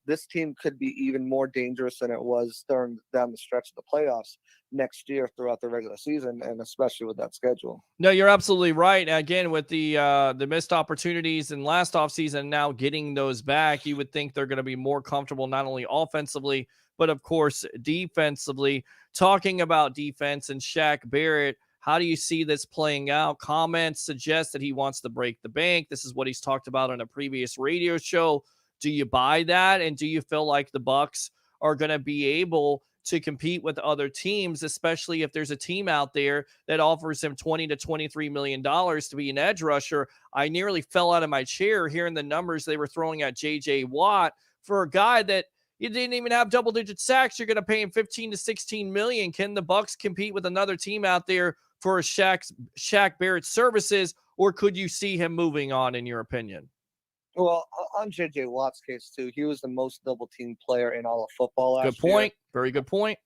Speaker 5: This team could be even more dangerous than it was down the stretch of the playoffs next year throughout the regular season, and especially with that schedule.
Speaker 1: No, you're absolutely right. Again, with the missed opportunities in last offseason, now getting those back, you would think they're going to be more comfortable, not only offensively, but of course, defensively. Talking about defense and Shaq Barrett, how do you see this playing out? Comments suggest that he wants to break the bank. This is what he's talked about on a previous radio show. Do you buy that? And do you feel like the Bucs are going to be able to compete with other teams, especially if there's a team out there that offers him $20 to $23 million to be an edge rusher? I nearly fell out of my chair hearing the numbers they were throwing at J.J. Watt for a guy that you didn't even have double-digit sacks. You're going to pay him $15 to $16 million. Can the Bucs compete with another team out there for a Shaq Barrett services, or could you see him moving on, in your opinion?
Speaker 5: Well, on J.J. Watt's case, too, he was the most double-team player in all of football last year.
Speaker 1: Good point. Very good point.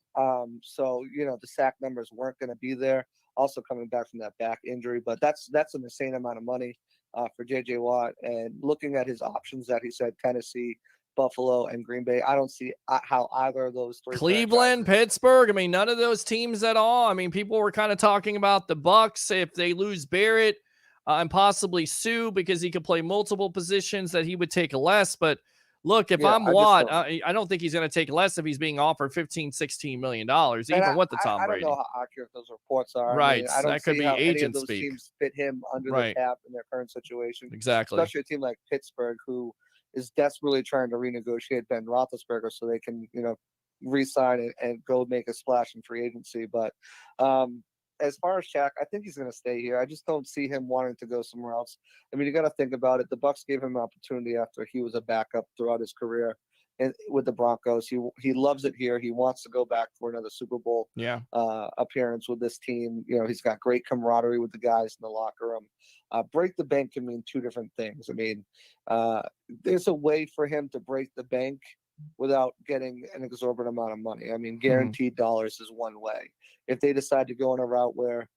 Speaker 5: So, the sack numbers weren't going to be there. Also coming back from that back injury, but that's an insane amount of money for J.J. Watt. And looking at his options that he said, Tennessee, Buffalo, and Green Bay, I don't see how either of those three.
Speaker 1: Cleveland, Pittsburgh, I mean, none of those teams at all. I mean, people were kind of talking about the Bucs if they lose Barrett and possibly Sue, because he could play multiple positions, that he would take less. But look, if I'm Watt, I don't think he's going to take less if he's being offered $15-16 million, even with the Tom Brady.
Speaker 5: I don't know how accurate those reports are.
Speaker 1: Right.
Speaker 5: I don't
Speaker 1: that could
Speaker 5: see
Speaker 1: be
Speaker 5: how
Speaker 1: agent
Speaker 5: any of those
Speaker 1: speak.
Speaker 5: Teams fit him under the cap in their current situation.
Speaker 1: Exactly.
Speaker 5: Especially a team like Pittsburgh, who is desperately trying to renegotiate Ben Roethlisberger so they can, re-sign and go make a splash in free agency. But as far as Shaq, I think he's going to stay here. I just don't see him wanting to go somewhere else. I mean, you got to think about it. The Bucs gave him an opportunity after he was a backup throughout his career, with the Broncos. He loves it here. He wants to go back for another Super Bowl appearance with this team. You know, he's got great camaraderie with the guys in the locker room. Break the bank can mean two different things. I mean, there's a way for him to break the bank without getting an exorbitant amount of money. I mean, guaranteed dollars is one way. If they decide to go on a route where,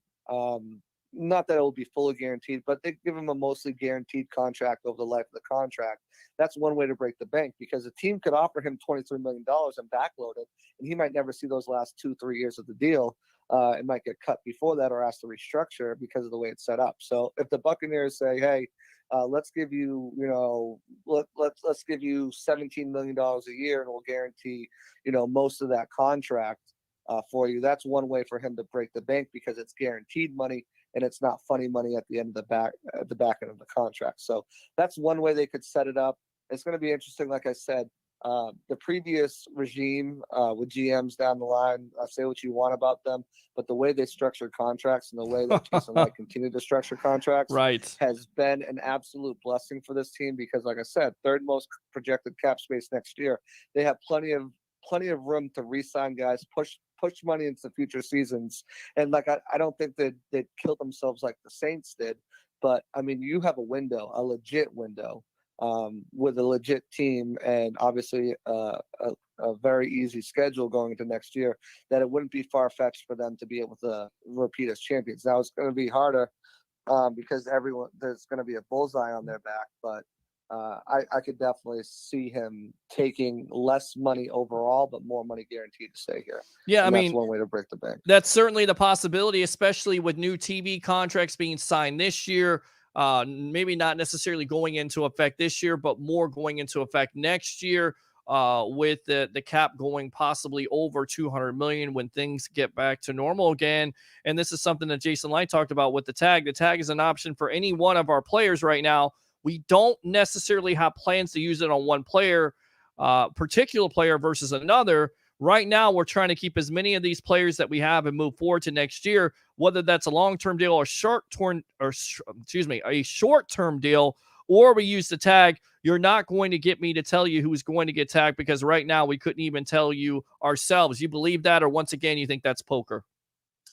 Speaker 5: not that it will be fully guaranteed, but they give him a mostly guaranteed contract over the life of the contract, that's one way to break the bank, because a team could offer him $23 million and backload it, and he might never see those last 2-3 years of the deal. It might get cut before that or asked to restructure because of the way it's set up. So if the Buccaneers say, hey, let's give you, let's give you $17 million a year and we'll guarantee, most of that contract for you. That's one way for him to break the bank, because it's guaranteed money and it's not funny money at the end of the back end of the contract. So that's one way they could set it up. It's going to be interesting. Like I said, the previous regime with GMs down the line, say what you want about them, but the way they structured contracts and the way that Jason Light continued to structure contracts has been an absolute blessing for this team, because like I said, third most projected cap space next year. They have plenty of room to re-sign guys, push money into future seasons. And like, I don't think that they'd kill themselves like the Saints did, but I mean, you have a legit window, with a legit team, and obviously a very easy schedule going into next year, that it wouldn't be far-fetched for them to be able to repeat as champions. Now it's going to be harder because there's going to be a bullseye on their back, but I could definitely see him taking less money overall, but more money guaranteed to stay here.
Speaker 1: Yeah,
Speaker 5: and that's one way to break the bank.
Speaker 1: That's certainly the possibility, especially with new TV contracts being signed this year. Maybe not necessarily going into effect this year, but more going into effect next year, with the cap going possibly over $200 million when things get back to normal again. And this is something that Jason Light talked about with the tag. The tag is an option for any one of our players right now. We don't necessarily have plans to use it on one player, particular player versus another. Right now, we're trying to keep as many of these players that we have and move forward to next year, whether that's a long-term deal or a short-term deal, or we use the tag. You're not going to get me to tell you who's going to get tagged, because right now we couldn't even tell you ourselves. You believe that, or once again, you think that's poker?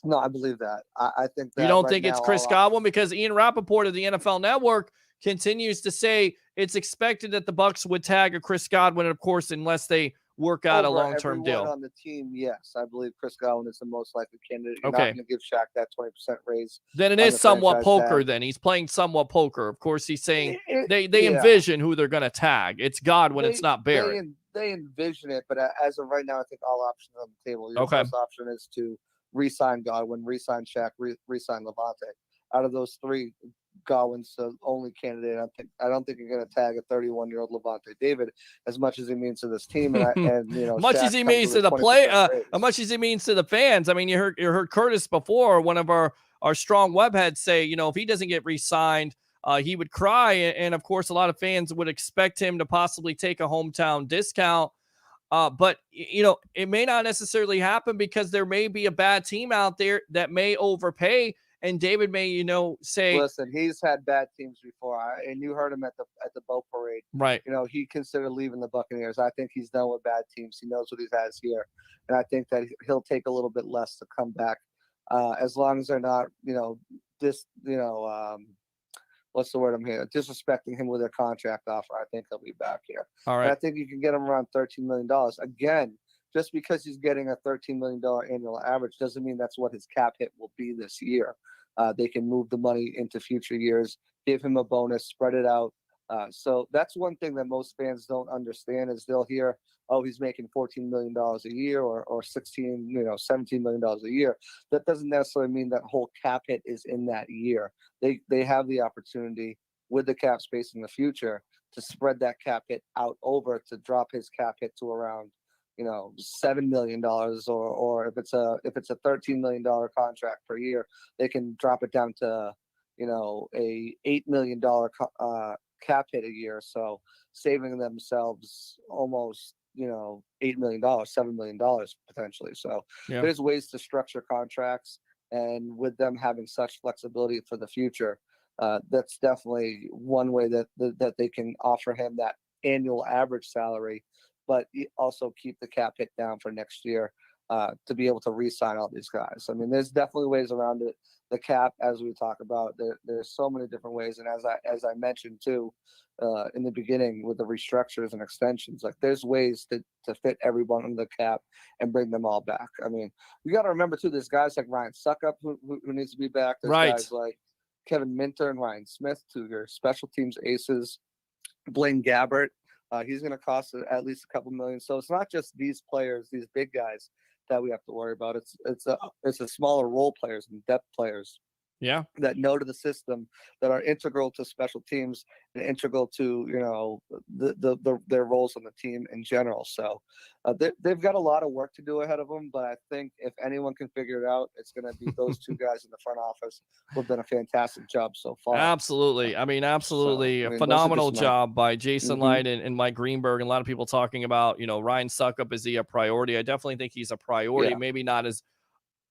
Speaker 5: No, I believe that. I think that
Speaker 1: you don't think it's Chris Godwin, because Ian Rappaport of the NFL Network continues to say it's expected that the Bucs would tag a Chris Godwin, and of course, unless they work out a long-term deal
Speaker 5: on the team. Yes, I believe Chris Godwin is the most likely candidate. You're not going to give Shaq that 20% raise.
Speaker 1: Then it is somewhat poker. Then he's playing somewhat poker. Of course, he's saying they envision who they're going to tag. It's Godwin. It's not Barrett.
Speaker 5: They envision it, but as of right now, I think all options are on the table. Your first option is to re-sign Godwin, re-sign Shaq, re-sign Levante. Out of those three, Godwin's the only candidate. I don't think you're going to tag a 31-year-old Levante David, as much as he means to this team,
Speaker 1: much as he means to the play, as much as he means to the fans. I mean, you heard Curtis before, one of our strong webheads, say, if he doesn't get re-signed, he would cry, and of course, a lot of fans would expect him to possibly take a hometown discount. But it may not necessarily happen, because there may be a bad team out there that may overpay. And David may, say,
Speaker 5: listen, he's had bad teams before, and you heard him at the boat parade.
Speaker 1: Right.
Speaker 5: He considered leaving the Buccaneers. I think he's done with bad teams. He knows what he has here, and I think that he'll take a little bit less to come back, as long as they're not, what's the word I'm hearing? Disrespecting him with their contract offer. I think he'll be back here.
Speaker 1: All right.
Speaker 5: And I think you can get him around $13 million again. Just because he's getting a $13 million annual average doesn't mean that's what his cap hit will be this year. They can move the money into future years, give him a bonus, spread it out. So that's one thing that most fans don't understand, is they'll hear, oh, he's making $14 million a year or $17 million a year. That doesn't necessarily mean that whole cap hit is in that year. They have the opportunity with the cap space in the future to spread that cap hit out over, to drop his cap hit to around $7 million, or if it's a $13 million contract per year, they can drop it down to a $8 million cap hit a year, so saving themselves almost $8 million, $7 million potentially. So there's ways to structure contracts, and with them having such flexibility for the future, that's definitely one way that they can offer him that annual average salary, but also keep the cap hit down for next year to be able to re-sign all these guys. I mean, there's definitely ways around it. The cap, as we talk about, there's so many different ways. And as I mentioned too, in the beginning with the restructures and extensions, like there's ways to fit everyone on the cap and bring them all back. I mean, you got to remember too, there's guys like Ryan Suckup who needs to be back. There's guys like Kevin Minter and Ryan Smith, to your special teams aces. Blaine Gabbert, he's going to cost at least a couple million. So it's not just these players, these big guys that we have to worry about. It's a smaller role players and depth players.
Speaker 1: Yeah,
Speaker 5: that know to the system, that are integral to special teams and integral to their roles on the team in general. So they've got a lot of work to do ahead of them. But I think if anyone can figure it out, it's going to be those two guys in the front office who've done a fantastic job so far.
Speaker 1: Absolutely. Absolutely. A phenomenal job by Jason Light and Mike Greenberg. And a lot of people talking about, Ryan Suckup, is he a priority? I definitely think he's a priority. Maybe not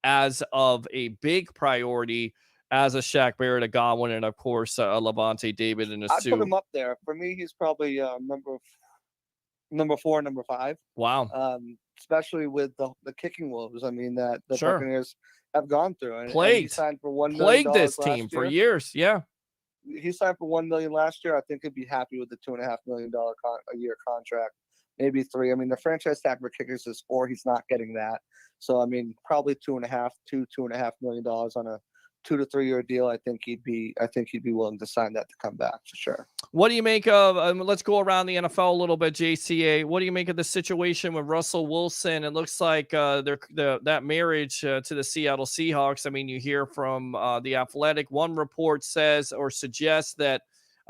Speaker 1: as of a big priority as a Shaq Barrett, a Godwin, and of course a Levante David and a Sue.
Speaker 5: I'd put him up there. For me, he's probably number 4, number 5.
Speaker 1: Wow.
Speaker 5: Especially with the kicking woes. I mean, that the Buccaneers have gone through. And he signed for $1 million
Speaker 1: plagued this team for years. Yeah.
Speaker 5: He signed for $1 million last year. I think he'd be happy with the $2.5 million a year contract, maybe 3. I mean, the franchise tag for kickers is 4. He's not getting that. So I mean, probably $2.5 million on a 2 to 3 year deal. I think he'd be willing to sign that to come back for sure.
Speaker 1: What do you make of? Let's go around the NFL a little bit, JCA. What do you make of the situation with Russell Wilson? It looks like that marriage to the Seattle Seahawks. I mean, you hear from the Athletic. One report says or suggests that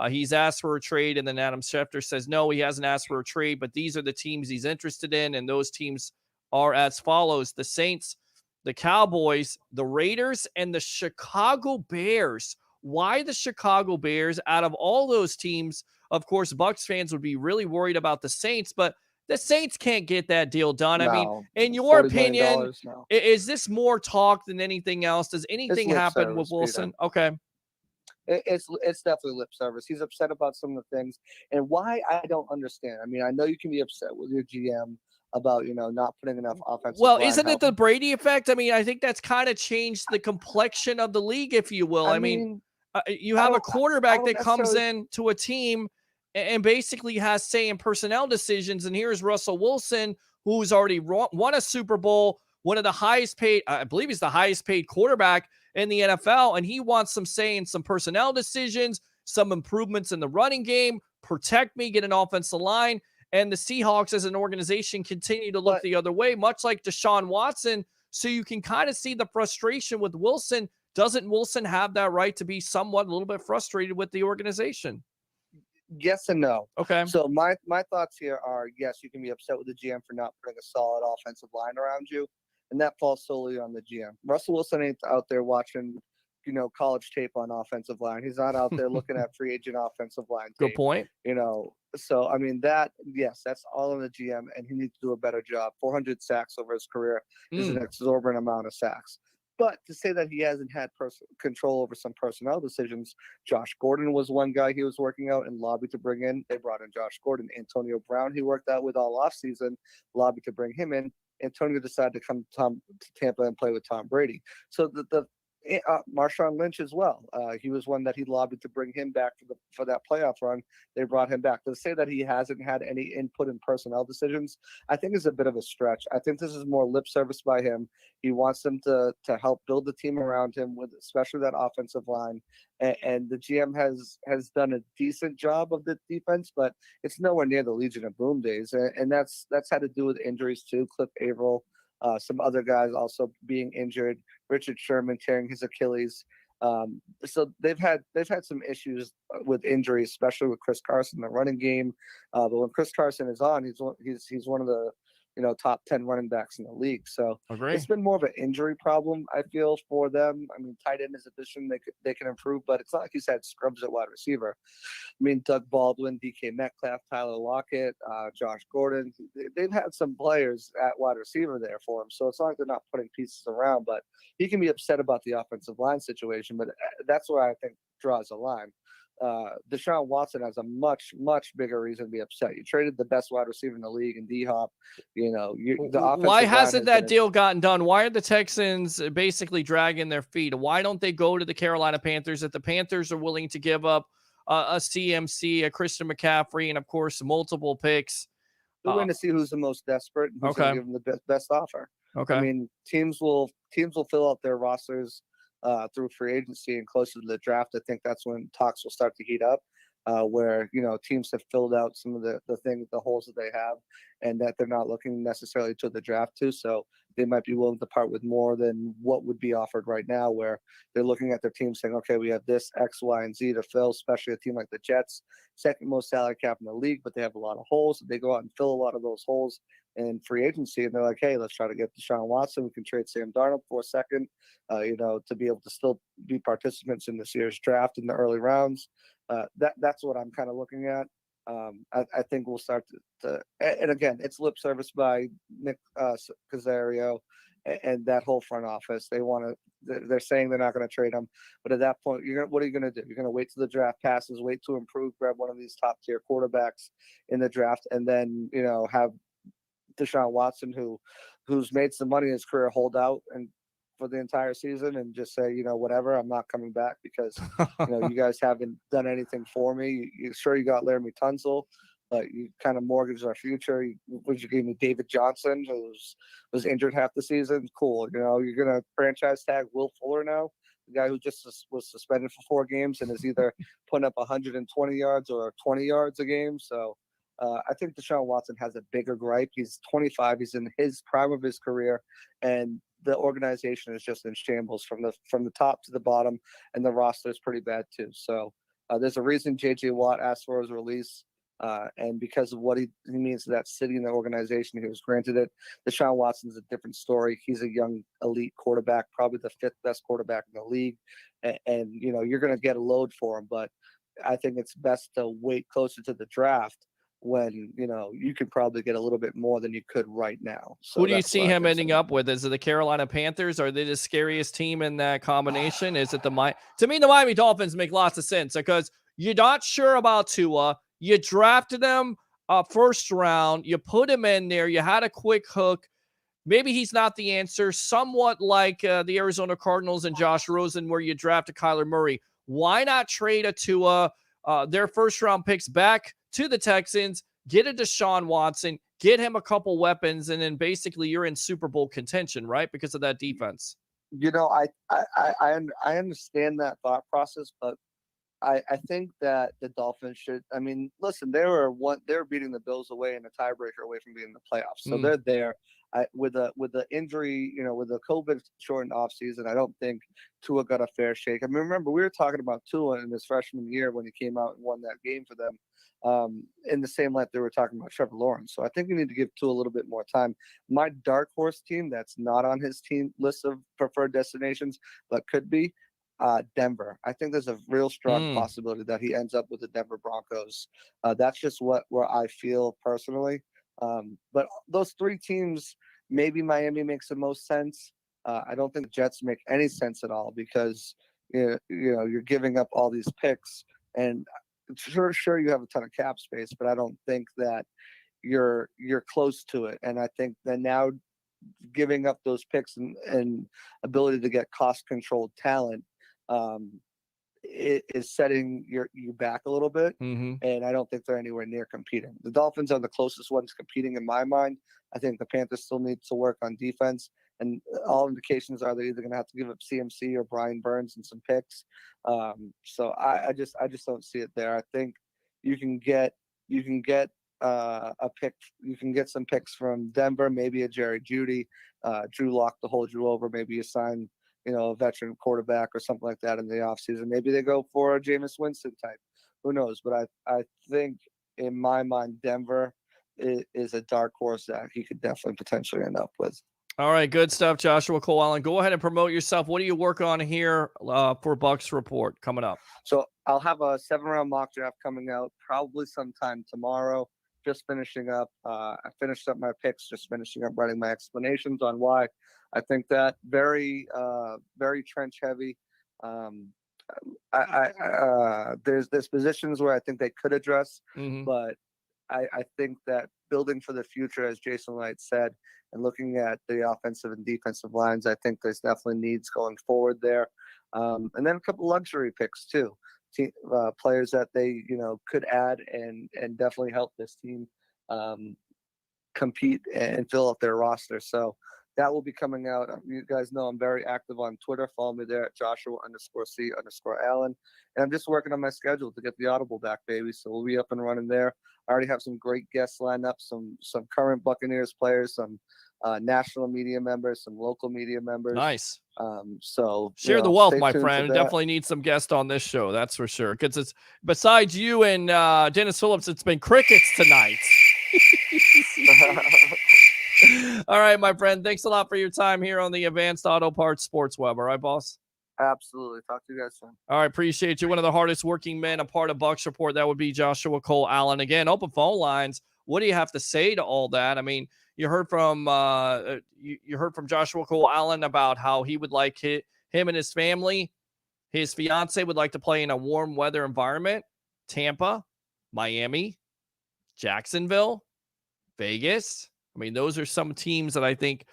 Speaker 1: he's asked for a trade, and then Adam Schefter says no, he hasn't asked for a trade. But these are the teams he's interested in, and those teams are as follows: the Saints, the Cowboys, the Raiders, and the Chicago Bears. Why the Chicago Bears? Out of all those teams, of course, Bucs fans would be really worried about the Saints, but the Saints can't get that deal done. I mean, in your opinion, is this more talk than anything else? Does anything happen with Wilson?
Speaker 5: Peter.
Speaker 1: Okay.
Speaker 5: It's definitely lip service. He's upset about some of the things, and why I don't understand. I mean, I know you can be upset with your GM about not putting enough offensive.
Speaker 1: Well, isn't it the Brady effect? I mean, I think that's kind of changed the complexion of the league, if you will. I mean you have a quarterback that comes in to a team and basically has say in personnel decisions. And here's Russell Wilson, who's already won a Super Bowl, one of the highest paid, I believe he's the highest paid quarterback in the NFL. And he wants some say in some personnel decisions, some improvements in the running game, protect me, get an offensive line. And the Seahawks as an organization continue to look the other way, much like Deshaun Watson. So you can kind of see the frustration with Wilson. Doesn't Wilson have that right to be somewhat a little bit frustrated with the organization?
Speaker 5: Yes and no.
Speaker 1: Okay.
Speaker 5: So my thoughts here are, yes, you can be upset with the GM for not putting a solid offensive line around you, and that falls solely on the GM. Russell Wilson ain't out there watching, college tape on offensive line. He's not out there looking at free agent offensive line tape.
Speaker 1: Good point.
Speaker 5: So I mean yes, that's all on the GM, and he needs to do a better job. 400 sacks over his career is an exorbitant amount of sacks. But to say that he hasn't had control over some personnel decisions, Josh Gordon was one guy he was working out and lobbied to bring in. They brought in Josh Gordon. Antonio Brown, he worked out with all offseason, lobbied to bring him in. Antonio decided to come to Tampa and play with Tom Brady. So Marshawn Lynch as well. He was one that he lobbied to bring him back for that playoff run. They brought him back. To say that he hasn't had any input in personnel decisions, I think is a bit of a stretch. I think this is more lip service by him. He wants them to help build the team around him, with especially that offensive line. And the GM has done a decent job of the defense, but it's nowhere near the Legion of Boom days. And that's had to do with injuries too. Cliff Averill. Some other guys also being injured. Richard Sherman tearing his Achilles. So they've had some issues with injuries, especially with Chris Carson, the running game. But when Chris Carson is on, he's one of the top 10 running backs in the league. So it's been more of an injury problem, I feel, for them. I mean, tight end is a position they can improve, but it's not like he's had scrubs at wide receiver. I mean, Doug Baldwin, DK Metcalf, Tyler Lockett, Josh Gordon, they've had some players at wide receiver there for him. So it's not like they're not putting pieces around, but he can be upset about the offensive line situation. But that's where I think draws a line. Deshaun Watson has a much, much bigger reason to be upset. You traded the best wide receiver in the league in D-Hop. You know, the offensive
Speaker 1: why
Speaker 5: line
Speaker 1: hasn't that
Speaker 5: been
Speaker 1: deal gotten done? Why are the Texans basically dragging their feet? Why don't they go to the Carolina Panthers if the Panthers are willing to give up a CMC, a Christian McCaffrey, and of course multiple picks?
Speaker 5: They're going to see who's the most desperate and who's going to give them the best offer.
Speaker 1: Okay.
Speaker 5: I mean, teams will fill out their rosters through free agency and closer to the draft. I think that's when talks will start to heat up, where, you know, teams have filled out some of the things, the holes that they have, and that they're not looking necessarily to the draft to. So they might be willing to part with more than what would be offered right now, where they're looking at their team saying, okay, we have this X, Y, and Z to fill, especially a team like the Jets, second most salary cap in the league, but they have a lot of holes. They go out and fill a lot of those holes in free agency, and they're like, hey, let's try to get Deshaun Watson. We can trade Sam Darnold for a second, you know, to be able to still be participants in this year's draft in the early rounds. That's what I'm kind of looking at. I think we'll start to and again, it's lip service by Nick Casario and that whole front office. They're saying they're not going to trade him, but at that point, what are you going to do? You're going to wait till the draft passes, wait to improve, grab one of these top tier quarterbacks in the draft, and then, you know, have Deshaun Watson, who's made some money in his career, hold out and for the entire season and just say, you know, whatever, I'm not coming back because, you know, you guys haven't done anything for me. You got Laramie Tunsil, but you kind of mortgaged our future. You gave me David Johnson, who was injured half the season. Cool. You know, you're going to franchise tag Will Fuller now, the guy who just was suspended for 4 games and is either putting up 120 yards or 20 yards a game. So I think Deshaun Watson has a bigger gripe. He's 25. He's in his prime of his career, and the organization is just in shambles from the top to the bottom, and the roster is pretty bad too. So there's a reason J.J. Watt asked for his release, and because of what he means to that city and the organization, he was granted it. Deshaun Watson's a different story. He's a young elite quarterback, probably the 5th best quarterback in the league, and you know, you're going to get a load for him, but I think it's best to wait closer to the draft when, you know, you could probably get a little bit more than you could right now. So
Speaker 1: who do you see him ending up with? Is it the Carolina Panthers? Are they the scariest team in that combination? Is it to me, the Miami Dolphins make lots of sense because you're not sure about Tua. You drafted him first round. You put him in there. You had a quick hook. Maybe he's not the answer. Somewhat like the Arizona Cardinals and Josh Rosen, where you drafted Kyler Murray. Why not trade a Tua, their first round picks back to the Texans, get a Deshaun Watson, get him a couple weapons, and then basically you're in Super Bowl contention, right? Because of that defense.
Speaker 5: You know, I understand that thought process, but I think that the Dolphins should. I mean, listen, they were beating the Bills away in a tiebreaker away from being in the playoffs, so they're there. With the injury, you know, with the COVID shortened offseason, I don't think Tua got a fair shake. I mean, remember we were talking about Tua in his freshman year when he came out and won that game for them. In the same light they were talking about Trevor Lawrence. So I think we need to give Tua a little bit more time. My dark horse team that's not on his team list of preferred destinations, but could be Denver. I think there's a real strong possibility that he ends up with the Denver Broncos. That's just where I feel personally. But those 3 teams, maybe Miami makes the most sense. I don't think the Jets make any sense at all because you know you're giving up all these picks, and sure you have a ton of cap space, but I don't think that you're close to it. And I think that now giving up those picks and ability to get cost controlled talent it is setting you back a little bit. And I don't think they're anywhere near competing. The Dolphins are the closest ones competing in my mind. I think the Panthers still need to work on defense, and all indications are they're either going to have to give up CMC or Brian Burns and some picks. So I just don't see it there. I think you can get a pick. You can get some picks from Denver, maybe a Jerry Jeudy, Drew Lock to hold you over. Maybe you sign, you know, a veteran quarterback or something like that in the offseason. Maybe they go for a Jameis Winston type. Who knows? But I think in my mind, Denver is a dark horse that he could definitely potentially end up with.
Speaker 1: All right, good stuff, Joshua Cole Allen. Go ahead and promote yourself. What do you work on here for Bucs Report coming up?
Speaker 5: So I'll have a 7-round mock draft coming out probably sometime tomorrow. Just finishing up. I finished up my picks, just finishing up writing my explanations on why I think that very trench heavy. There's positions where I think they could address,
Speaker 1: Mhm.
Speaker 5: but I think that building for the future, as Jason Light said, and looking at the offensive and defensive lines, I think there's definitely needs going forward there. And then a couple luxury picks too, players that they could add and definitely help this team compete and fill up their roster. So that will be coming out. You guys know I'm very active on Twitter. Follow me there at Joshua_C_Allen. And I'm just working on my schedule to get the Audible back, baby. So we'll be up and running there. I already have some great guests lined up, some current Buccaneers players, some national media members, some local media members.
Speaker 1: Nice.
Speaker 5: So
Speaker 1: share the wealth, my friend. Definitely need some guests on this show. That's for sure. Because it's besides you and Dennis Phillips, it's been crickets tonight. All right, my friend. Thanks a lot for your time here on the Advanced Auto Parts Sports Web. All right, boss?
Speaker 5: Absolutely. Talk to you guys soon.
Speaker 1: All right, appreciate you. One of the hardest working men, a part of Bucs Report. That would be Joshua Cole Allen. Again, open phone lines. What do you have to say to all that? I mean, you heard from Joshua Cole Allen about how he would like him and his family, his fiance would like to play in a warm weather environment. Tampa, Miami, Jacksonville, Vegas. I mean, those are some teams that I think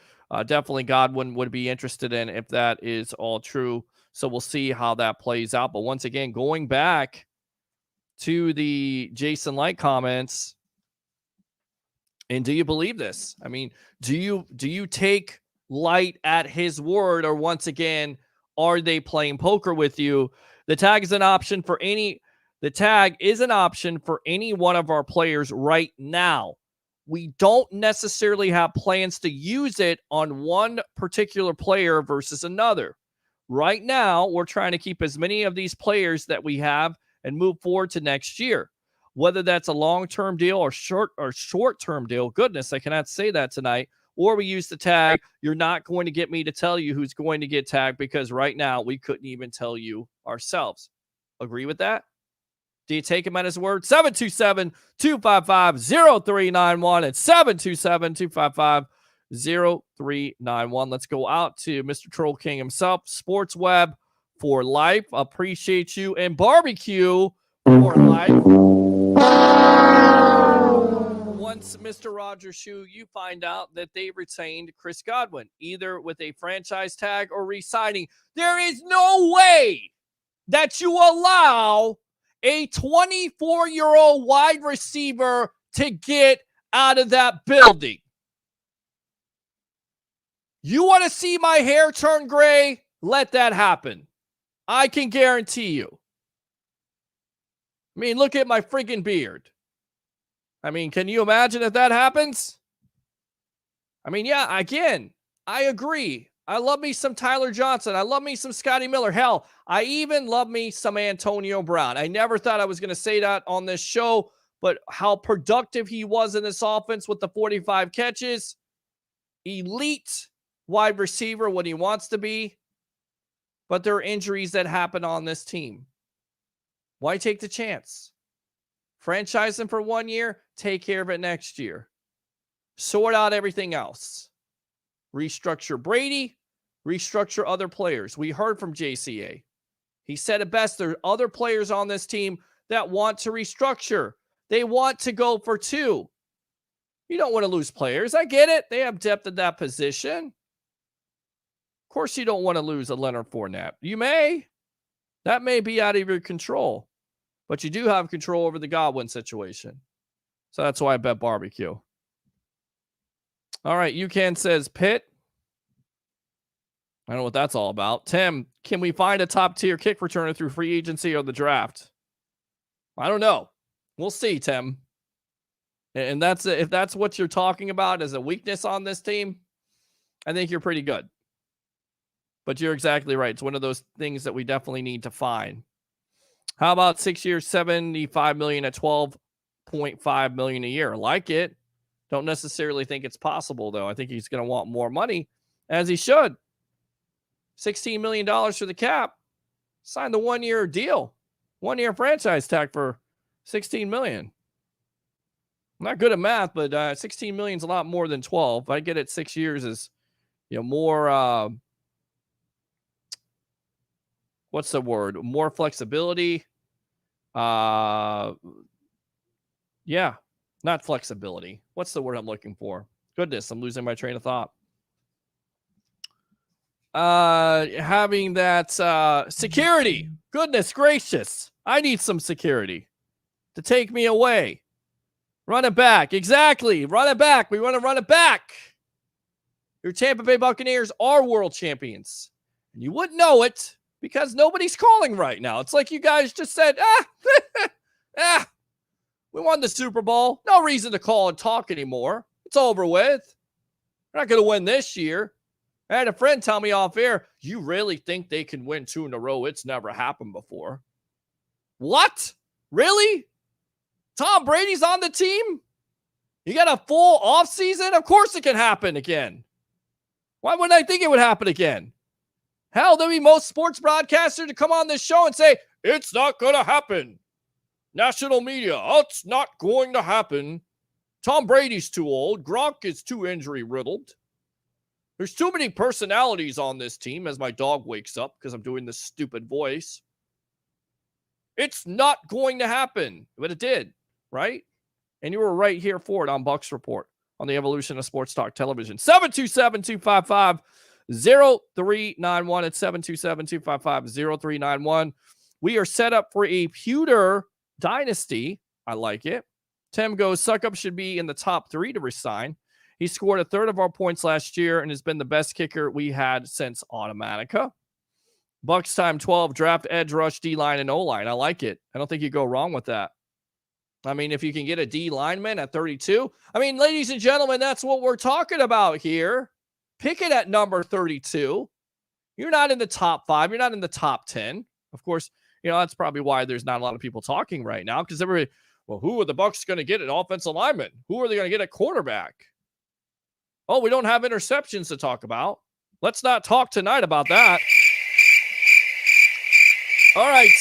Speaker 1: definitely Godwin would be interested in if that is all true. So we'll see how that plays out. But once again, going back to the Jason Light comments, and do you believe this? I mean, do you take Light at his word, or once again, are they playing poker with you? The tag is an option for any one of our players right now. We don't necessarily have plans to use it on one particular player versus another. Right now, we're trying to keep as many of these players that we have and move forward to next year. Whether that's a long-term deal or short-term deal, goodness, I cannot say that tonight, or we use the tag. You're not going to get me to tell you who's going to get tagged because right now we couldn't even tell you ourselves. Agree with that? Do you take him at his word? 727-255-0391 and 727-255-0391. Let's go out to Mr. Troll King himself, Sports Web for life. Appreciate you. And barbecue for life. Once Mr. Rogers Shoe, you find out that they retained Chris Godwin, either with a franchise tag or re-signing. There is no way that you allow a 24-year-old wide receiver to get out of that building. You want to see my hair turn gray? Let that happen. I can guarantee you. I mean, look at my freaking beard. I mean, can you imagine if that happens? I mean, yeah, again, I agree. I love me some Tyler Johnson. I love me some Scotty Miller. Hell, I even love me some Antonio Brown. I never thought I was going to say that on this show, but how productive he was in this offense with the 45 catches. Elite wide receiver when he wants to be. But there are injuries that happen on this team. Why take the chance? Franchise him for 1 year, take care of it next year. Sort out everything else. Restructure Brady, restructure other players. We heard from JCA. He said it best. There are other players on this team that want to restructure. They want to go for two. You don't want to lose players. I get it. They have depth at that position. Of course, you don't want to lose a Leonard Fournette. You may. That may be out of your control. But you do have control over the Godwin situation. So that's why I bet barbecue. All right, UCAN says Pitt. I don't know what that's all about. Tim, can we find a top-tier kick returner through free agency or the draft? I don't know. We'll see, Tim. And that's if that's what you're talking about as a weakness on this team, I think you're pretty good. But you're exactly right. It's one of those things that we definitely need to find. How about 6 years, $75 million at $12.5 million a year? I like it. Don't necessarily think it's possible, though. I think he's going to want more money, as he should. $16 million for the cap. Sign the 1 year deal. 1 year franchise tag for $16 million. I'm not good at math, but $16 million is a lot more than 12. If I get it 6 years is, more, what's the word? More flexibility. Yeah, not flexibility. What's the word I'm looking for? Goodness, I'm losing my train of thought. Having that security. Goodness gracious. I need some security to take me away. Run it back. Exactly. Run it back. We want to run it back. Your Tampa Bay Buccaneers are world champions. And you wouldn't know it because nobody's calling right now. It's like you guys just said, we won the Super Bowl. No reason to call and talk anymore. It's over with. We're not going to win this year. I had a friend tell me off air, you really think they can win 2 in a row? It's never happened before. What? Really? Tom Brady's on the team? You got a full offseason? Of course it can happen again. Why wouldn't I think it would happen again? Hell, there'll be most sports broadcasters to come on this show and say, it's not going to happen. National media, it's not going to happen. Tom Brady's too old. Gronk is too injury riddled. There's too many personalities on this team as my dog wakes up because I'm doing this stupid voice. It's not going to happen, but it did, right? And you were right here for it on Bucs Report on the Evolution of Sports Talk Television. 727-255-0391. It's 727-255-0391. We are set up for a pewter dynasty. I like it. Tim goes, Suckup should be in the top 3 to resign. He scored a third of our points last year and has been the best kicker we had since Automatica. Bucs time 12, draft edge rush, D-line, and O-line. I like it. I don't think you go wrong with that. I mean, if you can get a D lineman at 32. I mean, ladies and gentlemen, that's what we're talking about here. Pick it at number 32. You're not in the top 5. You're not in the top 10. Of course, that's probably why there's not a lot of people talking right now because everybody, well, who are the Bucs going to get at offensive lineman? Who are they going to get at quarterback? Oh, we don't have interceptions to talk about. Let's not talk tonight about that. All right,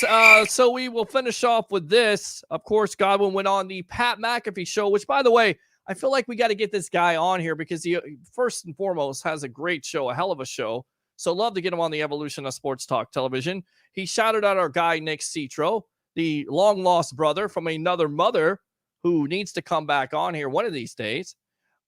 Speaker 1: so we will finish off with this. Of course, Godwin went on the Pat McAfee show, which, by the way, I feel like we got to get this guy on here because he, first and foremost, has a great show, a hell of a show. So love to get him on the Evolution of Sports Talk Television. He shouted out our guy, Nick Citro, the long-lost brother from another mother who needs to come back on here one of these days.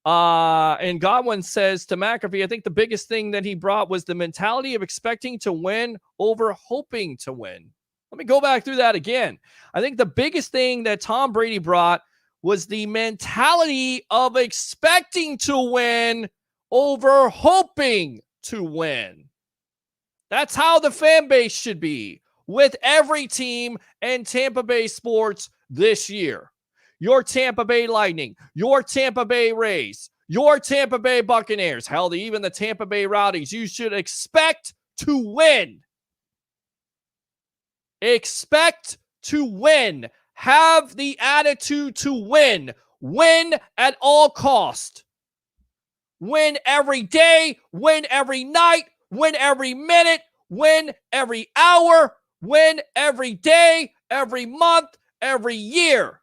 Speaker 1: And Godwin says to McAfee, I think the biggest thing that he brought was the mentality of expecting to win over hoping to win. Let me go back through that again. I think the biggest thing that Tom Brady brought was the mentality of expecting to win over hoping to win. That's how the fan base should be with every team and Tampa Bay sports this year. Your Tampa Bay Lightning, your Tampa Bay Rays, your Tampa Bay Buccaneers, hell, even the Tampa Bay Rowdies, you should expect to win. Expect to win. Have the attitude to win. Win at all cost. Win every day, win every night, win every minute, win every hour, win every day, every month, every year.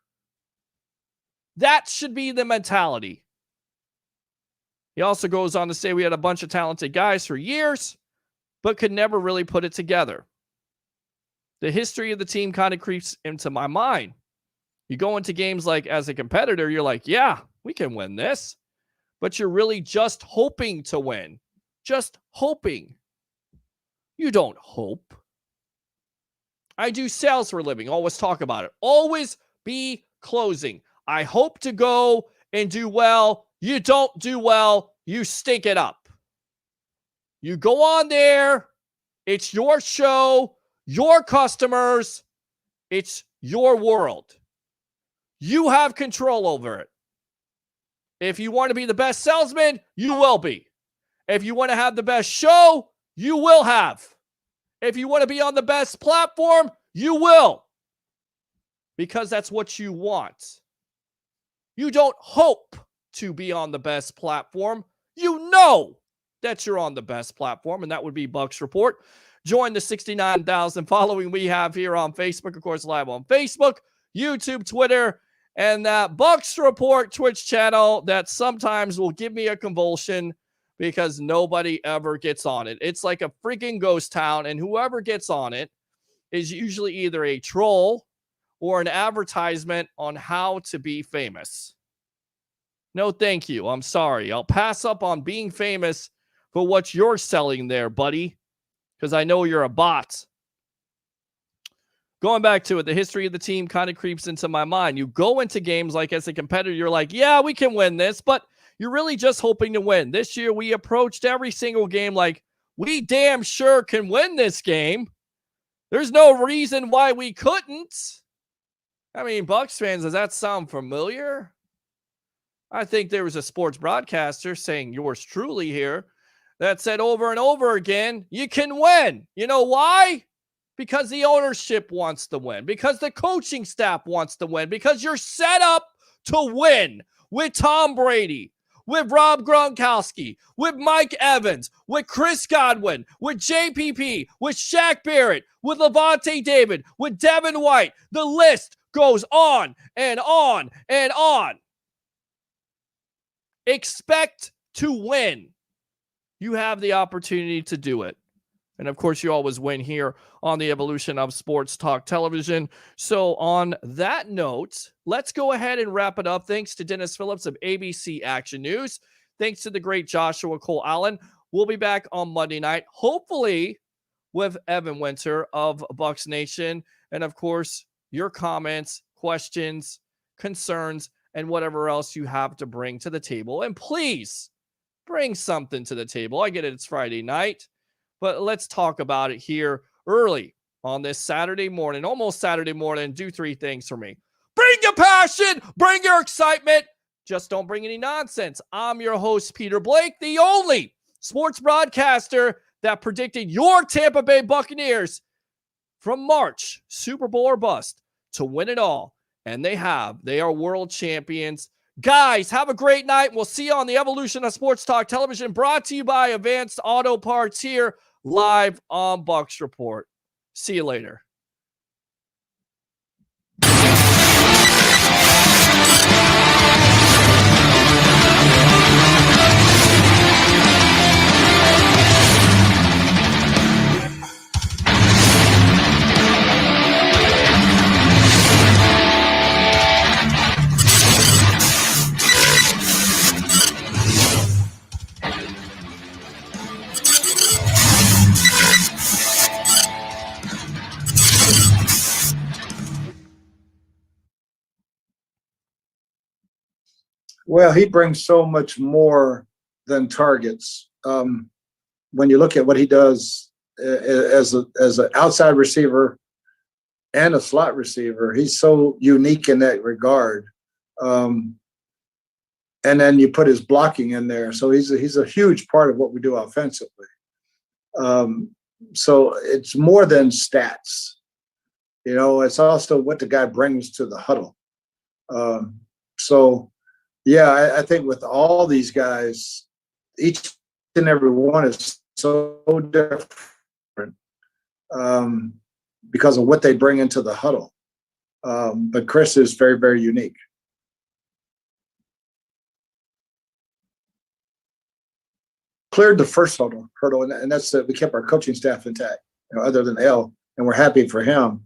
Speaker 1: That should be the mentality. He also goes on to say we had a bunch of talented guys for years, but could never really put it together. The history of the team kind of creeps into my mind. You go into games like as a competitor, you're like, yeah, we can win this. But you're really just hoping to win. Just hoping. You don't hope. I do sales for a living. Always talk about it. Always be closing. I hope to go and do well. You don't do well. You stink it up. You go on there. It's your show, your customers. It's your world. You have control over it. If you want to be the best salesman, you will be. If you want to have the best show, you will have. If you want to be on the best platform, you will. Because that's what you want. You don't hope to be on the best platform. You know that you're on the best platform, and that would be Bucs Report. Join the 69,000 following we have here on Facebook, of course, live on Facebook, YouTube, Twitter, and that Bucs Report Twitch channel that sometimes will give me a convulsion because nobody ever gets on it. It's like a freaking ghost town, and whoever gets on it is usually either a troll or an advertisement on how to be famous. No, thank you. I'm sorry. I'll pass up on being famous for what you're selling there, buddy, because I know you're a bot. Going back to it, the history of the team kind of creeps into my mind. You go into games like as a competitor, you're like, yeah, we can win this, but you're really just hoping to win. This year, we approached every single game like, we damn sure can win this game. There's no reason why we couldn't. I mean, Bucs fans, does that sound familiar? I think there was a sports broadcaster saying yours truly here that said over and over again, you can win. You know why? Because the ownership wants to win, because the coaching staff wants to win, because you're set up to win with Tom Brady, with Rob Gronkowski, with Mike Evans, with Chris Godwin, with JPP, with Shaq Barrett, with Levante David, with Devin White. The list goes on and on and on. Expect to win. You have the opportunity to do it. And of course, you always win here on the evolution of Sports Talk Television. So on that note, let's go ahead and wrap it up. Thanks to Dennis Phillips of ABC Action News. Thanks to the great Joshua Cole Allen. We'll be back on Monday night, hopefully with Evan Winter of Bucs Nation. And of course, your comments, questions, concerns, and whatever else you have to bring to the table. And please bring something to the table. I get it. It's Friday night. But let's talk about it here early on this Saturday morning, almost Saturday morning. Do three things for me. Bring your passion, bring your excitement. Just don't bring any nonsense. I'm your host, Peter Blake, the only sports broadcaster that predicted your Tampa Bay Buccaneers from March, Super Bowl or bust, to win it all. And they have. They are world champions. Guys, have a great night. We'll see you on the evolution of Sports Talk Television, brought to you by Advanced Auto Parts here live on Bucs Report. See you later.
Speaker 3: Well, he brings so much more than targets. When you look at what he does as an outside receiver and a slot receiver, he's so unique in that regard. And then you put his blocking in there, so he's a huge part of what we do offensively. So it's more than stats. You know, it's also what the guy brings to the huddle. So. Yeah, I think with all these guys, each and every one is so different because of what they bring into the huddle. But Chris is very, very unique. Cleared the first hurdle, and that's that we kept our coaching staff intact, other than L, and we're happy for him.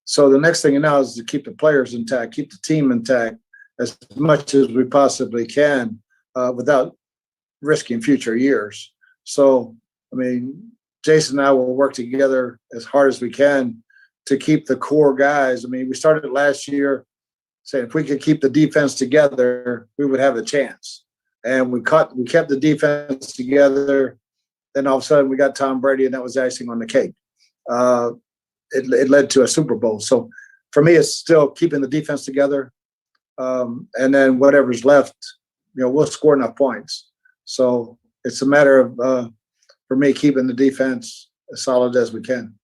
Speaker 3: So the next thing now is to keep the players intact, keep the team intact, as much as we possibly can without risking future years. So, I mean, Jason and I will work together as hard as we can to keep the core guys. I mean, we started last year saying if we could keep the defense together, we would have a chance. And we kept the defense together. Then all of a sudden we got Tom Brady, and that was icing on the cake. It led to a Super Bowl. So for me, it's still keeping the defense together. And then whatever's left, we'll score enough points. So it's a matter of, for me, keeping the defense as solid as we can.